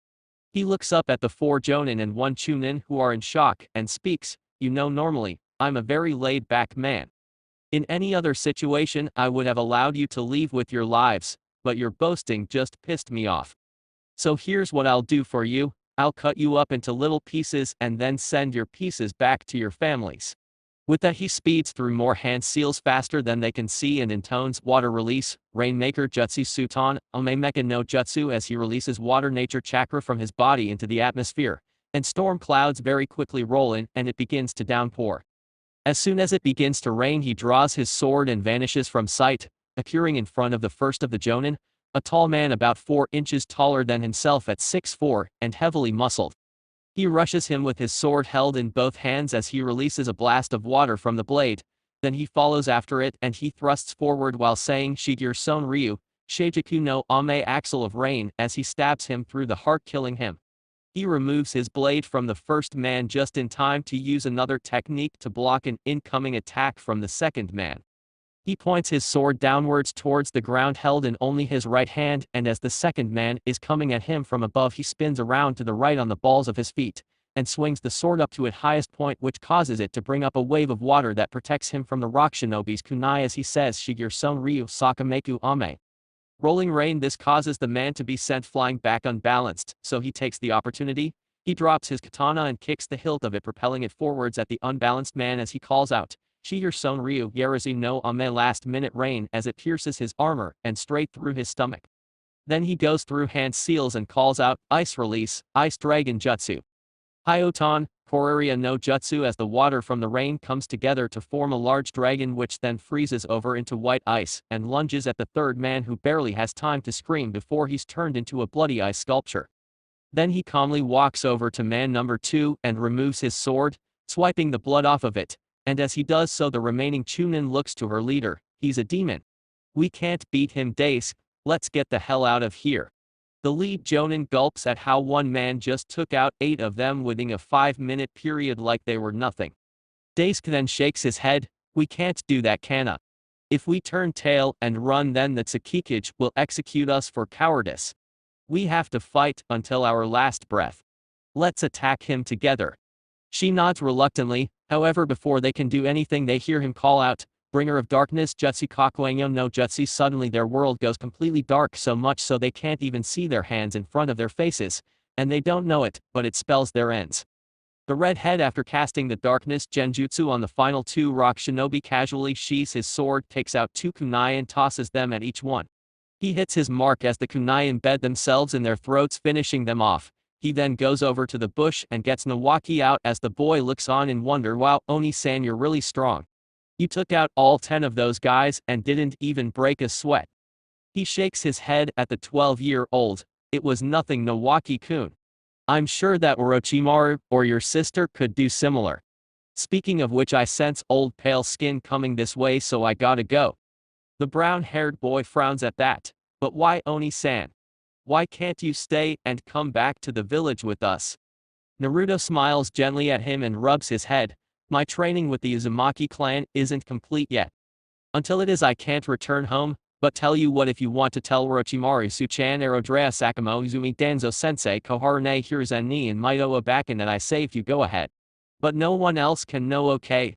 He looks up at the 4 jonin and 1 chunin who are in shock and speaks, you know, normally, I'm a very laid-back man. In any other situation, I would have allowed you to leave with your lives, but your boasting just pissed me off. So here's what I'll do for you: I'll cut you up into little pieces and then send your pieces back to your families. With that, he speeds through more hand seals faster than they can see and intones water release, Rainmaker Jutsu Suton, Omemeka no Jutsu, as he releases water nature chakra from his body into the atmosphere, and storm clouds very quickly roll in and it begins to downpour. As soon as it begins to rain, he draws his sword and vanishes from sight, appearing in front of the first of the jonin, a tall man about 4 inches taller than himself at 6'4", and heavily muscled. He rushes him with his sword held in both hands as he releases a blast of water from the blade, then he follows after it and he thrusts forward while saying Shigeru Son Ryu, Sheijiku no Ame Axle of Rain, as he stabs him through the heart, killing him. He removes his blade from the first man just in time to use another technique to block an incoming attack from the second man. He points his sword downwards towards the ground held in only his right hand, and as the second man is coming at him from above, he spins around to the right on the balls of his feet, and swings the sword up to its highest point, which causes it to bring up a wave of water that protects him from the rock shinobi's kunai as he says Shigeru son ryu sakameku ame. Rolling rain. This causes the man to be sent flying back unbalanced, so he takes the opportunity. He drops his katana and kicks the hilt of it, propelling it forwards at the unbalanced man as he calls out, Shigeru son ryu yarazu no ame. Last minute rain as it pierces his armor and straight through his stomach. Then he goes through hand seals and calls out, Ice Release, Ice Dragon Jutsu. Hyoton, Koreria no Jutsu. As the water from the rain comes together to form a large dragon which then freezes over into white ice and lunges at the third man, who barely has time to scream before he's turned into a bloody ice sculpture. Then he calmly walks over to man number 2 and removes his sword, swiping the blood off of it, and as he does so the remaining Chunin looks to her leader. He's a demon. We can't beat him, Daisuke. Let's get the hell out of here. The lead Jonin gulps at how one man just took out 8 of them within a 5-minute period like they were nothing. Daisuke then shakes his head. We can't do that, Kana. If we turn tail and run, then the Tsukikage will execute us for cowardice. We have to fight until our last breath. Let's attack him together. She nods reluctantly. However, before they can do anything, they hear him call out, Bringer of Darkness Jutsu Kakuenyo no Jutsu. Suddenly their world goes completely dark, so much so they can't even see their hands in front of their faces, and they don't know it, but it spells their ends. The redhead, after casting the darkness genjutsu on the final 2 rock shinobi, casually sheathes his sword, takes out 2 kunai and tosses them at each one. He hits his mark as the kunai embed themselves in their throats, finishing them off. He then goes over to the bush and gets Nawaki out as the boy looks on in wonder. Wow, Oni-san, you're really strong. You took out all 10 of those guys and didn't even break a sweat. He shakes his head at the 12-year-old. It was nothing, Nawaki-kun. I'm sure that Orochimaru or your sister could do similar. Speaking of which, I sense old pale skin coming this way, so I gotta go. The brown-haired boy frowns at that. But why, Oni-san? Why can't you stay and come back to the village with us? Naruto smiles gently at him and rubs his head. My training with the Uzumaki clan isn't complete yet. Until it is, I can't return home, but tell you what, if you want to tell Orochimaru Suchan Aerodrea Sakamo Uzumi Danzo Sensei Koharune Hiruzen ni and Maito Abakan that I saved you, go ahead. But no one else can know, okay?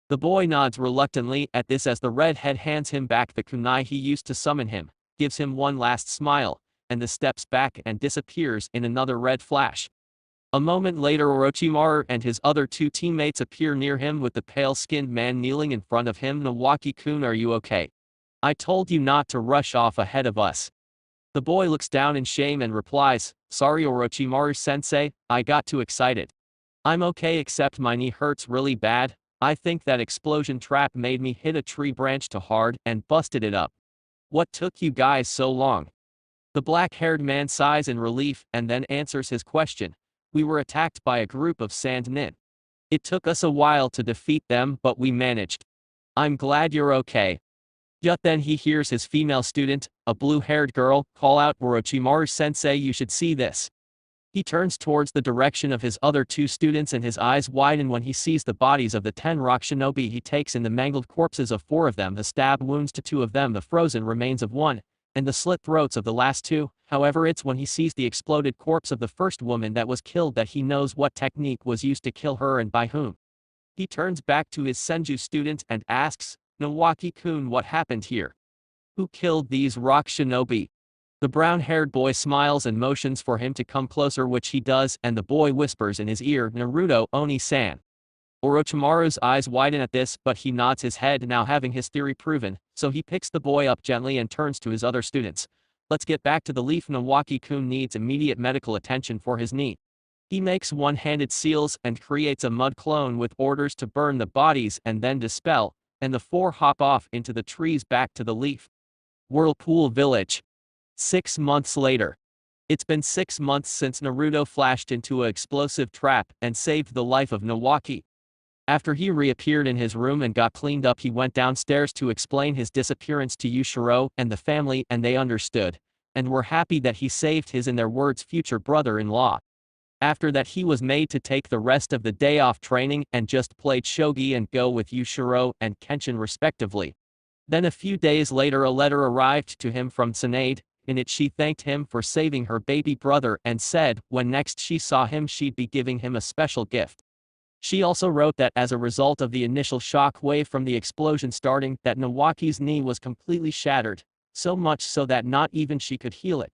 The boy nods reluctantly at this as the redhead hands him back the kunai he used to summon him, gives him one last smile, and the steps back and disappears in another red flash. A moment later, Orochimaru and his other 2 teammates appear near him with the pale-skinned man kneeling in front of him. Nawaki-kun, are you okay? I told you not to rush off ahead of us. The boy looks down in shame and replies, Sorry Orochimaru-sensei, I got too excited. I'm okay, except my knee hurts really bad. I think that explosion trap made me hit a tree branch too hard and busted it up. What took you guys so long? The black-haired man sighs in relief and then answers his question. We were attacked by a group of sand nin. It took us a while to defeat them, but we managed. I'm glad you're okay. Just then he hears his female student, a blue-haired girl, call out, Orochimaru-sensei, you should see this. He turns towards the direction of his other 2 students and his eyes widen when he sees the bodies of the 10 rock shinobi. He takes in the mangled corpses of 4 of them, the stab wounds to 2 of them, the frozen remains of 1, and the slit throats of the last 2. However, it's when he sees the exploded corpse of the first woman that was killed that he knows what technique was used to kill her and by whom. He turns back to his Senju student and asks, Nawaki-kun, what happened here? Who killed these rock shinobi? The brown-haired boy smiles and motions for him to come closer, which he does, and the boy whispers in his ear, Naruto, Oni-san. Orochimaru's eyes widen at this, but he nods his head, now having his theory proven, so he picks the boy up gently and turns to his other students. Let's get back to the leaf. Nawaki-kun needs immediate medical attention for his knee. He makes one-handed seals and creates a mud clone with orders to burn the bodies and then dispel, and the 4 hop off into the trees back to the leaf. Whirlpool Village. 6 months later. It's been 6 months since Naruto flashed into an explosive trap and saved the life of Nawaki. After he reappeared in his room and got cleaned up, he went downstairs to explain his disappearance to Yushiro and the family, and they understood, and were happy that he saved his, in their words, future brother-in-law. After that, he was made to take the rest of the day off training and just played shogi and go with Yushiro and Kenshin respectively. Then a few days later, a letter arrived to him from TSUNADE. In it she thanked him for saving her baby brother and said when next she saw him she'd be giving him a special gift. She also wrote that as a result of the initial shock wave from the explosion starting, that Nawaki's knee was completely shattered, so much so that not even she could heal it.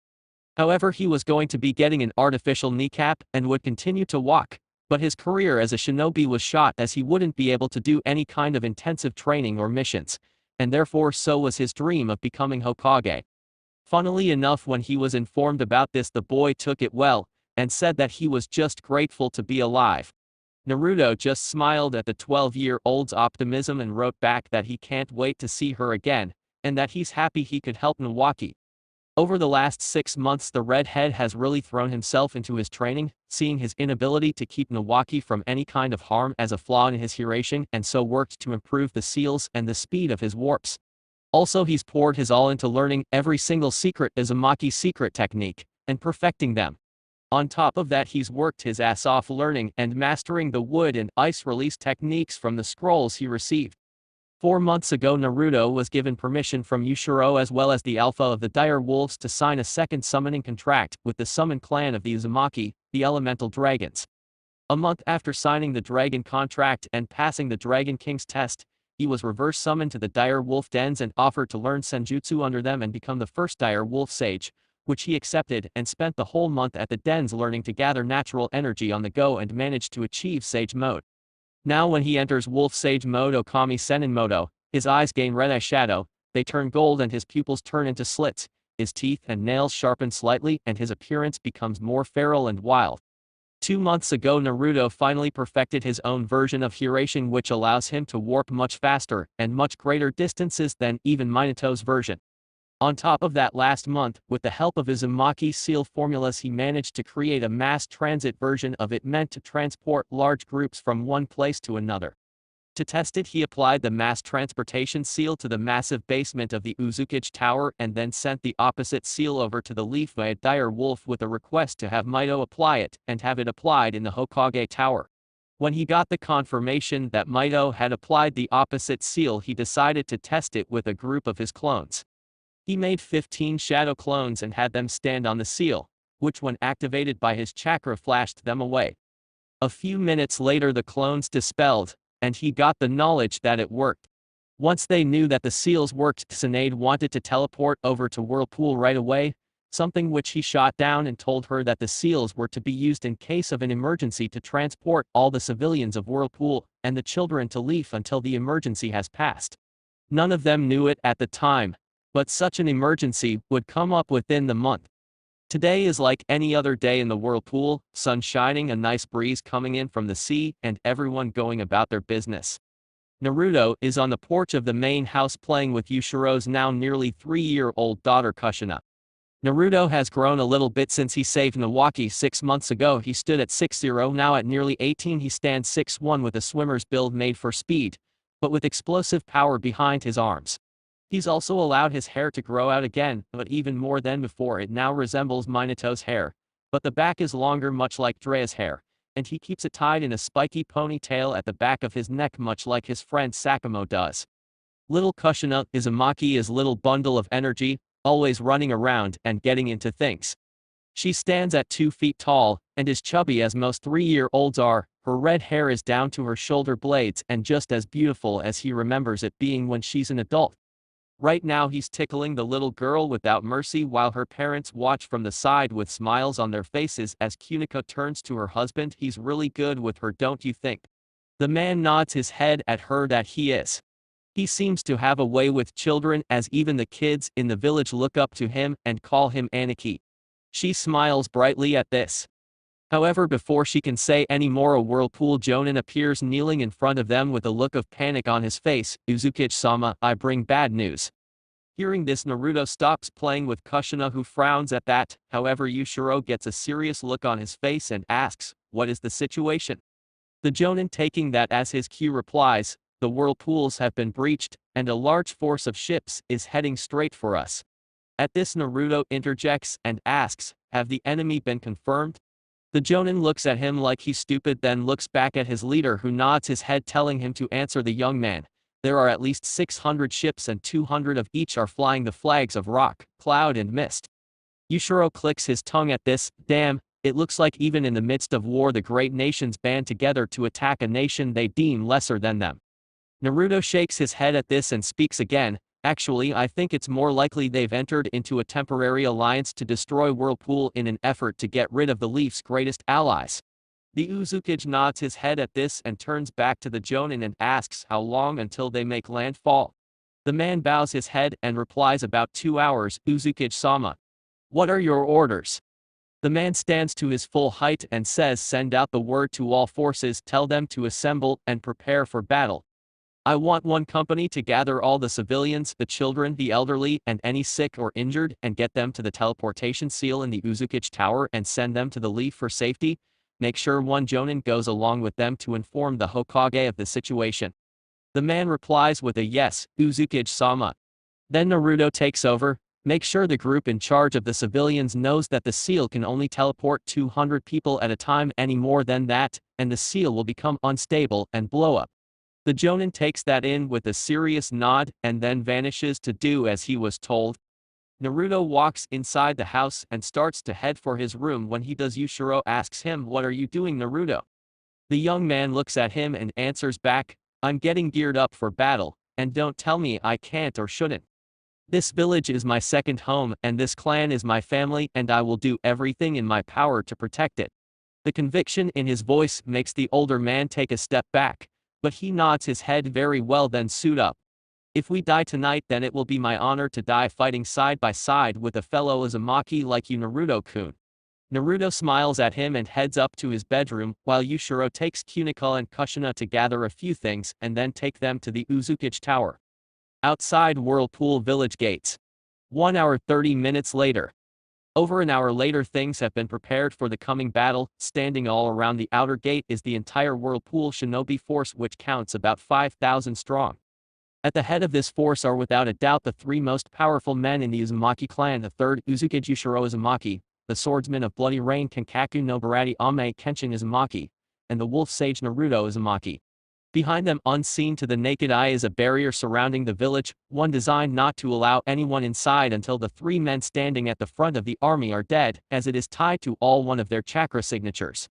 However, he was going to be getting an artificial kneecap and would continue to walk, but his career as a shinobi was shot as he wouldn't be able to do any kind of intensive training or missions, and therefore so was his dream of becoming Hokage. Funnily enough, when he was informed about this, the boy took it well, and said that he was just grateful to be alive. Naruto just smiled at the 12-year-old's optimism and wrote back that he can't wait to see her again, and that he's happy he could help Nawaki. Over the last 6 months, the redhead has really thrown himself into his training, seeing his inability to keep Nawaki from any kind of harm as a flaw in his Hiraishin, and so worked to improve the seals and the speed of his warps. Also, he's poured his all into learning every single secret Uzumaki secret technique, and perfecting them. On top of that, he's worked his ass off learning and mastering the wood and ice release techniques from the scrolls he received. 4 months ago, Naruto was given permission from Yushiro as well as the Alpha of the Dire Wolves to sign a second summoning contract with the Summon Clan of the Uzumaki, the Elemental Dragons. A month after signing the dragon contract and passing the Dragon King's test, he was reverse summoned to the Dire Wolf dens and offered to learn Senjutsu under them and become the first Dire Wolf Sage, which he accepted and spent the whole month at the dens learning to gather natural energy on the go and managed to achieve Sage mode. Now when he enters Wolf Sage mode Okami Senin Modo, his eyes gain red eyeshadow, they turn gold and his pupils turn into slits, his teeth and nails sharpen slightly and his appearance becomes more feral and wild. 2 months ago, Naruto finally perfected his own version of Hiraishin, which allows him to warp much faster and much greater distances than even Minato's version. On top of that, last month, with the help of Uzumaki seal formulas, he managed to create a mass transit version of it meant to transport large groups from one place to another. To test it, he applied the mass transportation seal to the massive basement of the Uzukage Tower and then sent the opposite seal over to the Leaf via Dire Wolf with a request to have Mito apply it and have it applied in the Hokage Tower. When he got the confirmation that Mito had applied the opposite seal, he decided to test it with a group of his clones. He made 15 shadow clones and had them stand on the seal, which when activated by his chakra flashed them away. A few minutes later the clones dispelled, and he got the knowledge that it worked. Once they knew that the seals worked, TSUNADE wanted to teleport over to Whirlpool right away, something which he shot down and told her that the seals were to be used in case of an emergency to transport all the civilians of Whirlpool and the children to Leaf until the emergency has passed. None of them knew it at the time, but such an emergency would come up within the month. Today is like any other day in the Whirlpool, sun shining, a nice breeze coming in from the sea, and everyone going about their business. Naruto is on the porch of the main house playing with Yushiro's now nearly 3-year-old daughter Kushina. Naruto has grown a little bit since he saved Nawaki 6 months ago. He stood at 6'0", now at nearly 18 he stands 6'1" with a swimmer's build made for speed, but with explosive power behind his arms. He's also allowed his hair to grow out again, but even more than before it now resembles Minato's hair, but the back is longer much like Drea's hair, and he keeps it tied in a spiky ponytail at the back of his neck much like his friend Sakamo does. Little Kushina Uzumaki is little bundle of energy, always running around and getting into things. She stands at 2 feet tall, and is chubby as most 3-year-olds are. Her red hair is down to her shoulder blades and just as beautiful as he remembers it being when she's an adult. Right now he's tickling the little girl without mercy while her parents watch from the side with smiles on their faces as Kuniko turns to her husband. He's really good with her, don't you think? The man nods his head at her that he is. He seems to have a way with children as even the kids in the village look up to him and call him Aniki. She smiles brightly at this. However, before she can say any more, a Whirlpool Jonin appears kneeling in front of them with a look of panic on his face. Uzukage-sama, I bring bad news. Hearing this, Naruto stops playing with Kushina, who frowns at that. However, Yushiro gets a serious look on his face and asks, what is the situation? The Jonin, taking that as his cue, replies, the whirlpools have been breached, and a large force of ships is heading straight for us. At this, Naruto interjects and asks, have the enemy been confirmed? The Jonin looks at him like he's stupid, then looks back at his leader, who nods his head telling him to answer the young man. There are at least 600 ships and 200 of each are flying the flags of rock, cloud and mist. Yushiro clicks his tongue at this. Damn, it looks like even in the midst of war the great nations band together to attack a nation they deem lesser than them. Naruto shakes his head at this and speaks again. Actually, I think it's more likely they've entered into a temporary alliance to destroy Whirlpool in an effort to get rid of the Leaf's greatest allies. The Uzukage nods his head at this and turns back to the Jonin and asks how long until they make landfall. The man bows his head and replies about 2 hours, Uzukage-sama. What are your orders? The man stands to his full height and says, send out the word to all forces, tell them to assemble and prepare for battle. I want one company to gather all the civilians, the children, the elderly, and any sick or injured, and get them to the teleportation seal in the Uzukage Tower and send them to the Leaf for safety. Make sure one Jonin goes along with them to inform the Hokage of the situation. The man replies with a yes, Uzukage-sama. Then Naruto takes over. Make sure the group in charge of the civilians knows that the seal can only teleport 200 people at a time. Any more than that, and the seal will become unstable and blow up. The Jonin takes that in with a serious nod and then vanishes to do as he was told. Naruto walks inside the house and starts to head for his room. When he does, Yushiro asks him, what are you doing, Naruto? The young man looks at him and answers back, I'm getting geared up for battle, and don't tell me I can't or shouldn't. This village is my second home and this clan is my family, and I will do everything in my power to protect it. The conviction in his voice makes the older man take a step back, but he nods his head very well, then suit up. If we die tonight, then it will be my honor to die fighting side by side with a fellow Uzumaki like you, Naruto-kun. Naruto smiles at him and heads up to his bedroom, while Yushiro takes Kunika and Kushina to gather a few things and then take them to the Uzukage Tower. Outside Whirlpool Village gates. 1 hour 30 minutes later. Over an hour later, things have been prepared for the coming battle. Standing all around the outer gate is the entire Whirlpool shinobi force, which counts about 5,000 strong. At the head of this force are without a doubt the 3 most powerful men in the Uzumaki clan: the 3rd Uzukage Yushiro Uzumaki, the swordsman of Bloody Rain Kenkaku no Barati Ame Kenshin Uzumaki, and the wolf sage Naruto Uzumaki. Behind them, unseen to the naked eye, is a barrier surrounding the village, one designed not to allow anyone inside until the 3 men standing at the front of the army are dead, as it is tied to all one of their chakra signatures.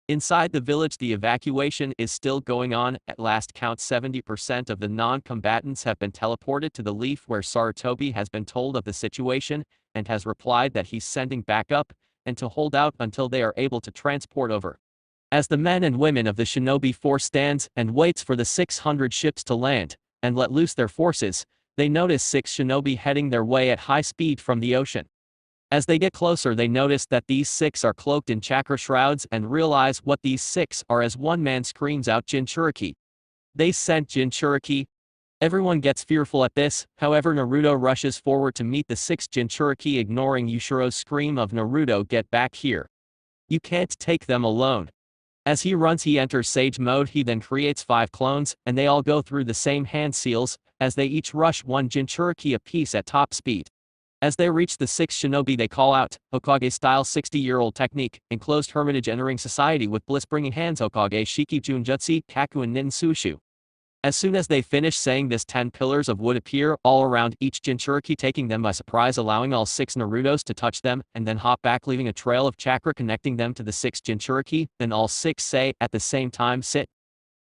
Inside the village, the evacuation is still going on. At last count, 70% of the non-combatants have been teleported to the Leaf, where Sarutobi has been told of the situation, and has replied that he's sending backup, and to hold out until they are able to transport over. As the men and women of the shinobi force stands and waits for the 600 ships to land and let loose their forces, they notice 6 shinobi heading their way at high speed from the ocean. As they get closer, they notice that these 6 are cloaked in chakra shrouds and realize what these 6 are as one man screams out, Jinchuriki. They sent Jinchuriki. Everyone gets fearful at this. However, Naruto rushes forward to meet the 6 Jinchuriki, ignoring Yushiro's scream of Naruto, get back here. You can't take them alone. As he runs, he enters Sage mode. He then creates 5 clones, and they all go through the same hand seals, as they each rush 1 Jinchuriki apiece at top speed. As they reach the 6 shinobi, they call out, Hokage-style 60-year-old technique, enclosed hermitage, entering society with bliss-bringing hands, Hokage Shiki Junjutsu, Kaku and Nin Sushu. As soon as they finish saying this, 10 pillars of wood appear all around each Jinchuriki, taking them by surprise, allowing all 6 Narutos to touch them, and then hop back, leaving a trail of chakra connecting them to the 6 Jinchuriki. Then all 6 say, at the same time, sit.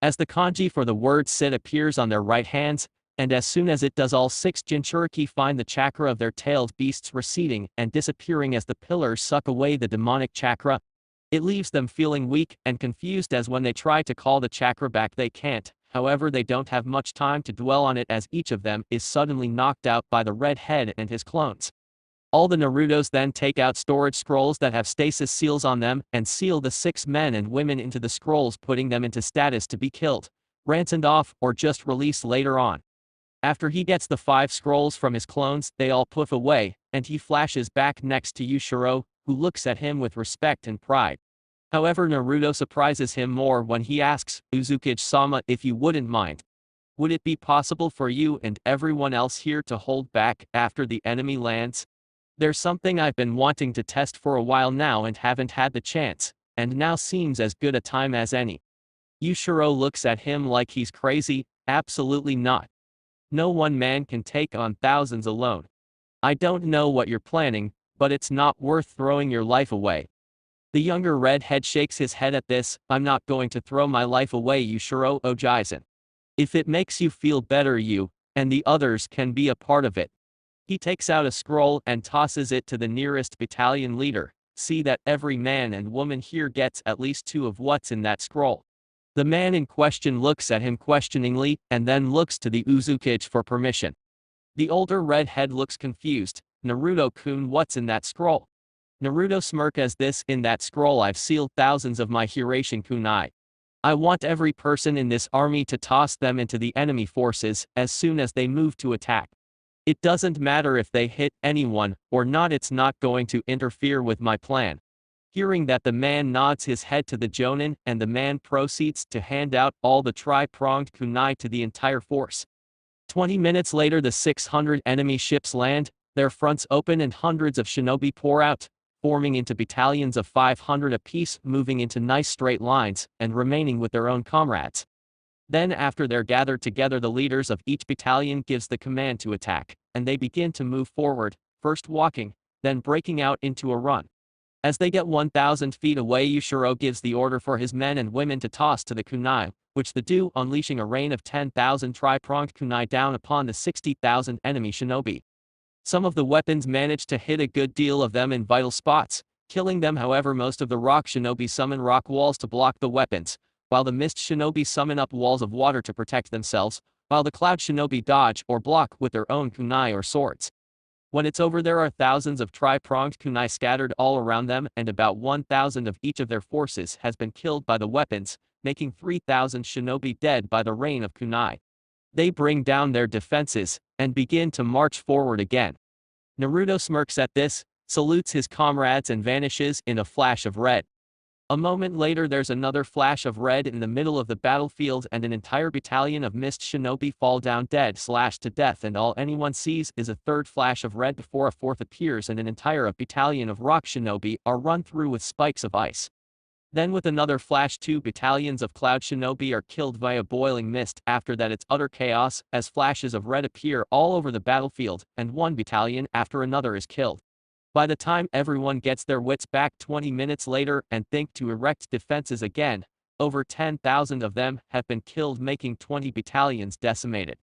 As the kanji for the word sit appears on their right hands, and as soon as it does, all 6 Jinchuriki find the chakra of their tailed beasts receding and disappearing as the pillars suck away the demonic chakra. It leaves them feeling weak and confused, as when they try to call the chakra back they can't. However, they don't have much time to dwell on it, as each of them is suddenly knocked out by the Red Head and his clones. All the Narutos then take out storage scrolls that have stasis seals on them and seal the 6 men and women into the scrolls, putting them into status to be killed, ransomed off, or just released later on. After he gets the 5 scrolls from his clones, they all poof away, and he flashes back next to Yushiro, who looks at him with respect and pride. However, Naruto surprises him more when he asks, Uzukage-sama, if you wouldn't mind, would it be possible for you and everyone else here to hold back after the enemy lands? There's something I've been wanting to test for a while now and haven't had the chance, and now seems as good a time as any. Yushiro looks at him like he's crazy. Absolutely not. No one man can take on thousands alone. I don't know what you're planning, but it's not worth throwing your life away. The younger redhead shakes his head at this. I'm not going to throw my life away, Yushiro Ojizen. If it makes you feel better, you and the others can be a part of it. He takes out a scroll and tosses it to the nearest battalion leader. See that every man and woman here gets at least 2 of what's in that scroll. The man in question looks at him questioningly and then looks to the Uzukage for permission. The older redhead looks confused. Naruto-kun, what's in that scroll? Naruto smirk as this, in that scroll I've sealed thousands of my Hiraishin kunai. I want every person in this army to toss them into the enemy forces as soon as they move to attack. It doesn't matter if they hit anyone or not, it's not going to interfere with my plan. Hearing that, the man nods his head to the jonin and the man proceeds to hand out all the tri-pronged kunai to the entire force. 20 minutes later, the 600 enemy ships land, their fronts open and hundreds of shinobi pour out, forming into battalions of 500 apiece, moving into nice straight lines, and remaining with their own comrades. Then after they're gathered together, the leaders of each battalion gives the command to attack, and they begin to move forward, first walking, then breaking out into a run. As they get 1,000 feet away, Yushiro gives the order for his men and women to toss to the kunai, which they do, unleashing a rain of 10,000 tri-pronged kunai down upon the 60,000 enemy shinobi. Some of the weapons manage to hit a good deal of them in vital spots, killing them. However, most of the rock shinobi summon rock walls to block the weapons, while the mist shinobi summon up walls of water to protect themselves, while the cloud shinobi dodge or block with their own kunai or swords. When it's over, there are thousands of tri-pronged kunai scattered all around them, and about 1,000 of each of their forces has been killed by the weapons, making 3,000 shinobi dead by the rain of kunai. They bring down their defenses and begin to march forward again. Naruto smirks at this, salutes his comrades and vanishes in a flash of red. A moment later, there's another flash of red in the middle of the battlefield and an entire battalion of mist shinobi fall down dead, slashed to death, and all anyone sees is a third flash of red before a fourth appears and an entire battalion of rock shinobi are run through with spikes of ice. Then with another flash, 2 battalions of cloud shinobi are killed via boiling mist. After that, it's utter chaos as flashes of red appear all over the battlefield, and 1 battalion after another is killed. By the time everyone gets their wits back 20 minutes later and think to erect defenses again, over 10,000 of them have been killed, making 20 battalions decimated.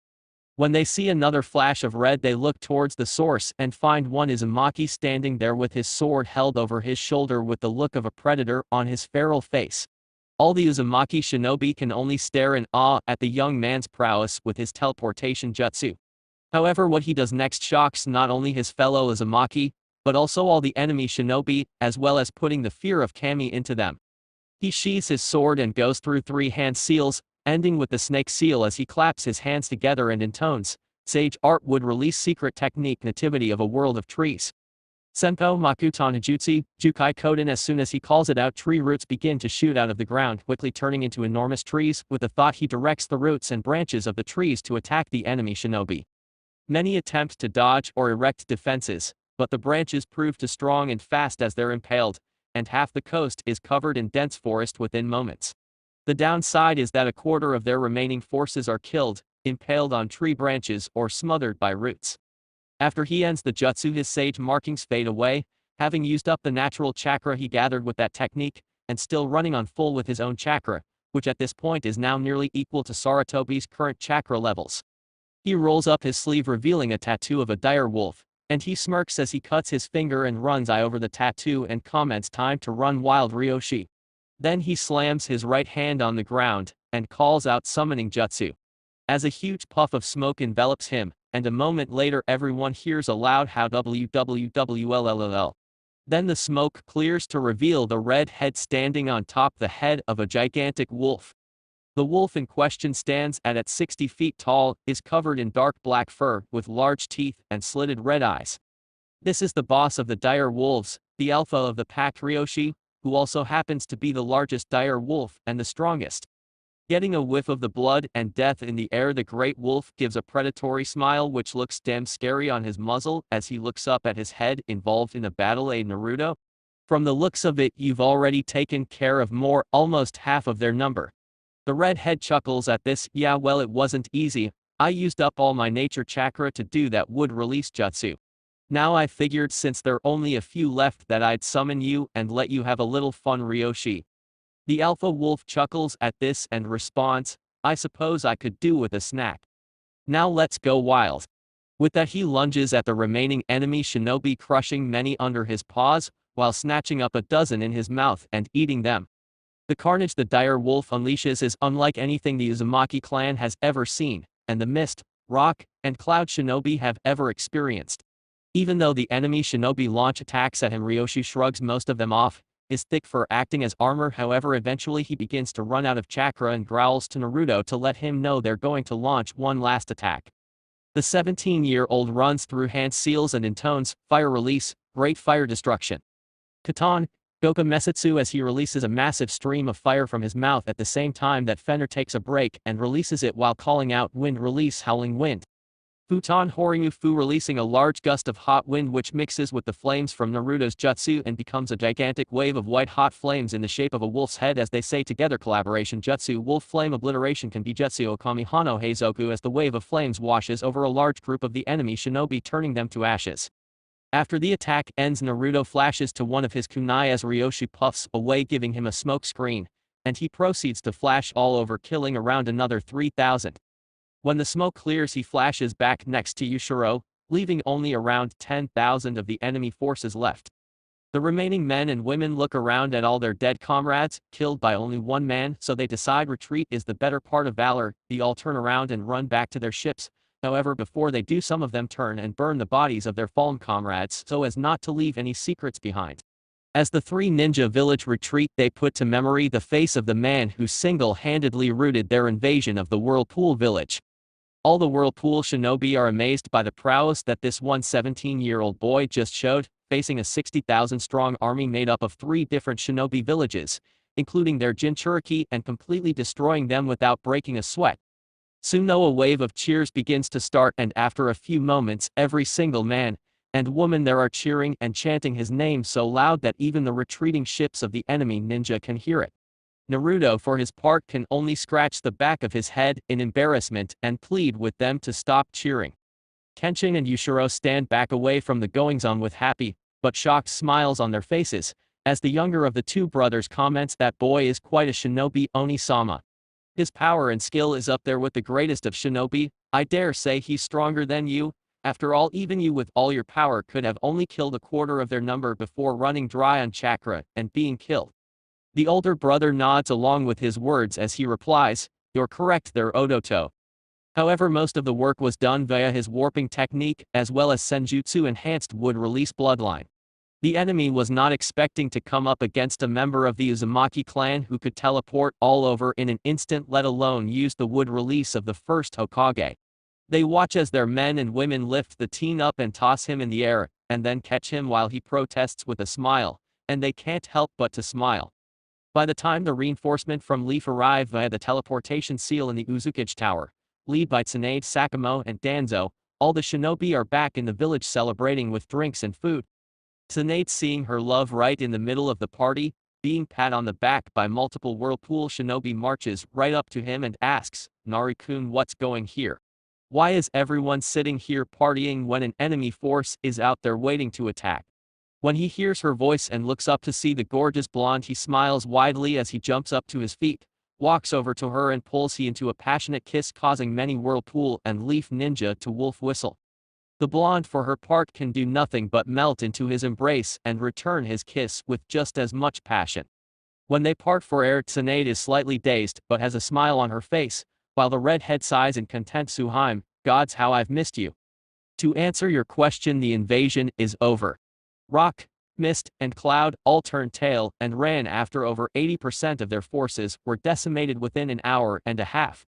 When they see another flash of red, they look towards the source and find one Uzumaki standing there with his sword held over his shoulder with the look of a predator on his feral face. All the Uzumaki shinobi can only stare in awe at the young man's prowess with his teleportation jutsu. However, what he does next shocks not only his fellow Uzumaki, but also all the enemy shinobi, as well as putting the fear of Kami into them. He sheathes his sword and goes through 3 hand seals, ending with the snake seal as he claps his hands together and intones, "Sage art would release secret technique nativity of a world of trees. Senpo Makutan Hijutsu, Jukai Koden." As soon as he calls it out, tree roots begin to shoot out of the ground, quickly turning into enormous trees. With the thought, he directs the roots and branches of the trees to attack the enemy shinobi. Many attempt to dodge or erect defenses, but the branches prove too strong and fast as they're impaled, and half the coast is covered in dense forest within moments. The downside is that a quarter of their remaining forces are killed, impaled on tree branches, or smothered by roots. After he ends the jutsu, his sage markings fade away, having used up the natural chakra he gathered with that technique, and still running on full with his own chakra, which at this point is now nearly equal to Sarutobi's current chakra levels. He rolls up his sleeve, revealing a tattoo of a dire wolf, and he smirks as he cuts his finger and runs eye over the tattoo and comments, "Time to run wild, Ryoshi." Then he slams his right hand on the ground and calls out summoning jutsu. As a huge puff of smoke envelops him, and a moment later everyone hears a loud "how wwwllll." Then the smoke clears to reveal the red head standing on top the head of a gigantic wolf. The wolf in question stands at 60 feet tall, is covered in dark black fur with large teeth and slitted red eyes. This is the boss of the dire wolves, the alpha of the pack, Ryoshi, who also happens to be the largest dire wolf and the strongest. Getting a whiff of the blood and death in the air, the great wolf gives a predatory smile which looks damn scary on his muzzle as he looks up at his head. "Involved in a battle, Naruto? From the looks of it, you've already taken care of almost half of their number." The redhead chuckles at this. "Yeah, well, it wasn't easy. I used up all my nature chakra to do that wood release jutsu. Now I figured since there are only a few left that I'd summon you and let you have a little fun, Ryoshi. The alpha wolf chuckles at this and responds, I suppose I could do with a snack. Now let's go wild. With that he lunges at the remaining enemy shinobi, crushing many under his paws, while snatching up a dozen in his mouth and eating them. The carnage the dire wolf unleashes is unlike anything the Uzumaki clan has ever seen, and the mist, rock, and cloud shinobi have ever experienced. Even though the enemy shinobi launch attacks at him, Ryoshi shrugs most of them off, is thick fur acting as armor. However, eventually he begins to run out of chakra and growls to Naruto to let him know they're going to launch one last attack. The 17-year-old runs through hand seals and intones, fire release, great fire destruction. Katan, Goka Mesetsu as he releases a massive stream of fire from his mouth at the same time that Fenner takes a break and releases it while calling out wind release howling wind. Futon Horyu Fu releasing a large gust of hot wind which mixes with the flames from Naruto's jutsu and becomes a gigantic wave of white hot flames in the shape of a wolf's head as they say together collaboration jutsu wolf flame obliteration can be jutsu okami hano heizoku as the wave of flames washes over a large group of the enemy shinobi turning them to ashes. After the attack ends, Naruto flashes to one of his kunai as Ryoshi puffs away giving him a smoke screen, and he proceeds to flash all over killing around another 3,000. When the smoke clears he flashes back next to Yushiro, leaving only around 10,000 of the enemy forces left. The remaining men and women look around at all their dead comrades, killed by only one man, so they decide retreat is the better part of valor. They all turn around and run back to their ships. However, before they do, some of them turn and burn the bodies of their fallen comrades so as not to leave any secrets behind. As the three ninja village retreat, they put to memory the face of the man who single-handedly rooted their invasion of the Whirlpool village. All the Whirlpool shinobi are amazed by the prowess that this 17-year-old boy just showed, facing a 60,000-strong army made up of 3 different shinobi villages, including their Jinchuriki, and completely destroying them without breaking a sweat. Soon though a wave of cheers begins to start, and after a few moments every single man and woman there are cheering and chanting his name so loud that even the retreating ships of the enemy ninja can hear it. Naruto for his part can only scratch the back of his head in embarrassment and plead with them to stop cheering. Kenshin and Yushiro stand back away from the goings-on with happy but shocked smiles on their faces, as the younger of the two brothers comments that boy is quite a shinobi Oni-sama. His power and skill is up there with the greatest of shinobi. I dare say he's stronger than you. After all, even you with all your power could have only killed a quarter of their number before running dry on chakra and being killed. The older brother nods along with his words as he replies, you're correct there, Odoto. However, most of the work was done via his warping technique as well as senjutsu enhanced wood release bloodline. The enemy was not expecting to come up against a member of the Uzumaki clan who could teleport all over in an instant, let alone use the wood release of the first Hokage. They watch as their men and women lift the teen up and toss him in the air, and then catch him while he protests with a smile, and they can't help but to smile. By the time the reinforcement from Leaf arrive via the teleportation seal in the Uzukage Tower, led by Tsunade, Sakamo, and Danzo, all the shinobi are back in the village celebrating with drinks and food. Tsunade, seeing her love right in the middle of the party, being pat on the back by multiple Whirlpool shinobi, marches right up to him and asks, Nari-kun, what's going here? Why is everyone sitting here partying when an enemy force is out there waiting to attack? When he hears her voice and looks up to see the gorgeous blonde, he smiles widely as he jumps up to his feet, walks over to her and pulls her into a passionate kiss, causing many Whirlpool and Leaf ninja to wolf whistle. The blonde for her part can do nothing but melt into his embrace and return his kiss with just as much passion. When they part for air, Tsunade is slightly dazed but has a smile on her face, while the redhead sighs in content. Suheim, gods, how I've missed you. To answer your question, the invasion is over. Rock, Mist, and Cloud all turned tail and ran after over 80% of their forces were decimated within an hour and a half.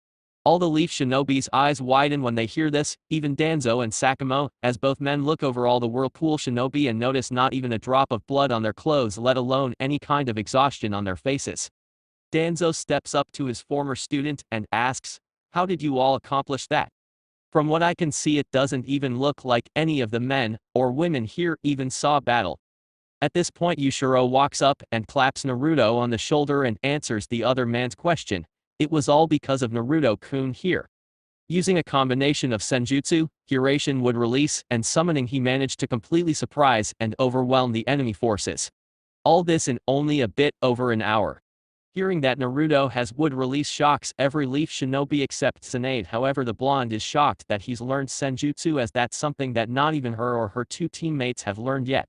All the Leaf shinobi's eyes widen when they hear this, even Danzo and Sakamo, as both men look over all the Whirlpool shinobi and notice not even a drop of blood on their clothes, let alone any kind of exhaustion on their faces. Danzo steps up to his former student and asks, how did you all accomplish that? From what I can see, it doesn't even look like any of the men or women here even saw battle. At this point, Yushiro walks up and claps Naruto on the shoulder and answers the other man's question. It was all because of Naruto-kun here. Using a combination of senjutsu, curation would release, and summoning, he managed to completely surprise and overwhelm the enemy forces. All this in only a bit over an hour. Hearing that Naruto has would release shocks every leaf shinobi except Tsunade. However, the blonde is shocked that he's learned senjutsu, as that's something that not even her or her two teammates have learned yet.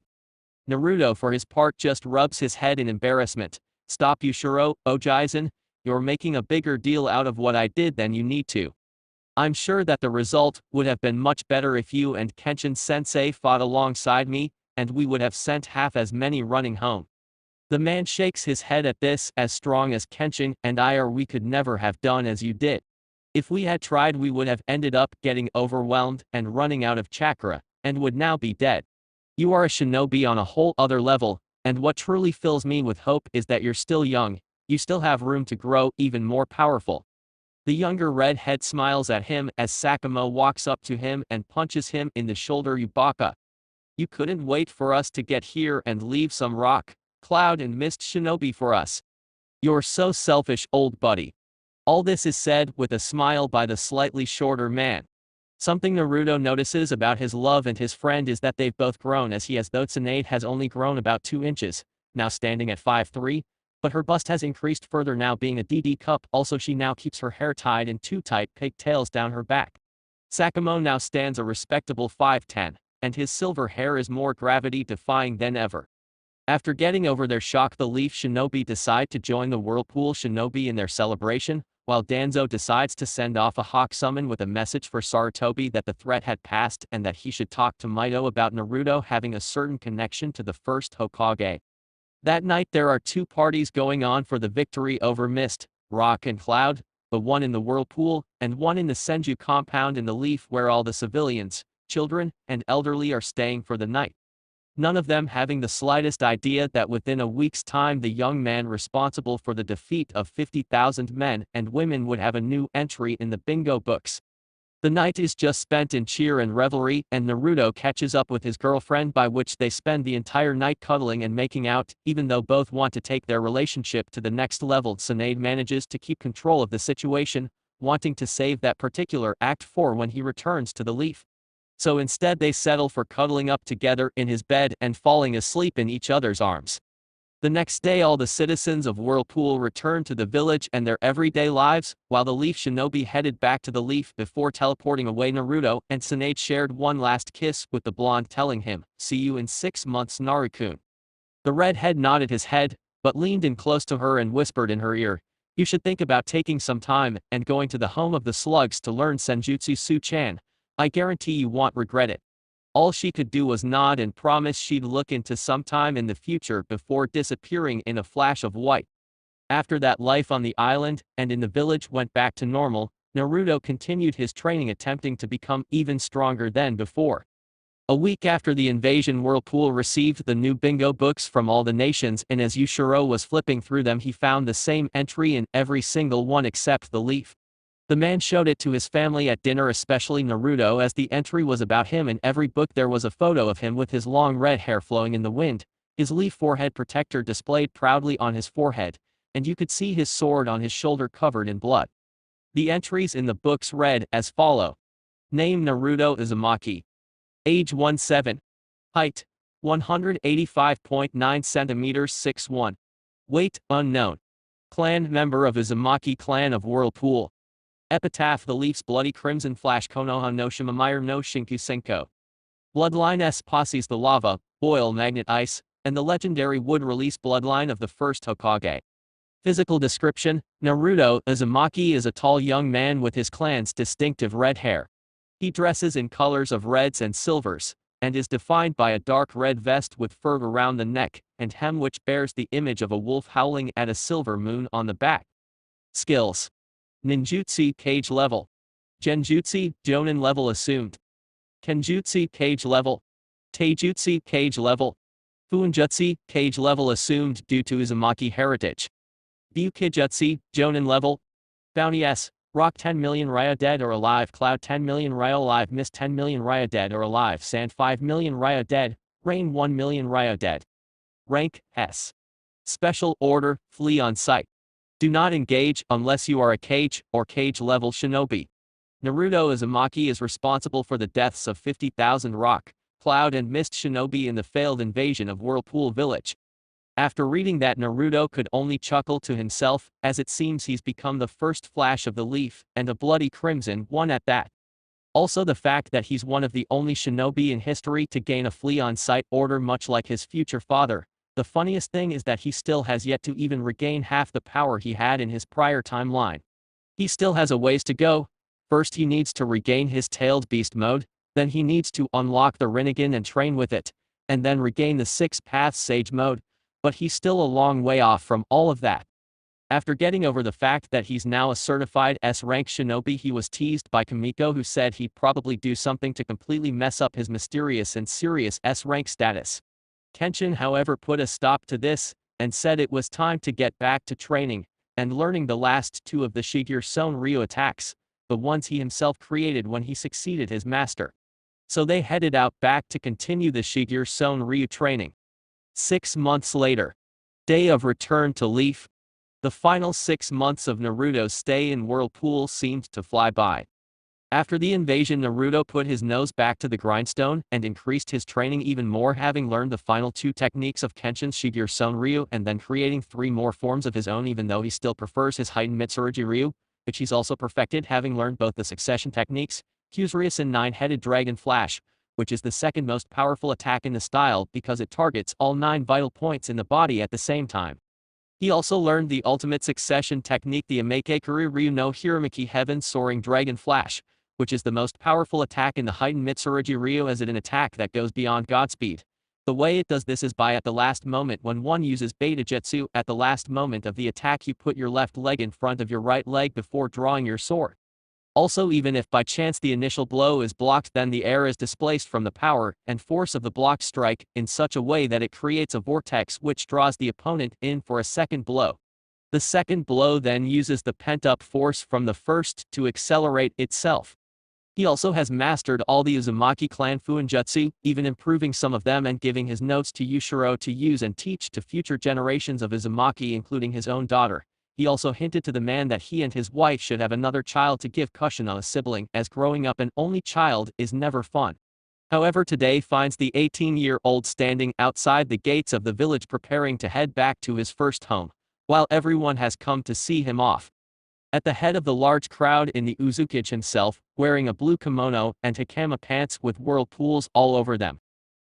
Naruto for his part just rubs his head in embarrassment. Stop, Yushiro, Ojaizen, you're making a bigger deal out of what I did than you need to. I'm sure that the result would have been much better if you and Kenshin-sensei fought alongside me, and we would have sent half as many running home. The man shakes his head at this. As strong as Kenshin and I are, we could never have done as you did. If we had tried, we would have ended up getting overwhelmed and running out of chakra, and would now be dead. You are a shinobi on a whole other level, and what truly fills me with hope is that you're still young, you still have room to grow even more powerful. The younger redhead smiles at him as Sakamo walks up to him and punches him in the shoulder. You baka. You couldn't wait for us to get here and leave some rock, cloud and mist shinobi for us. You're so selfish, old buddy. All this is said with a smile by the slightly shorter man. Something Naruto notices about his love and his friend is that they've both grown as he has, though Tsunade has only grown about 2 inches, now standing at 5'3", but her bust has increased further, now being a DD cup. Also, she now keeps her hair tied in 2 tight pigtails down her back. Sakamo now stands a respectable 5'10", and his silver hair is more gravity-defying than ever. After getting over their shock, the Leaf Shinobi decide to join the Whirlpool Shinobi in their celebration, while Danzo decides to send off a hawk summon with a message for Sarutobi that the threat had passed and that he should talk to Mito about Naruto having a certain connection to the first Hokage. That night there are 2 parties going on for the victory over Mist, Rock and Cloud, the one in the Whirlpool, and one in the Senju compound in the Leaf, where all the civilians, children, and elderly are staying for the night. None of them having the slightest idea that within a week's time the young man responsible for the defeat of 50,000 men and women would have a new entry in the bingo books. The night is just spent in cheer and revelry, and Naruto catches up with his girlfriend, by which they spend the entire night cuddling and making out. Even though both want to take their relationship to the next level, Tsunade manages to keep control of the situation, wanting to save that particular act for when he returns to the Leaf. So instead they settle for cuddling up together in his bed and falling asleep in each other's arms. The next day all the citizens of Whirlpool return to the village and their everyday lives, while the Leaf Shinobi headed back to the Leaf before teleporting away. Naruto and Tsunade shared one last kiss, with the blonde telling him, "See you in 6 months, Narukun." The redhead nodded his head, but leaned in close to her and whispered in her ear, "You should think about taking some time and going to the home of the slugs to learn Senjutsu Su-chan. I guarantee you won't regret it." All she could do was nod and promise she'd look into some time in the future before disappearing in a flash of white. After that, life on the island and in the village went back to normal. Naruto continued his training, attempting to become even stronger than before. A week after the invasion, Whirlpool received the new bingo books from all the nations, and as Yushiro was flipping through them he found the same entry in every single one except the Leaf. The man showed it to his family at dinner, especially Naruto, as the entry was about him. In every book there was a photo of him with his long red hair flowing in the wind, his leaf forehead protector displayed proudly on his forehead, and you could see his sword on his shoulder covered in blood. The entries in the books read as follow. Name: Naruto Uzumaki. Age 17. Height: 185.9 centimeters 6'1". Weight: unknown. Clan: member of Uzumaki clan of Whirlpool. Epitaph: the Leaf's bloody crimson flash Konoha no Shimamire no Shinku Senko. Bloodline: S posses the lava, boil, magnet, ice, and the legendary wood release bloodline of the first Hokage. Physical description: Naruto Uzumaki is a tall young man with his clan's distinctive red hair. He dresses in colors of reds and silvers, and is defined by a dark red vest with fur around the neck, and hem which bears the image of a wolf howling at a silver moon on the back. Skills: Ninjutsu Cage level. Genjutsu Jonin level assumed. Kenjutsu Cage level. Taijutsu Cage level. Fuinjutsu Cage level assumed due to Uzumaki heritage. Ryukijutsu Jonin level. Bounty: S. Rock 10 million Raya dead or alive, Cloud 10 million Raya alive, Mist 10 million Raya dead or alive, Sand 5 million Raya dead, Rain 1 million Raya dead. Rank: S. Special order: flee on sight. Do not engage unless you are a cage or cage level shinobi. Naruto Uzumaki is responsible for the deaths of 50,000 rock, cloud and mist shinobi in the failed invasion of Whirlpool Village. After reading that, Naruto could only chuckle to himself, as it seems he's become the first flash of the leaf, and a bloody crimson one at that. Also the fact that he's one of the only shinobi in history to gain a flee on sight order, much like his future father. The funniest thing is that he still has yet to even regain half the power he had in his prior timeline. He still has a ways to go. First he needs to regain his tailed beast mode, then he needs to unlock the Rinnegan and train with it, and then regain the 6-path sage mode, but he's still a long way off from all of that. After getting over the fact that he's now a certified S-rank shinobi, he was teased by Kamiko, who said he'd probably do something to completely mess up his mysterious and serious S-rank status. Kenshin, however, put a stop to this, and said it was time to get back to training, and learning the last two of the Shigure Ryu attacks, the ones he himself created when he succeeded his master. So they headed out back to continue the Shigure Ryu training. 6 months later. Day of return to Leaf. The final 6 months of Naruto's stay in Whirlpool seemed to fly by. After the invasion, Naruto put his nose back to the grindstone and increased his training even more, having learned the final 2 techniques of Kenshin's Shigure Ryu and then creating 3 more forms of his own, even though he still prefers his heightened Mitsurugi Ryu, which he's also perfected, having learned both the succession techniques, Kyusurius and 9-headed Dragon Flash, which is the second most powerful attack in the style because it targets all 9 vital points in the body at the same time. He also learned the ultimate succession technique, the Amekekuru Ryu no Hiramiki Heaven Soaring Dragon Flash, which is the most powerful attack in the heightened Mitsurugi Ryu, as it an attack that goes beyond Godspeed. The way it does this is by at the last moment when one uses Beta Jetsu, at the last moment of the attack you put your left leg in front of your right leg before drawing your sword. Also, even if by chance the initial blow is blocked, then the air is displaced from the power and force of the blocked strike in such a way that it creates a vortex which draws the opponent in for a second blow. The second blow then uses the pent-up force from the first to accelerate itself. He also has mastered all the Uzumaki clan Fuinjutsu, even improving some of them and giving his notes to Yushiro to use and teach to future generations of Uzumaki, including his own daughter. He also hinted to the man that he and his wife should have another child to give cushion on a sibling, as growing up an only child is never fun. However, today finds the 18-year-old standing outside the gates of the village preparing to head back to his first home, while everyone has come to see him off. At the head of the large crowd in the Uzukage himself, wearing a blue kimono and hakama pants with whirlpools all over them.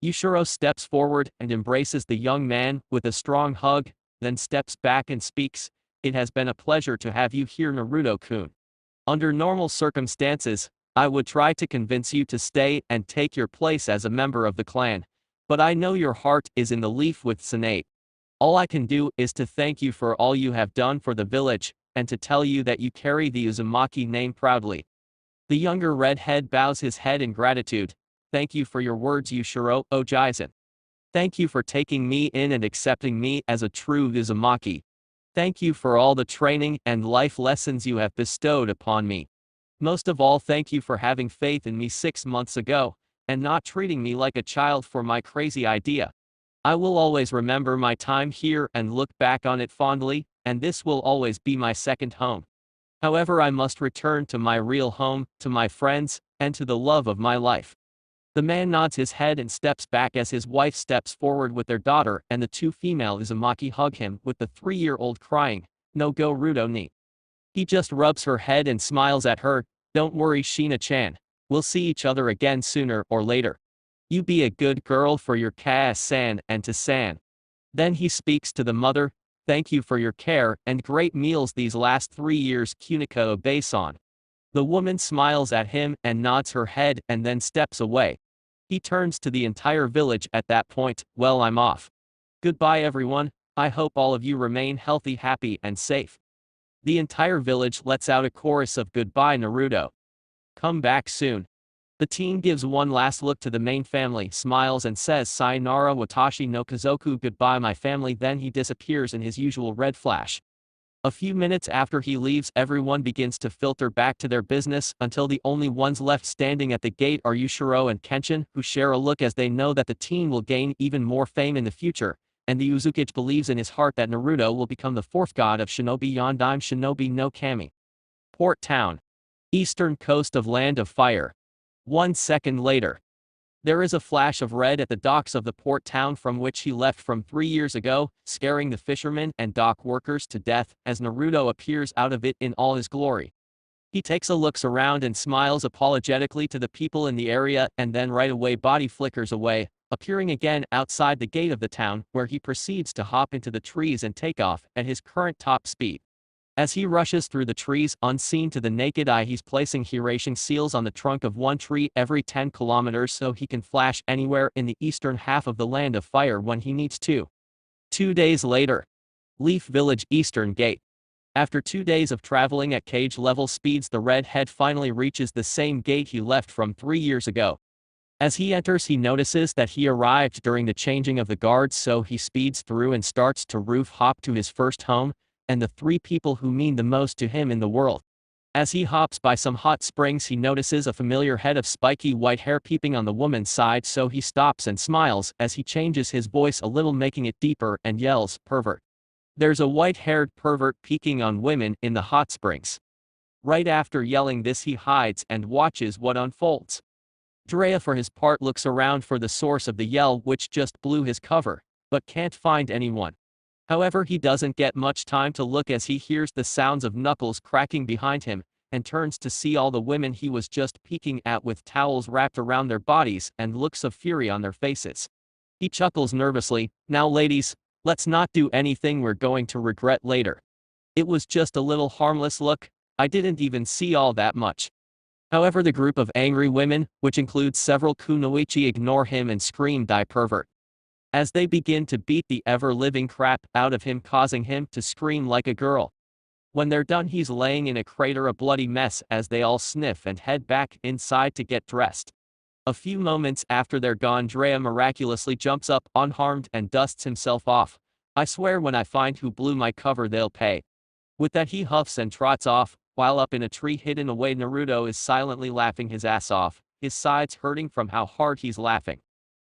Yushiro steps forward and embraces the young man with a strong hug, then steps back and speaks, "It has been a pleasure to have you here, Naruto-kun. Under normal circumstances, I would try to convince you to stay and take your place as a member of the clan, but I know your heart is in the leaf with TSUNADE. All I can do is to thank you for all you have done for the village, and to tell you that you carry the Uzumaki name proudly." The younger redhead bows his head in gratitude. "Thank you for your words, Yushiro Ojizen. Thank you for taking me in and accepting me as a true Uzumaki. Thank you for all the training and life lessons you have bestowed upon me. Most of all, thank you for having faith in me 6 months ago, and not treating me like a child for my crazy idea. I will always remember my time here and look back on it fondly, and this will always be my second home. However, I must return to my real home, to my friends, and to the love of my life." The man nods his head and steps back as his wife steps forward with their daughter, and the 2 female Uzumaki hug him, with the 3-year-old crying, "No go Ruto ni." He just rubs her head and smiles at her, "Don't worry, Shina-chan. We'll see each other again sooner or later. You be a good girl for your Ka-san and to San." Then he speaks to the mother, "Thank you for your care and great meals these last 3 years, Kunika Obe-san." The woman smiles at him and nods her head and then steps away. He turns to the entire village at that point, "Well, I'm off. Goodbye everyone, I hope all of you remain healthy, happy and safe." The entire village lets out a chorus of "Goodbye Naruto. Come back soon." The teen gives one last look to the main family, smiles and says, "Sayonara watashi no kazoku, goodbye my family," then he disappears in his usual red flash. A few minutes after he leaves, everyone begins to filter back to their business, until the only ones left standing at the gate are Yushiro and Kenshin, who share a look as they know that the teen will gain even more fame in the future, and the Uzukage believes in his heart that Naruto will become the 4th god of shinobi Yondaime Shinobi no Kami. Port Town. Eastern coast of Land of Fire. 1 second later. There is a flash of red at the docks of the port town from which he left from 3 years ago, scaring the fishermen and dock workers to death as Naruto appears out of it in all his glory. He takes a look around and smiles apologetically to the people in the area, and then right away body flickers away, appearing again outside the gate of the town, where he proceeds to hop into the trees and take off at his current top speed. As he rushes through the trees unseen to the naked eye, he's placing Hirashing seals on the trunk of one tree every 10 kilometers so he can flash anywhere in the eastern half of the Land of Fire when he needs to. 2 days later. Leaf Village Eastern Gate. After 2 days of traveling at cage level speeds, the redhead finally reaches the same gate he left from 3 years ago. As he enters, he notices that he arrived during the changing of the guards, so he speeds through and starts to roof hop to his first home, and the 3 people who mean the most to him in the world. As he hops by some hot springs, he notices a familiar head of spiky white hair peeping on the woman's side, so he stops and smiles as he changes his voice a little, making it deeper, and yells, "Pervert." There's a white-haired pervert peeking on women in the hot springs. Right after yelling this, he hides and watches what unfolds. Drea, for his part, looks around for the source of the yell, which just blew his cover, but can't find anyone. However, he doesn't get much time to look as he hears the sounds of knuckles cracking behind him, and turns to see all the women he was just peeking at with towels wrapped around their bodies and looks of fury on their faces. He chuckles nervously, "Now ladies, let's not do anything we're going to regret later. It was just a little harmless look, I didn't even see all that much." However, the group of angry women, which includes several kunoichi, ignore him and scream, "Die pervert," as they begin to beat the ever-living crap out of him, causing him to scream like a girl. When they're done, he's laying in a crater, a bloody mess, as they all sniff and head back inside to get dressed. A few moments after they're gone, Drea miraculously jumps up unharmed and dusts himself off. "I swear when I find who blew my cover, they'll pay." With that, he huffs and trots off, while up in a tree hidden away, Naruto is silently laughing his ass off, his sides hurting from how hard he's laughing.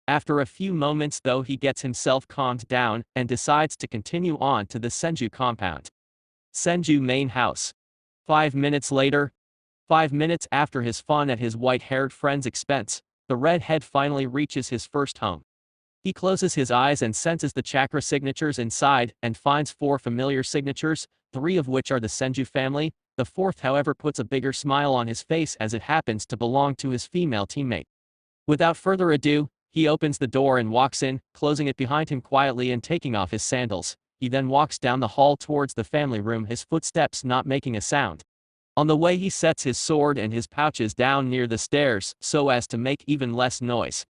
After a few moments though, he gets himself calmed down and decides to continue on to the Senju compound. Senju main house. 5 minutes later. 5 minutes after his fun at his white-haired friend's expense, the redhead finally reaches his first home. He closes his eyes and senses the chakra signatures inside and finds 4 familiar signatures, 3 of which are the Senju family. The 4th, however, puts a bigger smile on his face as it happens to belong to his female teammate. Without further ado, he opens the door and walks in, closing it behind him quietly and taking off his sandals. He then walks down the hall towards the family room, his footsteps not making a sound. On the way, he sets his sword and his pouches down near the stairs so as to make even less noise.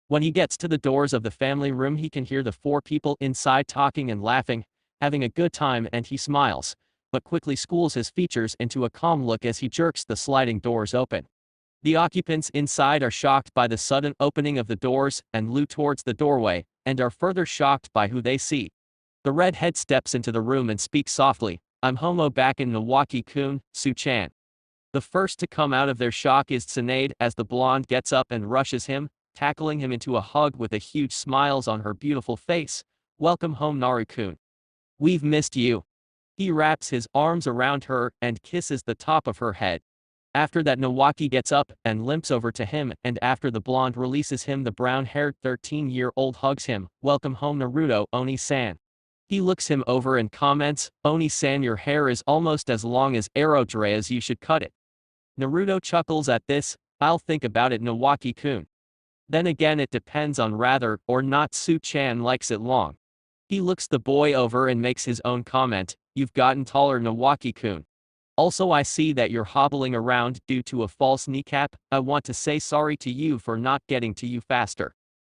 When he gets to the doors of the family room, he can hear the 4 people inside talking and laughing, having a good time, and he smiles, but quickly schools his features into a calm look as he jerks the sliding doors open. The occupants inside are shocked by the sudden opening of the doors and look towards the doorway, and are further shocked by who they see. The redhead steps into the room and speaks softly, "I'm Homo back in Nawaki-kun, Su-chan." The first to come out of their shock is Tsunade, as the blonde gets up and rushes him, tackling him into a hug with a huge smiles on her beautiful face. "Welcome home, Naru-kun. We've missed you." He wraps his arms around her and kisses the top of her head. After that, Nawaki gets up and limps over to him, and after the blonde releases him, the brown-haired 13-year-old hugs him. "Welcome home, Naruto, Oni-san." He looks him over and comments, "Oni-san, your hair is almost as long as Aerodrea's, you should cut it." Naruto chuckles at this, "I'll think about it, Nawaki-kun. Then again, it depends on whether or not Su-chan likes it long." He looks the boy over and makes his own comment, "You've gotten taller, Nawaki-kun. Also, I see that you're hobbling around due to a false kneecap. I want to say sorry to you for not getting to you faster."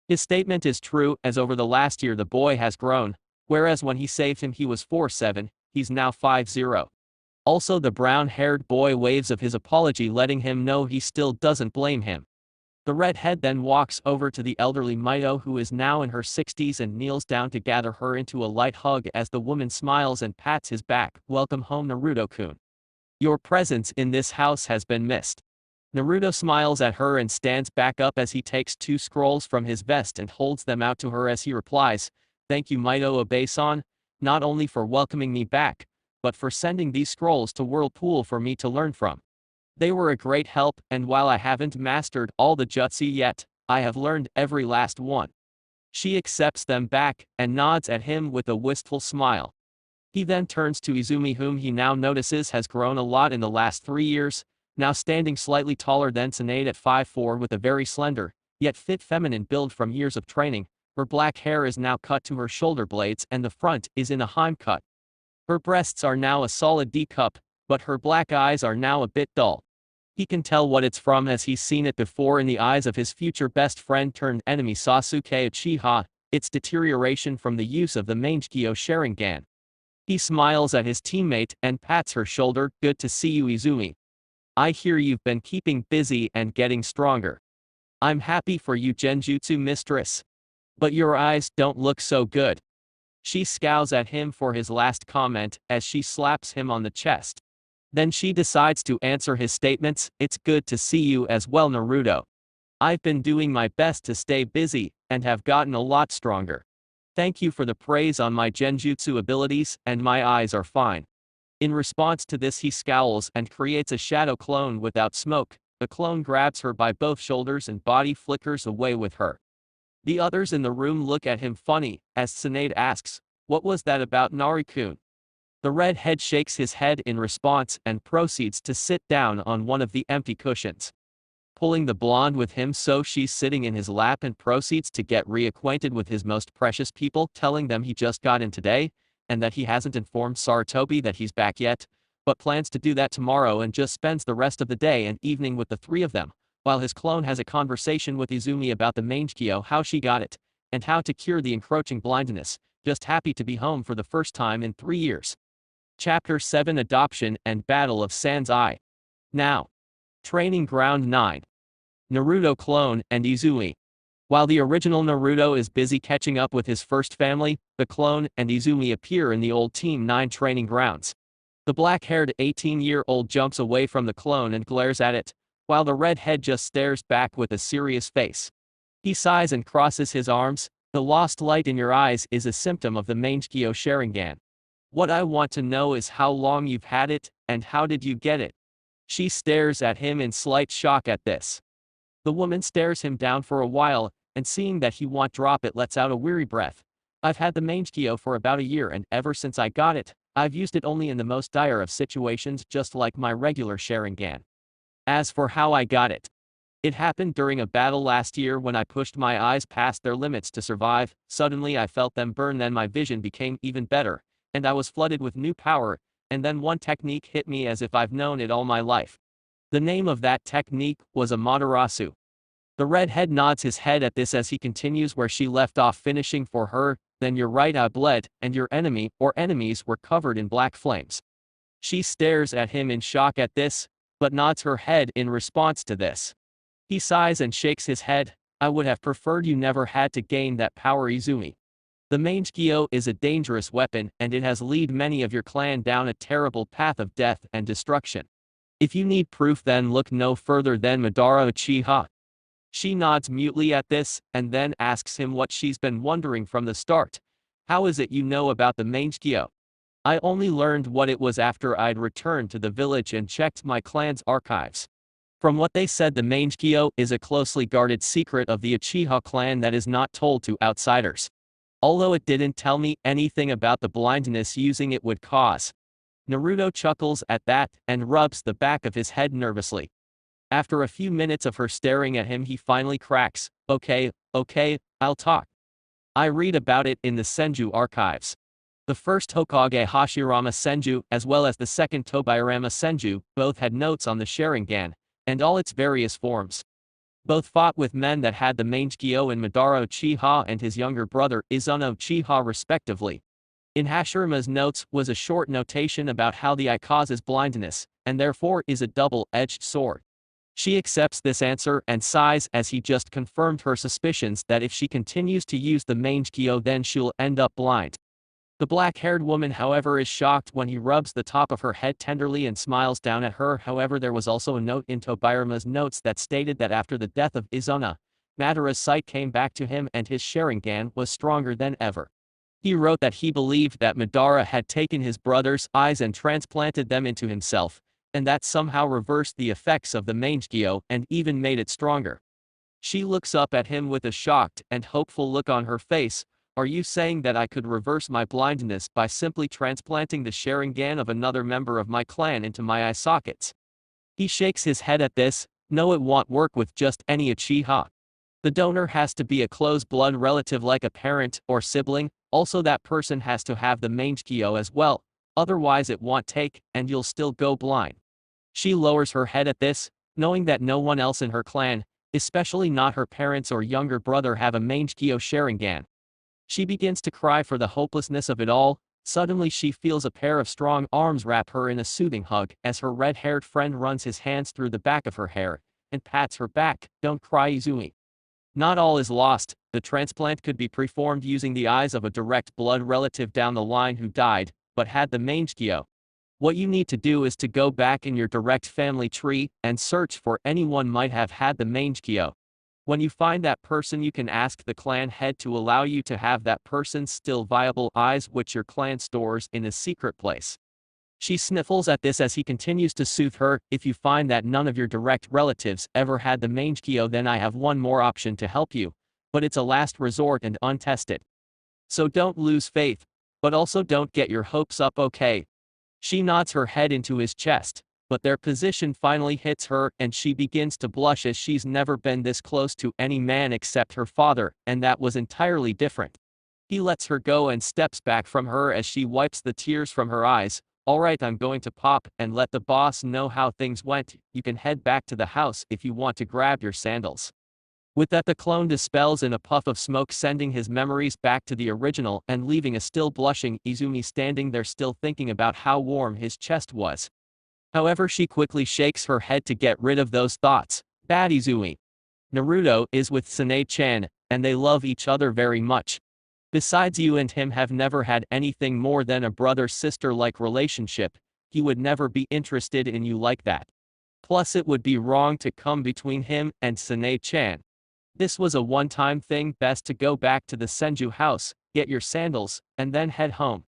His statement is true, as over the last year the boy has grown, whereas when he saved him he was 4'7", he's now 5'0". Also, the brown-haired boy waves of his apology, letting him know he still doesn't blame him. The redhead then walks over to the elderly Mito, who is now in her 60s, and kneels down to gather her into a light hug as the woman smiles and pats his back. "Welcome home, Naruto-kun. Your presence in this house has been missed." Naruto smiles at her and stands back up as he takes 2 scrolls from his vest and holds them out to her as he replies, "Thank you, Mito Obe-san, not only for welcoming me back, but for sending these scrolls to Whirlpool for me to learn from." They were a great help, and while I haven't mastered all the jutsu yet, I have learned every last one. She accepts them back, and nods at him with a wistful smile. He then turns to Izumi, whom he now notices has grown a lot in the last 3 years, now standing slightly taller than Tsunade at 5'4" with a very slender, yet fit feminine build from years of training. Her black hair is now cut to her shoulder blades and the front is in a Heim cut. Her breasts are now a solid D cup, but her black eyes are now a bit dull. He can tell what it's from as he's seen it before in the eyes of his future best friend turned enemy Sasuke Uchiha. It's deterioration from the use of the Mangekyo Sharingan. He smiles at his teammate and pats her shoulder. Good to see you, Izumi. I hear you've been keeping busy and getting stronger. I'm happy for you, Genjutsu mistress. But your eyes don't look so good. She scowls at him for his last comment as she slaps him on the chest. Then she decides to answer his statements. It's good to see you as well, Naruto. I've been doing my best to stay busy and have gotten a lot stronger. Thank you for the praise on my genjutsu abilities, and my eyes are fine. In response to this, he scowls and creates a shadow clone without smoke. The clone grabs her by both shoulders and body flickers away with her. The others in the room look at him funny, as Tsunade asks, "What was that about, Narikun?" The redhead shakes his head in response and proceeds to sit down on one of the empty cushions. Pulling the blonde with him so she's sitting in his lap, and proceeds to get reacquainted with his most precious people, telling them he just got in today, and that he hasn't informed Sarutobi that he's back yet, but plans to do that tomorrow, and just spends the rest of the day and evening with the three of them, while his clone has a conversation with Izumi about the Mangekyo, how she got it, and how to cure the encroaching blindness, just happy to be home for the first time in 3 years. Chapter 7: Adoption and Battle of Sans Eye. Now. Training Ground 9. Naruto clone and Izumi. While the original Naruto is busy catching up with his first family, the clone and Izumi appear in the old Team 9 training grounds. The black-haired 18-year-old jumps away from the clone and glares at it, while the redhead just stares back with a serious face. He sighs and crosses his arms. The lost light in your eyes is a symptom of the Mangekyo Sharingan. What I want to know is how long you've had it, and how did you get it? She stares at him in slight shock at this. The woman stares him down for a while, and seeing that he won't drop it, lets out a weary breath. I've had the Mangekyo for about a year, and ever since I got it, I've used it only in the most dire of situations, just like my regular Sharingan. As for how I got it, it happened during a battle last year when I pushed my eyes past their limits to survive. Suddenly I felt them burn, then my vision became even better, and I was flooded with new power, and then one technique hit me as if I've known it all my life. The name of that technique was Amaterasu. The redhead nods his head at this as he continues where she left off, finishing for her, then your right eye bled, and your enemy, or enemies, were covered in black flames. She stares at him in shock at this, but nods her head in response to this. He sighs and shakes his head. I would have preferred you never had to gain that power, Izumi. The Mangekyo is a dangerous weapon, and it has led many of your clan down a terrible path of death and destruction. If you need proof, then look no further than Madara Uchiha. She nods mutely at this, and then asks him what she's been wondering from the start. How is it you know about the Mangekyo? I only learned what it was after I'd returned to the village and checked my clan's archives. From what they said, the Mangekyo is a closely guarded secret of the Uchiha clan that is not told to outsiders. Although it didn't tell me anything about the blindness using it would cause. Naruto chuckles at that, and rubs the back of his head nervously. After a few minutes of her staring at him, he finally cracks, okay, I'll talk. I read about it in the Senju archives. The first Hokage Hashirama Senju, as well as the second Tobirama Senju, both had notes on the Sharingan, and all its various forms. Both fought with men that had the Mangekyo in Madara Uchiha and his younger brother Izuna Uchiha respectively. In Hashirama's notes was a short notation about how the eye causes blindness, and therefore is a double-edged sword. She accepts this answer and sighs as he just confirmed her suspicions that if she continues to use the Mangekyo then she'll end up blind. The black-haired woman, however, is shocked when he rubs the top of her head tenderly and smiles down at her. However, there was also a note in Tobirama's notes that stated that after the death of Izuna, Madara's sight came back to him and his Sharingan was stronger than ever. He wrote that he believed that Madara had taken his brother's eyes and transplanted them into himself, and that somehow reversed the effects of the Mangekyo and even made it stronger. She looks up at him with a shocked and hopeful look on her face. Are you saying that I could reverse my blindness by simply transplanting the Sharingan of another member of my clan into my eye sockets? He shakes his head at this. No, it won't work with just any Uchiha. The donor has to be a close blood relative like a parent or sibling, also that person has to have the Mangekyo as well, otherwise it won't take, and you'll still go blind. She lowers her head at this, knowing that no one else in her clan, especially not her parents or younger brother, have a Mangekyo Sharingan. She begins to cry for the hopelessness of it all. Suddenly she feels a pair of strong arms wrap her in a soothing hug as her red-haired friend runs his hands through the back of her hair and pats her back. Don't cry, Izumi. Not all is lost. The transplant could be performed using the eyes of a direct blood relative down the line who died, but had the Mangekyo. What you need to do is to go back in your direct family tree and search for anyone might have had the Mangekyo. When you find that person, you can ask the clan head to allow you to have that person's still viable eyes, which your clan stores in a secret place. She sniffles at this as he continues to soothe her. If you find that none of your direct relatives ever had the Mangekyo, then I have one more option to help you, but it's a last resort and untested. So don't lose faith, but also don't get your hopes up, okay? She nods her head into his chest, but their position finally hits her and she begins to blush as she's never been this close to any man except her father, and that was entirely different. He lets her go and steps back from her as she wipes the tears from her eyes. Alright, I'm going to pop and let the boss know how things went. You can head back to the house if you want to grab your sandals. With that, the clone dispels in a puff of smoke, sending his memories back to the original and leaving a still blushing Izumi standing there, still thinking about how warm his chest was. However, she quickly shakes her head to get rid of those thoughts. Bad Izumi. Naruto is with Tsunade-chan, and they love each other very much. Besides, you and him have never had anything more than a brother-sister-like relationship. He would never be interested in you like that. Plus, it would be wrong to come between him and Tsunade-chan. This was a one-time thing. Best to go back to the Senju house, get your sandals, and then head home.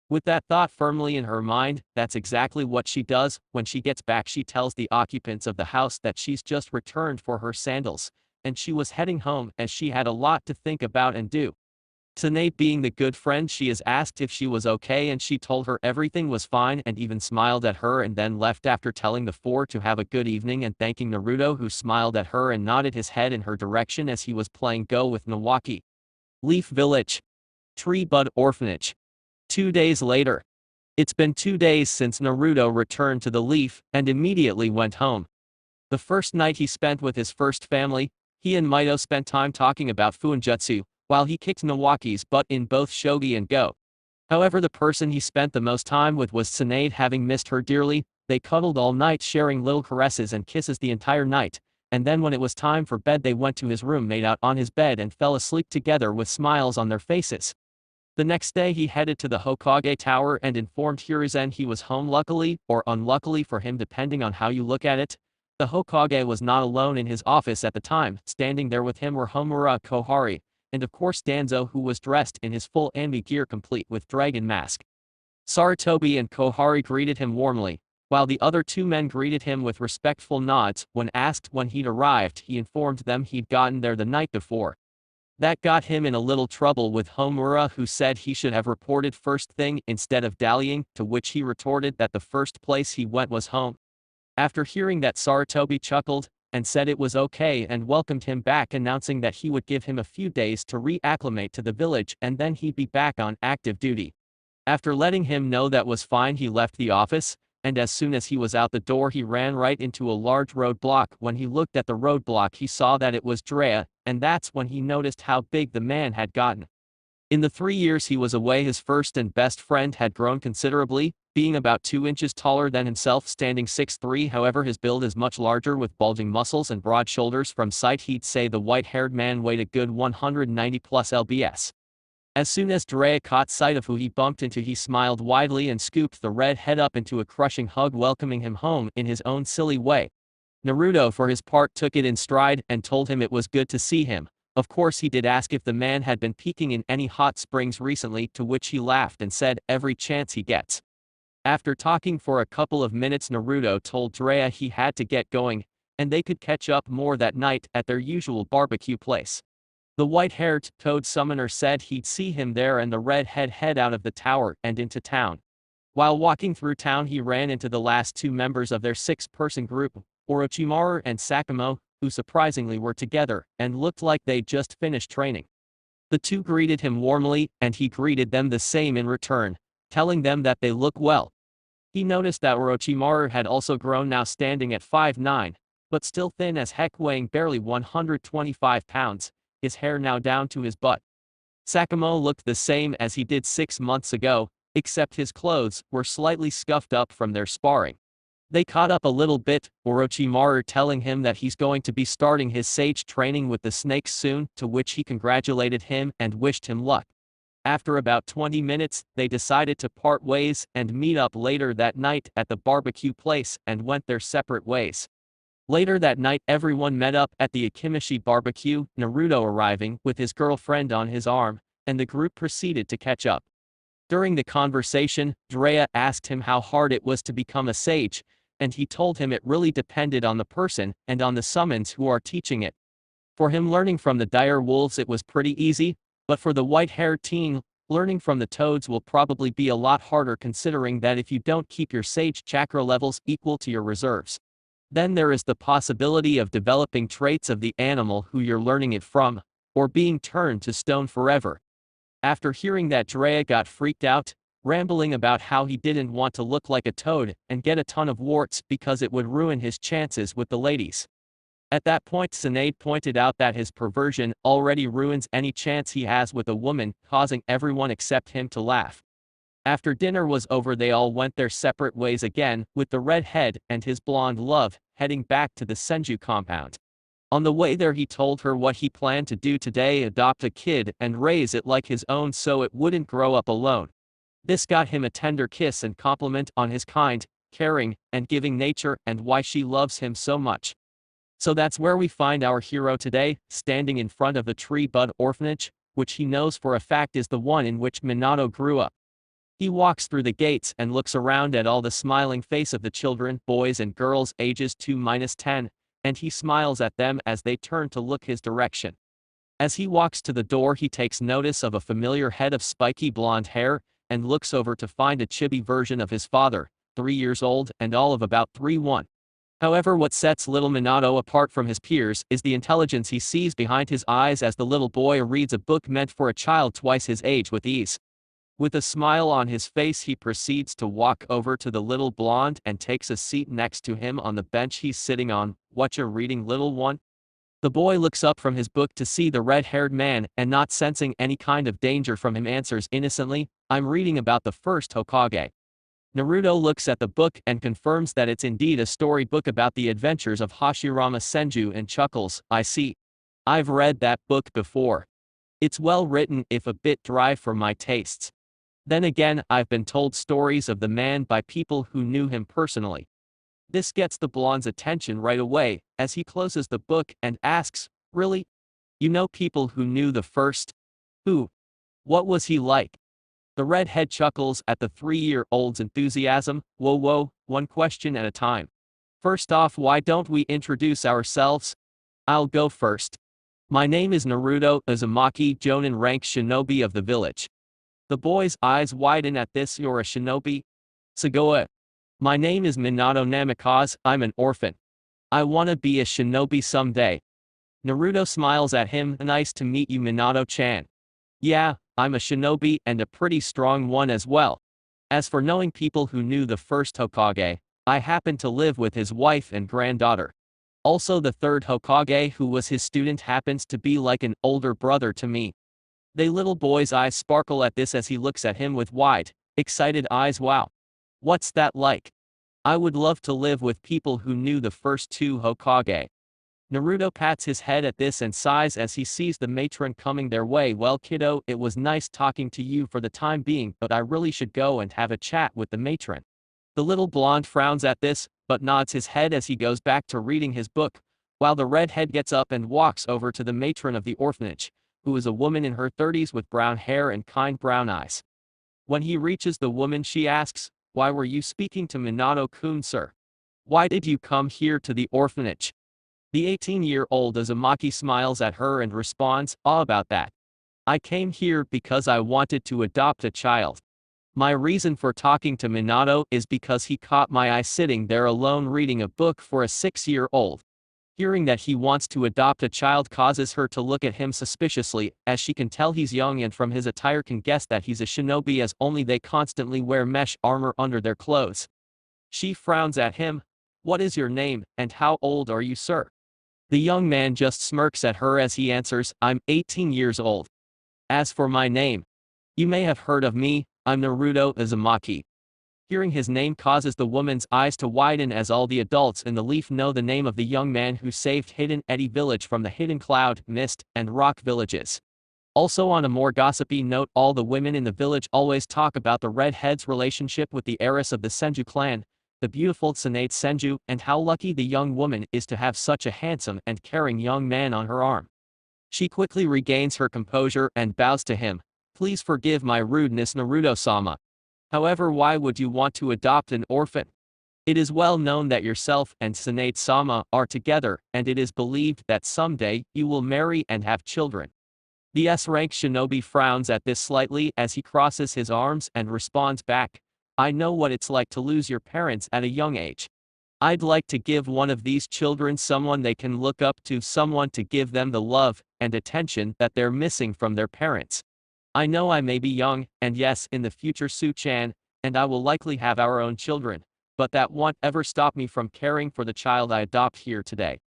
With that thought firmly in her mind, that's exactly what she does. When she gets back, she tells the occupants of the house that she's just returned for her sandals, and she was heading home as she had a lot to think about and do. Tsunade, being the good friend she is, asked if she was okay, and she told her everything was fine and even smiled at her, and then left after telling the four to have a good evening and thanking Naruto, who smiled at her and nodded his head in her direction as he was playing Go with Nawaki. Leaf Village. Tree Bud Orphanage. 2 days later. It's been 2 days since Naruto returned to the Leaf and immediately went home. The first night he spent with his first family, he and Mito spent time talking about Fuinjutsu, while he kicked Nawaki's butt in both Shogi and Go. However, the person he spent the most time with was Tsunade, having missed her dearly. They cuddled all night, sharing little caresses and kisses the entire night, and then when it was time for bed, they went to his room, made out on his bed, and fell asleep together with smiles on their faces. The next day he headed to the Hokage Tower and informed Hiruzen he was home. Luckily, or unluckily for him depending on how you look at it, the Hokage was not alone in his office at the time. Standing there with him were Homura, Kohari, and of course Danzo, who was dressed in his full anime gear complete with dragon mask. Sarutobi and Kohari greeted him warmly, while the other two men greeted him with respectful nods. When asked when he'd arrived, he informed them he'd gotten there the night before. That got him in a little trouble with Homura, who said he should have reported first thing instead of dallying, to which he retorted that the first place he went was home. After hearing that, Sarutobi chuckled and said it was okay and welcomed him back, announcing that he would give him a few days to re-acclimate to the village and then he'd be back on active duty. After letting him know that was fine, he left the office, and as soon as he was out the door he ran right into a large roadblock. When he looked at the roadblock, he saw that it was Drea, and that's when he noticed how big the man had gotten. In the 3 years he was away, his first and best friend had grown considerably, being about 2 inches taller than himself, standing 6'3". However, his build is much larger, with bulging muscles and broad shoulders. From sight he'd say the white-haired man weighed a good 190 plus lbs. As soon as Drea caught sight of who he bumped into, he smiled widely and scooped the red head up into a crushing hug, welcoming him home in his own silly way. Naruto, for his part, took it in stride and told him it was good to see him. Of course, he did ask if the man had been peeking in any hot springs recently, to which he laughed and said, every chance he gets. After talking for a couple of minutes, Naruto told Jiraiya he had to get going, and they could catch up more that night at their usual barbecue place. The white-haired toad summoner said he'd see him there, and the redhead head out of the tower and into town. While walking through town, he ran into the last two members of their six-person group, Orochimaru and Sakamo, who surprisingly were together and looked like they'd just finished training. The two greeted him warmly, and he greeted them the same in return, telling them that they look well. He noticed that Orochimaru had also grown, now standing at 5'9", but still thin as heck, weighing barely 125 pounds, his hair now down to his butt. Sakamo looked the same as he did 6 months ago, except his clothes were slightly scuffed up from their sparring. They caught up a little bit, Orochimaru telling him that he's going to be starting his sage training with the snakes soon, to which he congratulated him and wished him luck. After about 20 minutes, they decided to part ways and meet up later that night at the barbecue place and went their separate ways. Later that night, everyone met up at the Akimishi barbecue, Naruto arriving with his girlfriend on his arm, and the group proceeded to catch up. During the conversation, Jiraiya asked him how hard it was to become a sage, and he told him it really depended on the person and on the summons who are teaching it. For him, learning from the dire wolves, it was pretty easy, but for the white-haired teen, learning from the toads will probably be a lot harder, considering that if you don't keep your sage chakra levels equal to your reserves, then there is the possibility of developing traits of the animal who you're learning it from, or being turned to stone forever. After hearing that, Jiraiya got freaked out, rambling about how he didn't want to look like a toad and get a ton of warts because it would ruin his chances with the ladies. At that point, TSUNADE pointed out that his perversion already ruins any chance he has with a woman, causing everyone except him to laugh. After dinner was over, they all went their separate ways again, with the redhead and his blonde love heading back to the Senju compound. On the way there, he told her what he planned to do today: adopt a kid and raise it like his own so it wouldn't grow up alone. This got him a tender kiss and compliment on his kind, caring, and giving nature and why she loves him so much. So that's where we find our hero today, standing in front of the Tree Bud Orphanage, which he knows for a fact is the one in which Minato grew up. He walks through the gates and looks around at all the smiling face of the children, boys and girls ages 2-10, and he smiles at them as they turn to look his direction. As he walks to the door, he takes notice of a familiar head of spiky blonde hair, and looks over to find a chibi version of his father, 3 years old and all of about 3'1". However, what sets little Minato apart from his peers is the intelligence he sees behind his eyes as the little boy reads a book meant for a child twice his age with ease. With a smile on his face, he proceeds to walk over to the little blonde and takes a seat next to him on the bench he's sitting on. "What you reading, little one?" The boy looks up from his book to see the red-haired man, and not sensing any kind of danger from him, answers innocently, "I'm reading about the first Hokage." Naruto looks at the book and confirms that it's indeed a storybook about the adventures of Hashirama Senju, and chuckles, "I see. I've read that book before. It's well written, if a bit dry for my tastes. Then again, I've been told stories of the man by people who knew him personally." This gets the blonde's attention right away, as he closes the book and asks, "Really? You know people who knew the first? Who? What was he like?" The redhead chuckles at the 3-year-old's enthusiasm. Whoa, one question at a time. First off, why don't we introduce ourselves? I'll go first. My name is Naruto Uzumaki, Jonin rank shinobi of the village. The boy's eyes widen at this. "You're a shinobi?" "Sugoa. My name is Minato Namikaze, I'm an orphan. I wanna be a shinobi someday." Naruto smiles at him. "Nice to meet you, Minato-chan. Yeah, I'm a shinobi, and a pretty strong one as well. As for knowing people who knew the first Hokage, I happen to live with his wife and granddaughter. Also, the third Hokage, who was his student, happens to be like an older brother to me." The little boy's eyes sparkle at this as he looks at him with wide, excited eyes. "Wow. What's that like? I would love to live with people who knew the first 2 Hokage." Naruto pats his head at this and sighs as he sees the matron coming their way. "Well, kiddo, it was nice talking to you for the time being, but I really should go and have a chat with the matron." The little blonde frowns at this, but nods his head as he goes back to reading his book, while the redhead gets up and walks over to the matron of the orphanage, who is a woman in her 30s with brown hair and kind brown eyes. When he reaches the woman, she asks, Why were you speaking to Minato-kun, sir? Why did you come here to the orphanage? The 18-year-old Uzumaki smiles at her and responds, about that. I came here because I wanted to adopt a child. My reason for talking to Minato is because he caught my eye sitting there alone reading a book for a 6-year-old. Hearing that he wants to adopt a child causes her to look at him suspiciously, as she can tell he's young and from his attire can guess that he's a shinobi as only they constantly wear mesh armor under their clothes. She frowns at him. What is your name, and how old are you, sir? The young man just smirks at her as he answers, I'm 18 years old. As for my name, you may have heard of me, I'm Naruto Uzumaki. Hearing his name causes the woman's eyes to widen as all the adults in the leaf know the name of the young man who saved Hidden Eddy Village from the Hidden Cloud, Mist, and Rock villages. Also on a more gossipy note, all the women in the village always talk about the redhead's relationship with the heiress of the Senju clan, the beautiful Tsunade Senju, and how lucky the young woman is to have such a handsome and caring young man on her arm. She quickly regains her composure and bows to him. Please forgive my rudeness, Naruto-sama. However, why would you want to adopt an orphan? It is well known that yourself and Tsunade-sama are together, and it is believed that someday you will marry and have children. The S-rank shinobi frowns at this slightly as he crosses his arms and responds back, I know what it's like to lose your parents at a young age. I'd like to give one of these children someone they can look up to, someone to give them the love and attention that they're missing from their parents. I know I may be young, and yes, in the future Su-chan, and I will likely have our own children, but that won't ever stop me from caring for the child I adopt here today.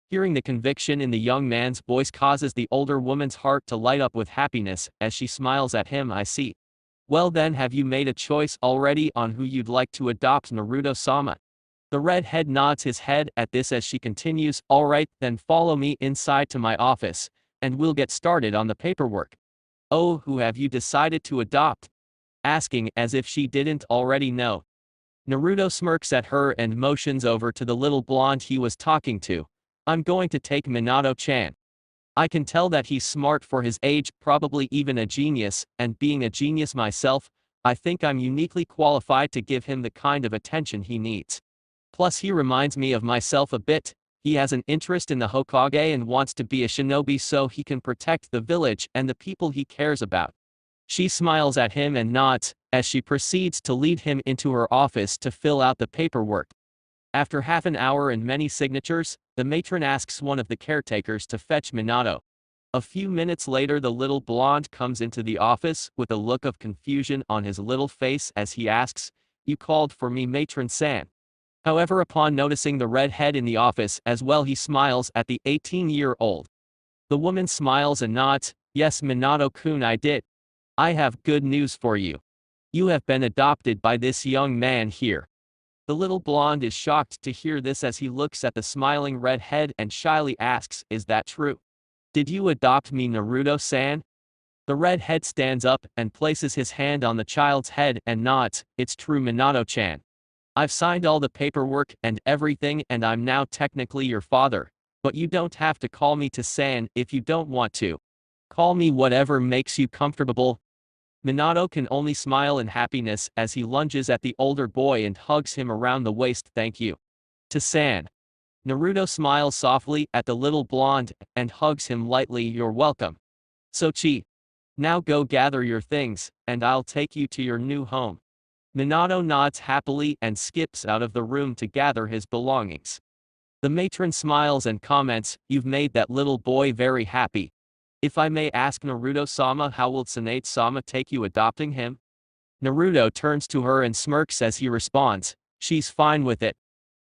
Hearing the conviction in the young man's voice causes the older woman's heart to light up with happiness as she smiles at him. I see. Well then, have you made a choice already on who you'd like to adopt, Naruto-sama? The redhead nods his head at this as she continues, alright, then follow me inside to my office, and we'll get started on the paperwork. Oh, who have you decided to adopt? Asking as if she didn't already know. Naruto smirks at her and motions over to the little blonde he was talking to. I'm going to take Minato-chan. I can tell that he's smart for his age, probably even a genius, and being a genius myself, I think I'm uniquely qualified to give him the kind of attention he needs. Plus he reminds me of myself a bit. He has an interest in the Hokage and wants to be a shinobi so he can protect the village and the people he cares about. She smiles at him and nods, as she proceeds to lead him into her office to fill out the paperwork. After half an hour and many signatures, the matron asks one of the caretakers to fetch Minato. A few minutes later, the little blonde comes into the office with a look of confusion on his little face as he asks, You called for me, matron-san? However, upon noticing the redhead in the office as well, he smiles at the 18-year-old. The woman smiles and nods, Yes, Minato-kun, I did. I have good news for you. You have been adopted by this young man here. The little blonde is shocked to hear this as he looks at the smiling redhead and shyly asks, Is that true? Did you adopt me, Naruto-san? The redhead stands up and places his hand on the child's head and nods, It's true, Minato-chan. I've signed all the paperwork and everything, and I'm now technically your father, but you don't have to call me San if you don't want to. Call me whatever makes you comfortable. Minato can only smile in happiness as he lunges at the older boy and hugs him around the waist. Thank you. San. Naruto smiles softly at the little blonde and hugs him lightly. You're welcome. Sochi. Now go gather your things, and I'll take you to your new home. Minato nods happily and skips out of the room to gather his belongings. The matron smiles and comments, You've made that little boy very happy. If I may ask, Naruto-sama, how will Tsunade-sama take you adopting him? Naruto turns to her and smirks as he responds, She's fine with it.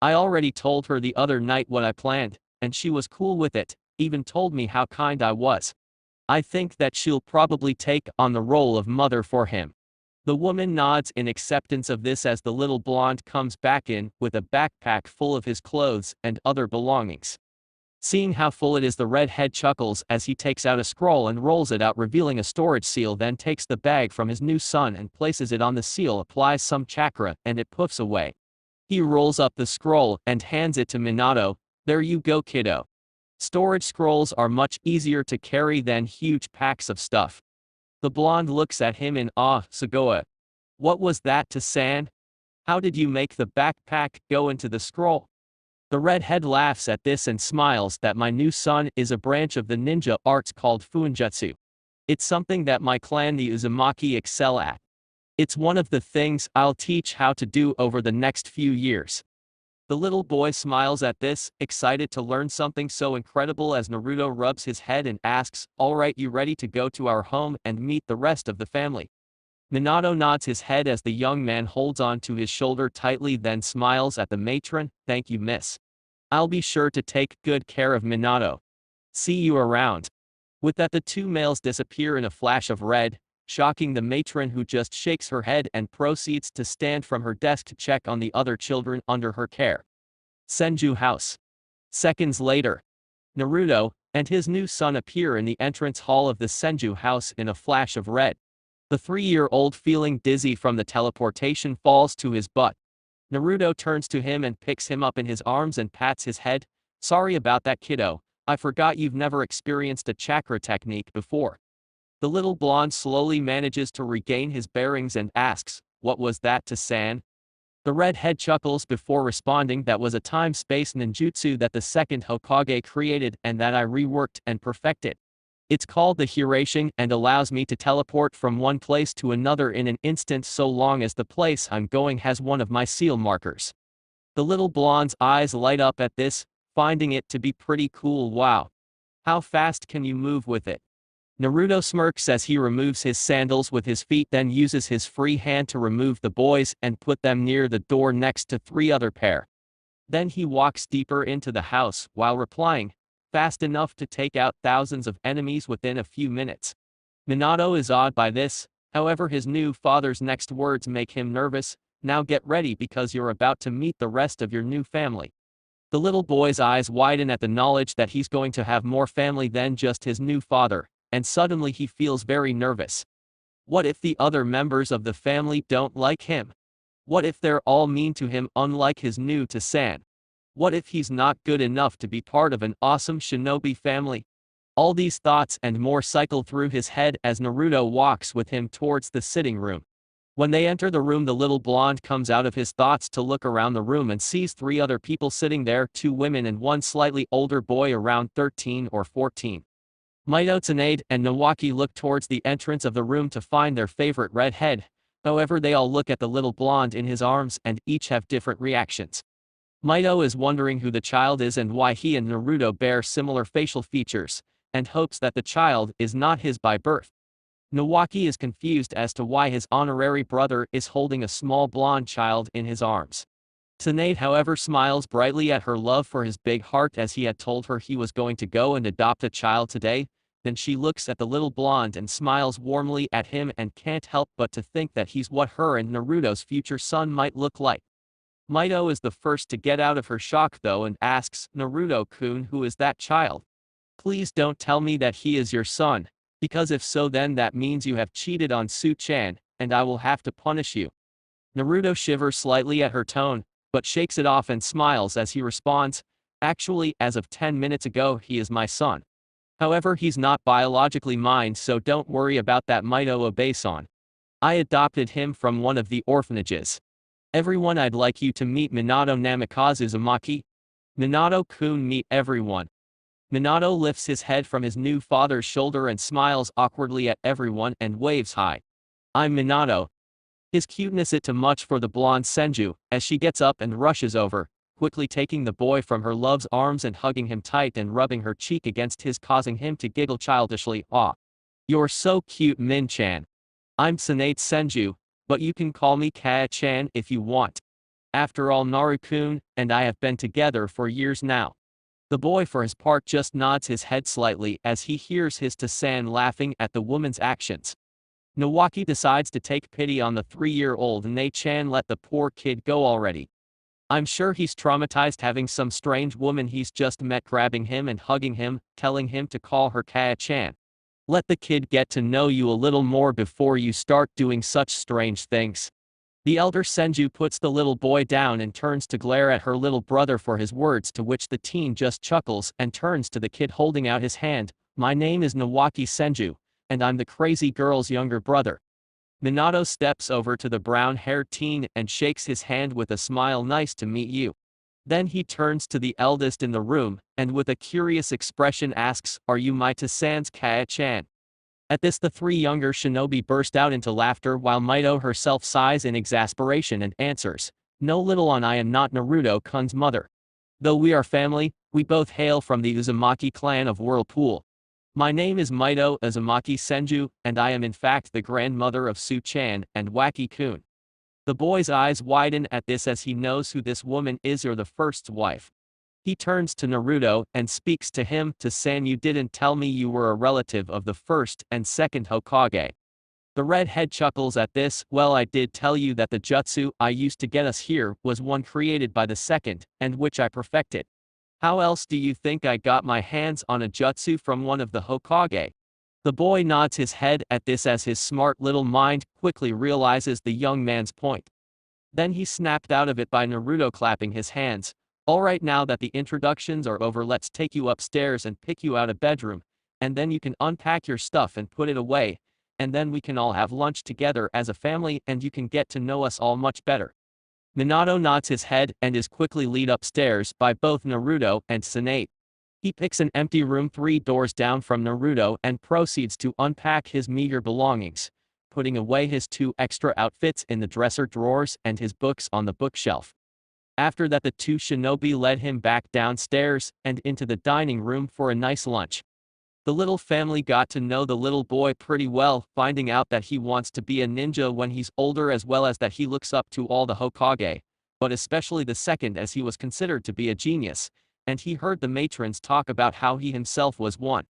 I already told her the other night what I planned, and she was cool with it, even told me how kind I was. I think that she'll probably take on the role of mother for him. The woman nods in acceptance of this as the little blonde comes back in with a backpack full of his clothes and other belongings. Seeing how full it is, the redhead chuckles as he takes out a scroll and rolls it out, revealing a storage seal, then takes the bag from his new son and places it on the seal, applies some chakra, and it puffs away. He rolls up the scroll and hands it to Minato. There you go, kiddo. Storage scrolls are much easier to carry than huge packs of stuff. The blonde looks at him in awe. Sugoa. What was that, San? How did you make the backpack go into the scroll? The redhead laughs at this and smiles that my new son is a branch of the ninja arts called Fuinjutsu. It's something that my clan the Uzumaki excel at. It's one of the things I'll teach how to do over the next few years. The little boy smiles at this, excited to learn something so incredible as Naruto rubs his head and asks, "Alright, you ready to go to our home and meet the rest of the family?" Minato nods his head as the young man holds on to his shoulder tightly, then smiles at the matron. "Thank you, miss. I'll be sure to take good care of Minato. See you around." With that, the two males disappear in a flash of red, shocking the matron, who just shakes her head and proceeds to stand from her desk to check on the other children under her care. Senju House. Seconds later, Naruto and his new son appear in the entrance hall of the Senju house in a flash of red. The 3-year-old, feeling dizzy from the teleportation, falls to his butt. Naruto turns to him and picks him up in his arms and pats his head. "Sorry about that, kiddo. I forgot you've never experienced a chakra technique before." The little blonde slowly manages to regain his bearings and asks, "What was that to San?" The redhead chuckles before responding, "That was a time-space ninjutsu that the second Hokage created and that I reworked and perfected. It's called the Hirashing and allows me to teleport from one place to another in an instant so long as the place I'm going has one of my seal markers." The little blonde's eyes light up at this, finding it to be pretty cool. "Wow. How fast can you move with it?" Naruto smirks as he removes his sandals with his feet, then uses his free hand to remove the boys and put them near the door next to 3 other pair. Then he walks deeper into the house while replying, "Fast enough to take out thousands of enemies within a few minutes." Minato is awed by this, however his new father's next words make him nervous. "Now get ready because you're about to meet the rest of your new family." The little boy's eyes widen at the knowledge that he's going to have more family than just his new father, and suddenly he feels very nervous. What if the other members of the family don't like him? What if they're all mean to him unlike his new to San? What if he's not good enough to be part of an awesome shinobi family? All these thoughts and more cycle through his head as Naruto walks with him towards the sitting room. When they enter the room, the little blonde comes out of his thoughts to look around the room and sees 3 other people sitting there, 2 women and 1 slightly older boy around 13 or 14. TSUNADE and Nawaki look towards the entrance of the room to find their favorite redhead. However, they all look at the little blonde in his arms and each have different reactions. Mito is wondering who the child is and why he and Naruto bear similar facial features, and hopes that the child is not his by birth. Nawaki is confused as to why his honorary brother is holding a small blonde child in his arms. Tsunade, however, smiles brightly at her love for his big heart as he had told her he was going to go and adopt a child today. Then she looks at the little blonde and smiles warmly at him and can't help but to think that he's what her and Naruto's future son might look like. Mito is the first to get out of her shock though and asks, "Naruto-kun, who is that child? Please don't tell me that he is your son, because if so then that means you have cheated on Su-chan, and I will have to punish you." Naruto shivers slightly at her tone, but shakes it off and smiles as he responds, "Actually, as of 10 minutes ago he is my son. However, he's not biologically mine, so don't worry about that, Mito Obesan. I adopted him from one of the orphanages. Everyone, I'd like you to meet Minato Namikaze Uzumaki." "Minato-kun, meet everyone." Minato lifts his head from his new father's shoulder and smiles awkwardly at everyone and waves hi. "I'm Minato." His cuteness is too much for the blonde Senju, as she gets up and rushes over, quickly taking the boy from her love's arms and hugging him tight and rubbing her cheek against his, causing him to giggle childishly. "Aw. You're so cute, Min-chan. I'm Tsunade Senju, but you can call me Kaa-chan if you want. After all, Naru-kun and I have been together for years now." The boy for his part just nods his head slightly as he hears his Tasan laughing at the woman's actions. Nawaki decides to take pity on the 3-year-old and they-chan, "Let the poor kid go already. I'm sure he's traumatized having some strange woman he's just met grabbing him and hugging him, telling him to call her Kaa-chan. Let the kid get to know you a little more before you start doing such strange things." The elder Senju puts the little boy down and turns to glare at her little brother for his words, to which the teen just chuckles and turns to the kid holding out his hand. "My name is Nawaki Senju, and I'm the crazy girl's younger brother." Minato steps over to the brown-haired teen and shakes his hand with a smile. Nice to meet you. Then he turns to the eldest in the room, and with a curious expression asks, are you Maito-san's Kaya-chan? At this the three younger shinobi burst out into laughter while Maito herself sighs in exasperation and answers, no little one, I am not Naruto-kun's mother. Though we are family, we both hail from the Uzumaki clan of Whirlpool. My name is Maito Uzumaki Senju, and I am in fact the grandmother of Su-chan and Waki-kun. The boy's eyes widen at this as he knows who this woman is, or the first's wife. He turns to Naruto and speaks to him. To-san, you didn't tell me you were a relative of the first and second Hokage. The redhead chuckles at this. Well, I did tell you that the jutsu I used to get us here was one created by the second, and which I perfected. How else do you think I got my hands on a jutsu from one of the Hokage? The boy nods his head at this as his smart little mind quickly realizes the young man's point. Then he snapped out of it by Naruto clapping his hands. Alright, now that the introductions are over, let's take you upstairs and pick you out a bedroom, and then you can unpack your stuff and put it away, and then we can all have lunch together as a family and you can get to know us all much better. Minato nods his head and is quickly led upstairs by both Naruto and Tsunade. He picks an empty room 3 doors down from Naruto and proceeds to unpack his meager belongings, putting away his 2 extra outfits in the dresser drawers and his books on the bookshelf. After that, the 2 shinobi led him back downstairs and into the dining room for a nice lunch. The little family got to know the little boy pretty well, finding out that he wants to be a ninja when he's older, as well as that he looks up to all the Hokage, but especially the second, as he was considered to be a genius, and he heard the matrons talk about how he himself was one.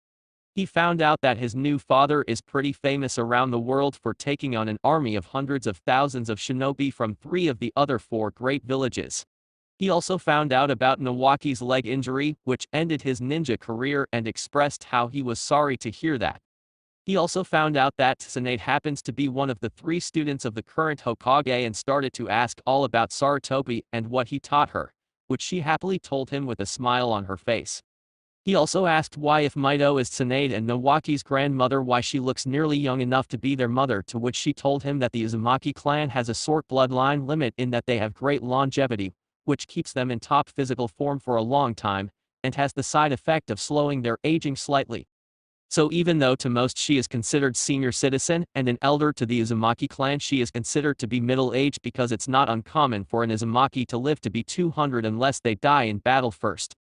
He found out that his new father is pretty famous around the world for taking on an army of hundreds of thousands of shinobi from 3 of the other 4 great villages. He also found out about Nawaki's leg injury, which ended his ninja career, and expressed how he was sorry to hear that. He also found out that TSUNADE happens to be one of the 3 students of the current Hokage and started to ask all about Sarutobi and what he taught her, which she happily told him with a smile on her face. He also asked why, if Maito is TSUNADE and Nawaki's grandmother, why she looks nearly young enough to be their mother, to which she told him that the Uzumaki clan has a short bloodline limit in that they have great longevity, which keeps them in top physical form for a long time, and has the side effect of slowing their aging slightly. So even though to most she is considered senior citizen and an elder, to the Uzumaki clan she is considered to be middle-aged, because it's not uncommon for an Uzumaki to live to be 200 unless they die in battle first.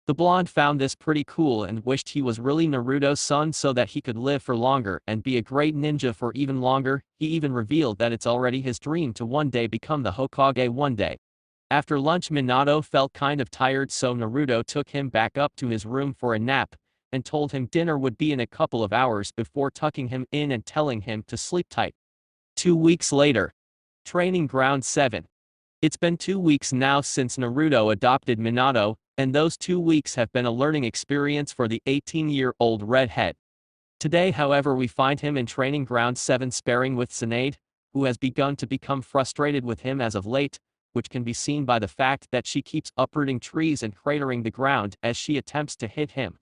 The blonde found this pretty cool and wished he was really Naruto's son so that he could live for longer and be a great ninja for even longer. He even revealed that it's already his dream to one day become the Hokage one day. After lunch, Minato felt kind of tired, so Naruto took him back up to his room for a nap, and told him dinner would be in a couple of hours before tucking him in and telling him to sleep tight. 2 weeks later. Training Ground 7. It's been 2 weeks now since Naruto adopted Minato, and those 2 weeks have been a learning experience for the 18-year-old redhead. Today, however, we find him in Training Ground 7 sparring with Tsunade, who has begun to become frustrated with him as of late, which can be seen by the fact that she keeps uprooting trees and cratering the ground as she attempts to hit him.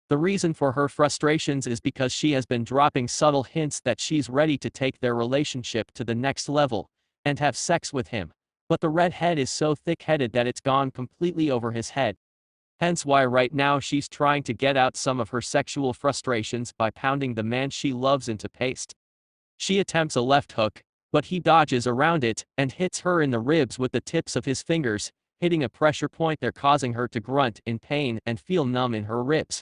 The reason for her frustrations is because she has been dropping subtle hints that she's ready to take their relationship to the next level and have sex with him, but the redhead is so thick-headed that it's gone completely over his head. Hence why right now she's trying to get out some of her sexual frustrations by pounding the man she loves into paste. She attempts a left hook, but he dodges around it and hits her in the ribs with the tips of his fingers, hitting a pressure point there, causing her to grunt in pain and feel numb in her ribs.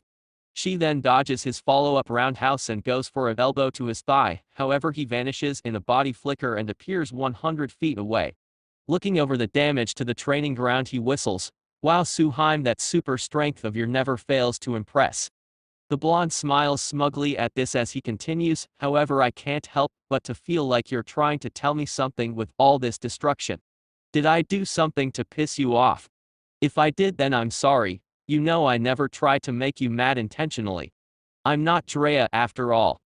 She then dodges his follow-up roundhouse and goes for an elbow to his thigh, however he vanishes in a body flicker and appears 100 feet away. Looking over the damage to the training ground, he whistles, "Wow, Suheim, that super strength of yours never fails to impress." The blonde smiles smugly at this as he continues, "However, I can't help but to feel like you're trying to tell me something with all this destruction. Did I do something to piss you off? If I did, then I'm sorry. You know I never try to make you mad intentionally. I'm not Drea after all."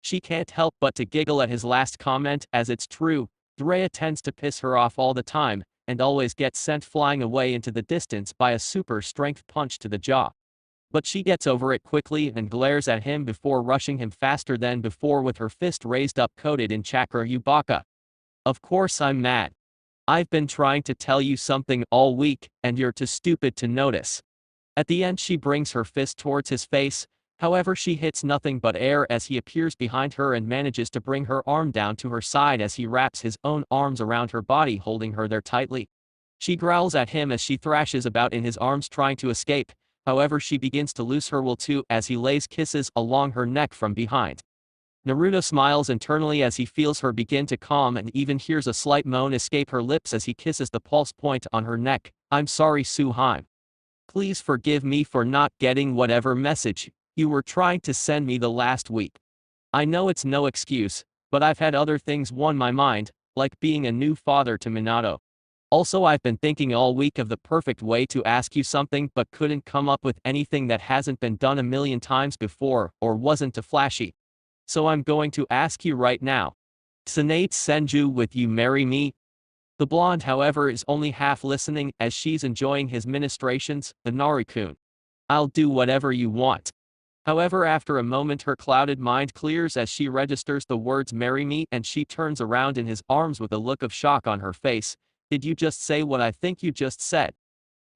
She can't help but to giggle at his last comment, as it's true, Drea tends to piss her off all the time, and always gets sent flying away into the distance by a super strength punch to the jaw. But she gets over it quickly and glares at him before rushing him faster than before with her fist raised up coated in chakra Yubaka. Of course I'm mad. I've been trying to tell you something all week, and you're too stupid to notice. At the end she brings her fist towards his face, however she hits nothing but air as he appears behind her and manages to bring her arm down to her side as he wraps his own arms around her body holding her there tightly. She growls at him as she thrashes about in his arms trying to escape, however she begins to lose her will too as he lays kisses along her neck from behind. Naruto smiles internally as he feels her begin to calm and even hears a slight moan escape her lips as he kisses the pulse point on her neck. I'm sorry Suheim. Please forgive me for not getting whatever message you were trying to send me the last week. I know it's no excuse, but I've had other things on my mind, like being a new father to Minato. Also I've been thinking all week of the perfect way to ask you something but couldn't come up with anything that hasn't been done a million times before or wasn't too flashy. So I'm going to ask you right now. Tsunade Senju, with you marry me? The blonde however is only half listening as she's enjoying his ministrations. Inari-kun. I'll do whatever you want. However after a moment her clouded mind clears as she registers the words marry me and she turns around in his arms with a look of shock on her face. Did you just say what I think you just said?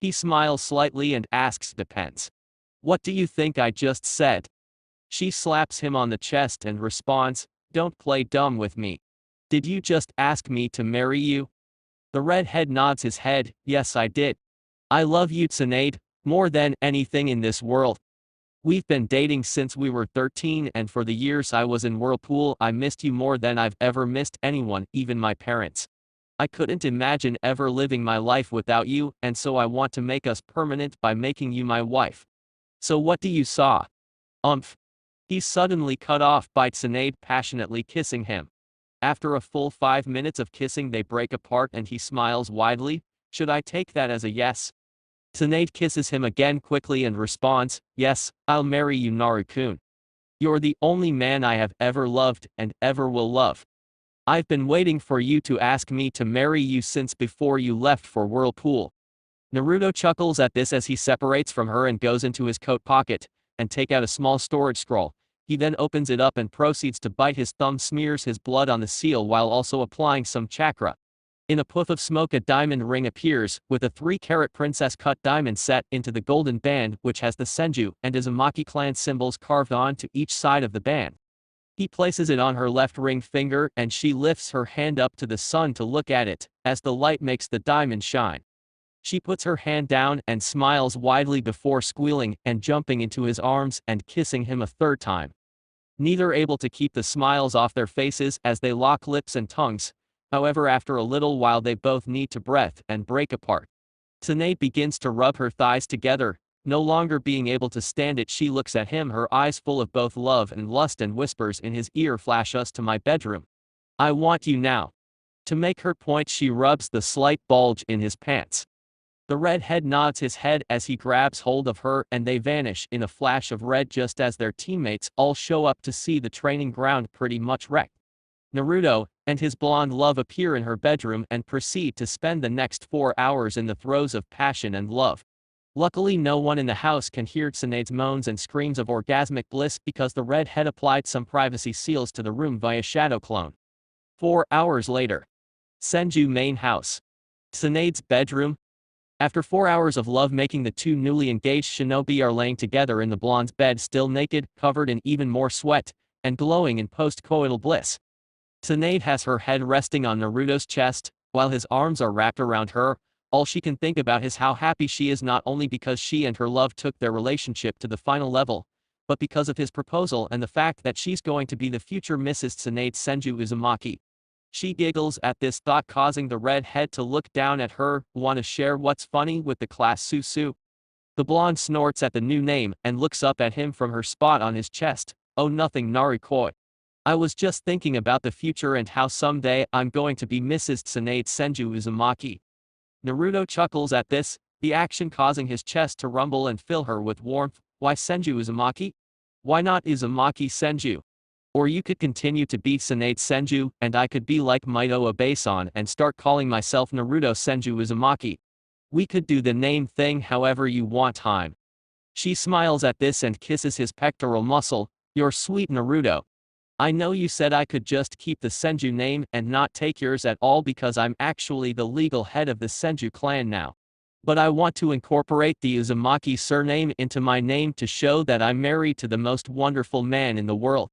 He smiles slightly and asks depends. What do you think I just said? She slaps him on the chest and responds, don't play dumb with me. Did you just ask me to marry you? The redhead nods his head, yes I did. I love you Tsunade, more than anything in this world. We've been dating since we were 13 and for the years I was in Whirlpool I missed you more than I've ever missed anyone, even my parents. I couldn't imagine ever living my life without you and so I want to make us permanent by making you my wife. So what do you saw? He's suddenly cut off by Tsunade passionately kissing him. After a full 5 minutes of kissing they break apart and he smiles widely. Should I take that as a yes? Tsunade kisses him again quickly and responds, yes, I'll marry you Naruto-kun. You're the only man I have ever loved and ever will love. I've been waiting for you to ask me to marry you since before you left for Whirlpool. Naruto chuckles at this as he separates from her and goes into his coat pocket and take out a small storage scroll. He then opens it up and proceeds to bite his thumb, smears his blood on the seal while also applying some chakra. In a puff of smoke a diamond ring appears, with a 3-carat princess cut diamond set into the golden band which has the Senju and Uzumaki clan symbols carved onto each side of the band. He places it on her left ring finger and she lifts her hand up to the sun to look at it, as the light makes the diamond shine. She puts her hand down and smiles widely before squealing and jumping into his arms and kissing him a third time. Neither able to keep the smiles off their faces as they lock lips and tongues. However after a little while they both need to breath and break apart. Tsunade begins to rub her thighs together, no longer being able to stand it she looks at him, her eyes full of both love and lust, and whispers in his ear, flash us to my bedroom. I want you now. To make her point she rubs the slight bulge in his pants. The redhead nods his head as he grabs hold of her and they vanish in a flash of red just as their teammates all show up to see the training ground pretty much wrecked. Naruto and his blonde love appear in her bedroom and proceed to spend the next 4 hours in the throes of passion and love. Luckily no one in the house can hear Tsunade's moans and screams of orgasmic bliss because the redhead applied some privacy seals to the room via shadow clone. 4 hours later. Senju main house. Tsunade's bedroom. After 4 hours of love-making the two newly engaged shinobi are laying together in the blonde's bed, still naked, covered in even more sweat, and glowing in post-coital bliss. Tsunade has her head resting on Naruto's chest, while his arms are wrapped around her. All she can think about is how happy she is, not only because she and her love took their relationship to the final level, but because of his proposal and the fact that she's going to be the future Mrs. Tsunade Senju Uzumaki. She giggles at this thought, causing the redhead to look down at her. Wanna share what's funny with the class, Susu? The blonde snorts at the new name and looks up at him from her spot on his chest. Oh nothing Narikoi. I was just thinking about the future and how someday I'm going to be Mrs. Tsunade Senju Uzumaki. Naruto chuckles at this, the action causing his chest to rumble and fill her with warmth. Why Senju Uzumaki? Why not Uzumaki Senju? Or you could continue to be Tsunade Senju, and I could be like Mito Abe-san and start calling myself Naruto Senju Uzumaki. We could do the name thing however you want, time. She smiles at this and kisses his pectoral muscle. "You're sweet, Naruto. I know you said I could just keep the Senju name and not take yours at all because I'm actually the legal head of the Senju clan now. But I want to incorporate the Uzumaki surname into my name to show that I'm married to the most wonderful man in the world."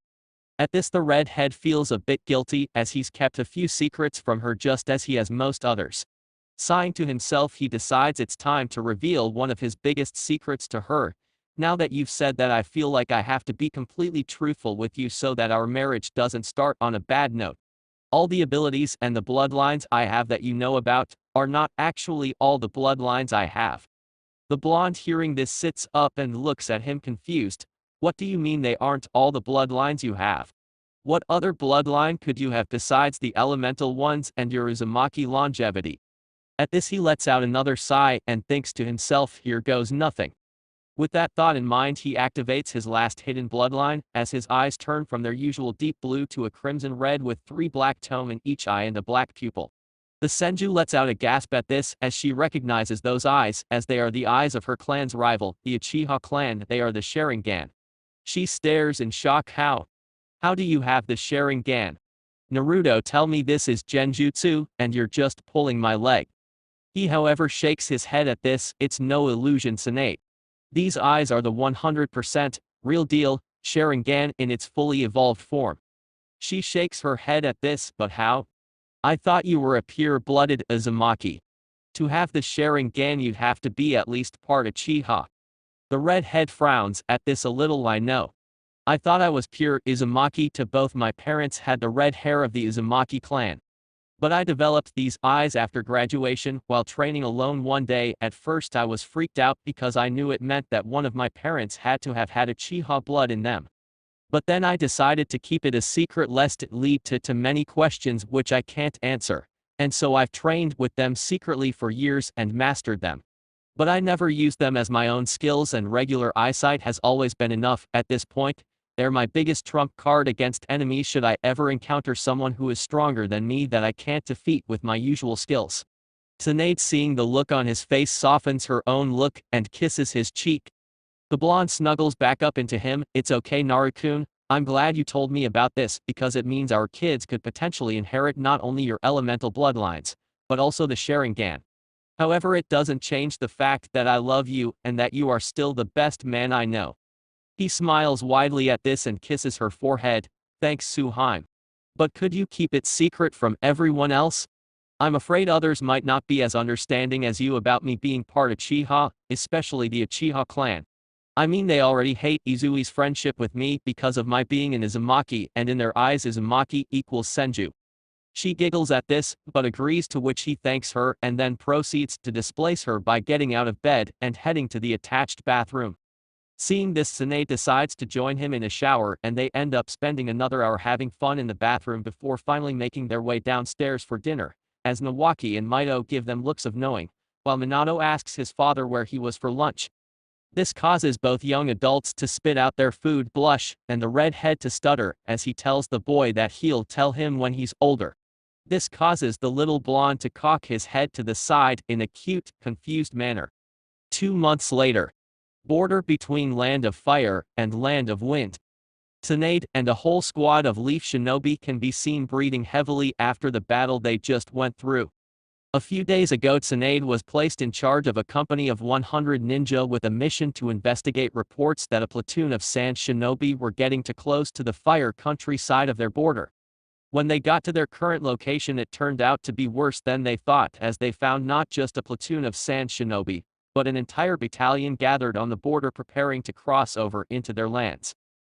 At this the redhead feels a bit guilty as he's kept a few secrets from her just as he has most others. Sighing to himself he decides it's time to reveal one of his biggest secrets to her. "Now that you've said that, I feel like I have to be completely truthful with you so that our marriage doesn't start on a bad note. All the abilities and the bloodlines I have that you know about are not actually all the bloodlines I have." The blonde hearing this sits up and looks at him confused. "What do you mean they aren't all the bloodlines you have? What other bloodline could you have besides the elemental ones and your Uzumaki longevity?" At this he lets out another sigh and thinks to himself, "Here goes nothing." With that thought in mind he activates his last hidden bloodline, as his eyes turn from their usual deep blue to a crimson red with 3 black tomes in each eye and a black pupil. The Senju lets out a gasp at this as she recognizes those eyes as they are the eyes of her clan's rival, the Uchiha clan. They are the Sharingan. She stares in shock. How do you have the Sharingan? Naruto, tell me this is Genjutsu, and you're just pulling my leg." He however shakes his head at this. "It's no illusion, Tsunade. These eyes are the 100% real deal Sharingan in its fully evolved form." She shakes her head at this. "But how? I thought you were a pure-blooded Uzumaki. To have the Sharingan you'd have to be at least part Uchiha." The redhead frowns at this a little. "I know. I thought I was pure Uzumaki to both my parents had the red hair of the Uzumaki clan. But I developed these eyes after graduation while training alone one day. At first I was freaked out because I knew it meant that one of my parents had to have had Uchiha blood in them. But then I decided to keep it a secret lest it lead to many questions which I can't answer, and so I've trained with them secretly for years and mastered them. But I never used them as my own skills, and regular eyesight has always been enough. At this point, they're my biggest trump card against enemies should I ever encounter someone who is stronger than me that I can't defeat with my usual skills." Tsunade, seeing the look on his face, softens her own look and kisses his cheek. The blonde snuggles back up into him. "It's okay, Naru-kun. I'm glad you told me about this because it means our kids could potentially inherit not only your elemental bloodlines, but also the Sharingan. However, it doesn't change the fact that I love you and that you are still the best man I know." He smiles widely at this and kisses her forehead. "Thanks, Suheim. But could you keep it secret from everyone else? I'm afraid others might not be as understanding as you about me being part Uchiha, especially the Uchiha clan. I mean, they already hate Izui's friendship with me because of my being an Uzumaki, and in their eyes Uzumaki equals Senju." She giggles at this, but agrees, to which he thanks her and then proceeds to displace her by getting out of bed and heading to the attached bathroom. Seeing this, Tsunade decides to join him in a shower, and they end up spending another hour having fun in the bathroom before finally making their way downstairs for dinner, as Nawaki and Mito give them looks of knowing, while Minato asks his father where he was for lunch. This causes both young adults to spit out their food, blush, and the redhead to stutter as he tells the boy that he'll tell him when he's older. This causes the little blonde to cock his head to the side in a cute, confused manner. 2 months later. Border between Land of Fire and Land of Wind. Tsunade and a whole squad of Leaf Shinobi can be seen breathing heavily after the battle they just went through. A few days ago, Tsunade was placed in charge of a company of 100 ninja with a mission to investigate reports that a platoon of Sand Shinobi were getting too close to the Fire Country side of their border. When they got to their current location, it turned out to be worse than they thought, as they found not just a platoon of Sand Shinobi, but an entire battalion gathered on the border preparing to cross over into their lands.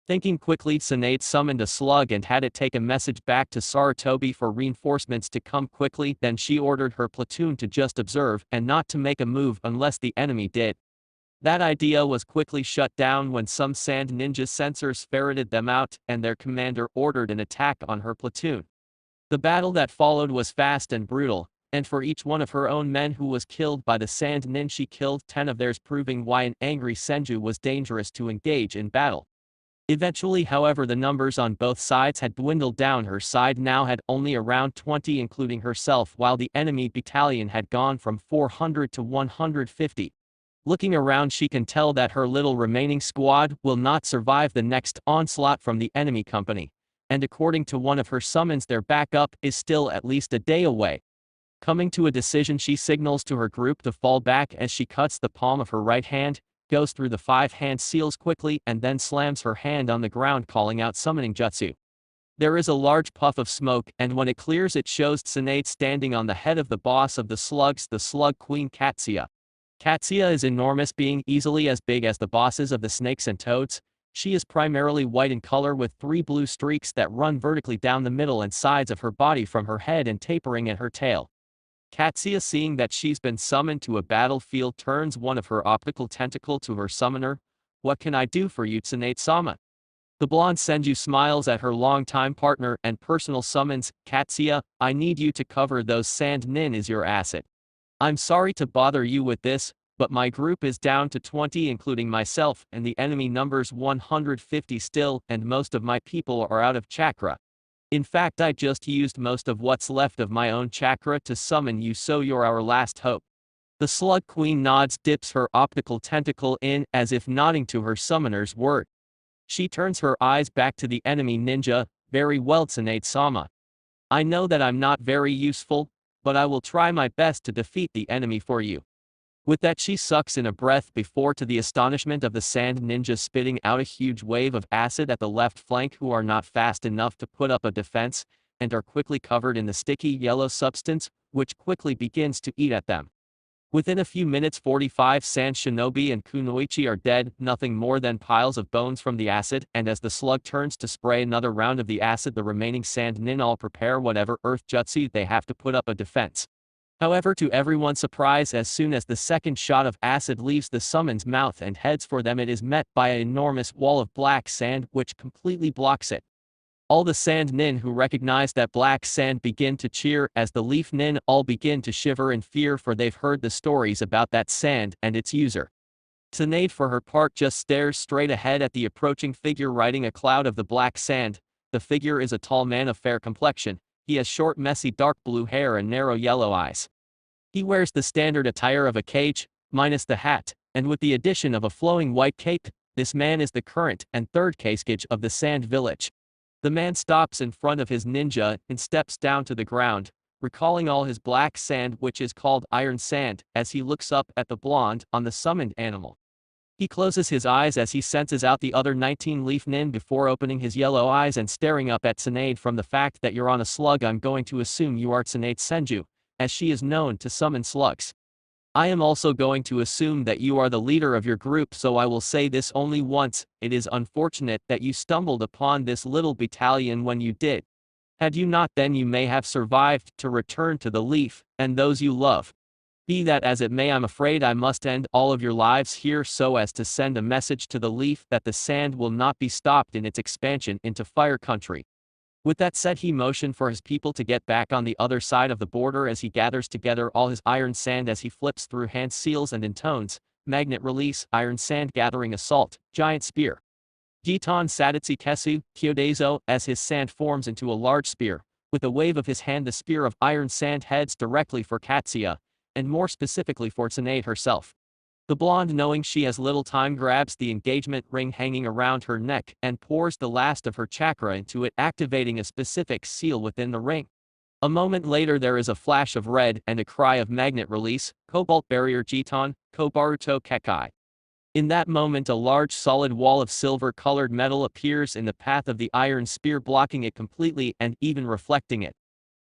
Thinking quickly, Tsunade summoned a slug and had it take a message back to Sarutobi for reinforcements to come quickly. Then she ordered her platoon to just observe and not to make a move unless the enemy did. That idea was quickly shut down when some sand ninja sensors ferreted them out, and their commander ordered an attack on her platoon. The battle that followed was fast and brutal, and for each one of her own men who was killed by the sand nin, she killed 10 of theirs, proving why an angry Senju was dangerous to engage in battle. Eventually, however, the numbers on both sides had dwindled down. Her side now had only around 20, including herself, while the enemy battalion had gone from 400 to 150. Looking around, she can tell that her little remaining squad will not survive the next onslaught from the enemy company, and according to one of her summons, their backup is still at least a day away. Coming to a decision, she signals to her group to fall back as she cuts the palm of her right hand, goes through the 5-hand seals quickly, and then slams her hand on the ground, calling out summoning jutsu. There is a large puff of smoke, and when it clears, it shows TSUNADE standing on the head of the boss of the slugs, the slug queen Katsuya. Katsuya is enormous, being easily as big as the bosses of the snakes and toads. She is primarily white in color with 3 blue streaks that run vertically down the middle and sides of her body from her head and tapering at her tail. Katsuya, seeing that she's been summoned to a battlefield, turns one of her optical tentacle to her summoner. "What can I do for you, Tsunade-sama?" The blonde Senju smiles at her longtime partner and personal summons, "Katsuya, I need you to cover those sand nin as your asset. I'm sorry to bother you with this, but my group is down to 20 including myself, and the enemy numbers 150 still, and most of my people are out of chakra. In fact, I just used most of what's left of my own chakra to summon you, so you're our last hope." The slug queen nods, dips her optical tentacle in as if nodding to her summoner's word. She turns her eyes back to the enemy ninja. "Very well, Tsunade-sama. I know that I'm not very useful, but I will try my best to defeat the enemy for you." With that, she sucks in a breath before, to the astonishment of the sand ninja, spitting out a huge wave of acid at the left flank, who are not fast enough to put up a defense, and are quickly covered in the sticky yellow substance, which quickly begins to eat at them. Within a few minutes, 45 sand shinobi and kunoichi are dead, nothing more than piles of bones from the acid, and as the slug turns to spray another round of the acid, the remaining sand nin all prepare whatever earth jutsu they have to put up a defense. However, to everyone's surprise, as soon as the second shot of acid leaves the summon's mouth and heads for them, it is met by an enormous wall of black sand which completely blocks it. All the sand nin who recognize that black sand begin to cheer, as the leaf nin all begin to shiver in fear, for they've heard the stories about that sand and its user. Tsunade, for her part, just stares straight ahead at the approaching figure riding a cloud of the black sand. The figure is a tall man of fair complexion. He has short, messy dark blue hair and narrow yellow eyes. He wears the standard attire of a kage, minus the hat, and with the addition of a flowing white cape. This man is the current and third kage of the sand village. The man stops in front of his ninja and steps down to the ground, recalling all his black sand, which is called iron sand, as he looks up at the blonde on the summoned animal. He closes his eyes as he senses out the other 19 leaf nin before opening his yellow eyes and staring up at Tsunade. "From the fact that you're on a slug, I'm going to assume you are Tsunade Senju, as she is known to summon slugs. I am also going to assume that you are the leader of your group, so I will say this only once: it is unfortunate that you stumbled upon this little battalion when you did. Had you not, then you may have survived to return to the leaf and those you love. Be that as it may, I'm afraid I must end all of your lives here, so as to send a message to the leaf that the sand will not be stopped in its expansion into fire country." With that said, he motioned for his people to get back on the other side of the border as he gathers together all his iron sand as he flips through hand seals and intones, "Magnet release, iron sand gathering assault, giant spear. Giton Sadetsi Kesu, Kyodezo," as his sand forms into a large spear. With a wave of his hand, the spear of iron sand heads directly for Katsuya, and more specifically for Tsunade herself. The blonde, knowing she has little time, grabs the engagement ring hanging around her neck and pours the last of her chakra into it, activating a specific seal within the ring. A moment later, there is a flash of red and a cry of magnet release, Cobalt Barrier Giton, Kobaruto Kekai. In that moment, a large solid wall of silver-colored metal appears in the path of the iron spear, blocking it completely and even reflecting it.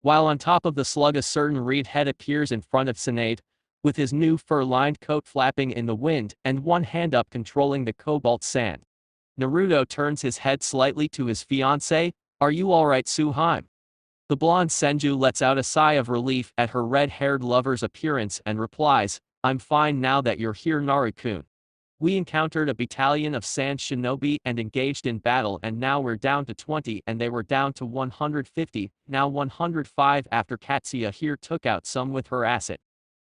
While on top of the slug, a certain reed head appears in front of Tsunade, with his new fur-lined coat flapping in the wind and one hand up controlling the cobalt sand. Naruto turns his head slightly to his fiancée. "Are you alright, Suheim?" The blonde Senju lets out a sigh of relief at her red-haired lover's appearance and replies, "I'm fine now that you're here, Naru-kun. We encountered a battalion of sand shinobi and engaged in battle, and now we're down to 20 and they were down to 150, now 105 after Katsuya here took out some with her acid."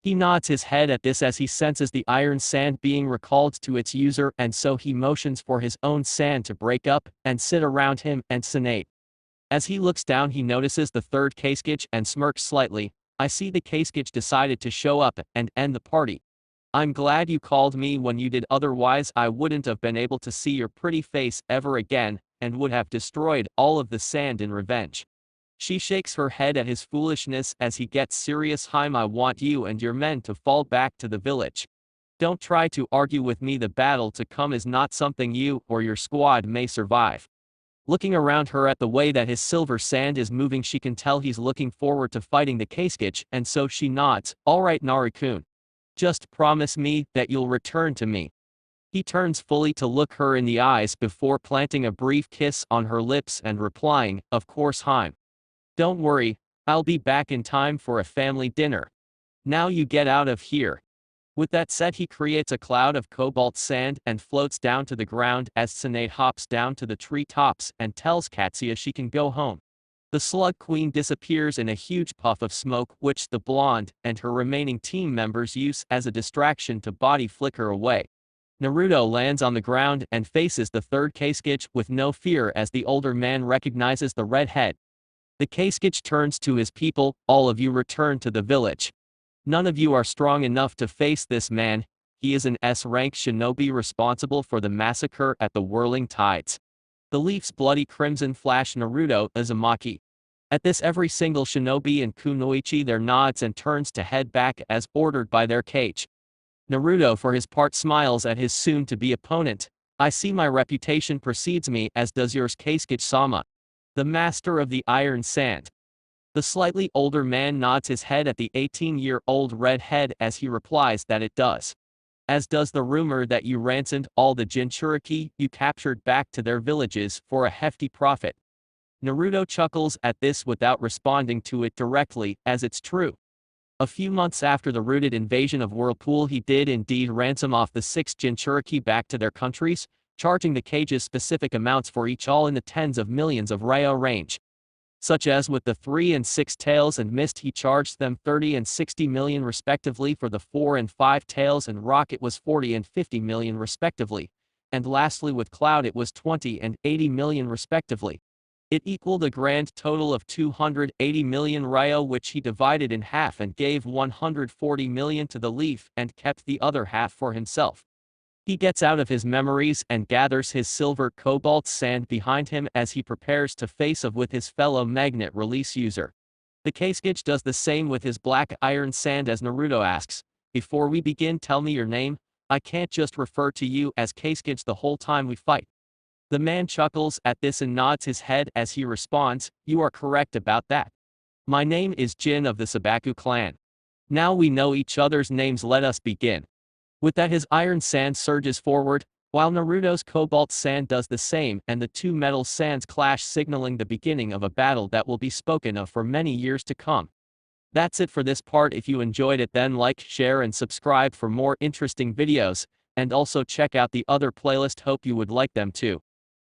He nods his head at this as he senses the iron sand being recalled to its user, and so he motions for his own sand to break up and sit around him and Tsunade. As he looks down, he notices the third Kage and smirks slightly. "I see the Kage decided to show up and end the party. I'm glad you called me when you did, otherwise I wouldn't have been able to see your pretty face ever again, and would have destroyed all of the sand in revenge. She shakes her head at his foolishness as he gets serious. I want you and your men to fall back to the village. Don't try to argue with me. The battle to come is not something you or your squad may survive. Looking around her at the way that his silver sand is moving, she can tell he's looking forward to fighting the Kasuke, and so she nods. All right, Narukun. Just promise me that you'll return to me. He turns fully to look her in the eyes before planting a brief kiss on her lips and replying, of course, Haim. Don't worry, I'll be back in time for a family dinner. Now you get out of here. With that said, he creates a cloud of cobalt sand and floats down to the ground as TSUNADE hops down to the tree tops and tells Katsuya she can go home. The Slug Queen disappears in a huge puff of smoke, which the blonde and her remaining team members use as a distraction to body flicker away. Naruto lands on the ground and faces the third Kasuke with no fear as the older man recognizes the redhead. The Kasuke turns to his people. All of you return to the village. None of you are strong enough to face this man. He is an S-rank shinobi responsible for the massacre at the Whirling Tides. The leaf's bloody crimson flash Naruto Uzumaki. At this, every single shinobi in Kunoichi there nods and turns to head back as ordered by their cage. Naruto for his part smiles at his soon-to-be opponent. I see my reputation precedes me, as does yours, Kasuke-sama. The master of the iron sand. The slightly older man nods his head at the 18-year-old redhead as he replies that it does. As does the rumor that you ransomed all the Jinchuriki you captured back to their villages for a hefty profit. Naruto chuckles at this without responding to it directly, as it's true. A few months after the rooted invasion of Whirlpool, he did indeed ransom off the 6 Jinchuriki back to their countries, charging the cages specific amounts for each, all in the tens of millions of ryo range. Such as with the 3 and 6 tails and Mist, he charged them 30 and 60 million respectively. For the 4 and 5 tails and Rock it was 40 and 50 million respectively. And lastly with Cloud it was 20 and 80 million respectively. It equaled a grand total of 280 million ryo, which he divided in half and gave 140 million to the Leaf and kept the other half for himself. He gets out of his memories and gathers his silver cobalt sand behind him as he prepares to face off with his fellow magnet release user. The Kasuke does the same with his black iron sand as Naruto asks, before we begin, tell me your name. I can't just refer to you as Kasuke the whole time we fight. The man chuckles at this and nods his head as he responds, you are correct about that. My name is Jin of the Sabaku clan. Now we know each other's names, let us begin. With that, his iron sand surges forward, while Naruto's cobalt sand does the same, and the two metal sands clash, signaling the beginning of a battle that will be spoken of for many years to come. That's it for this part. If you enjoyed it, then like, share and subscribe for more interesting videos, and also check out the other playlist. Hope you would like them too.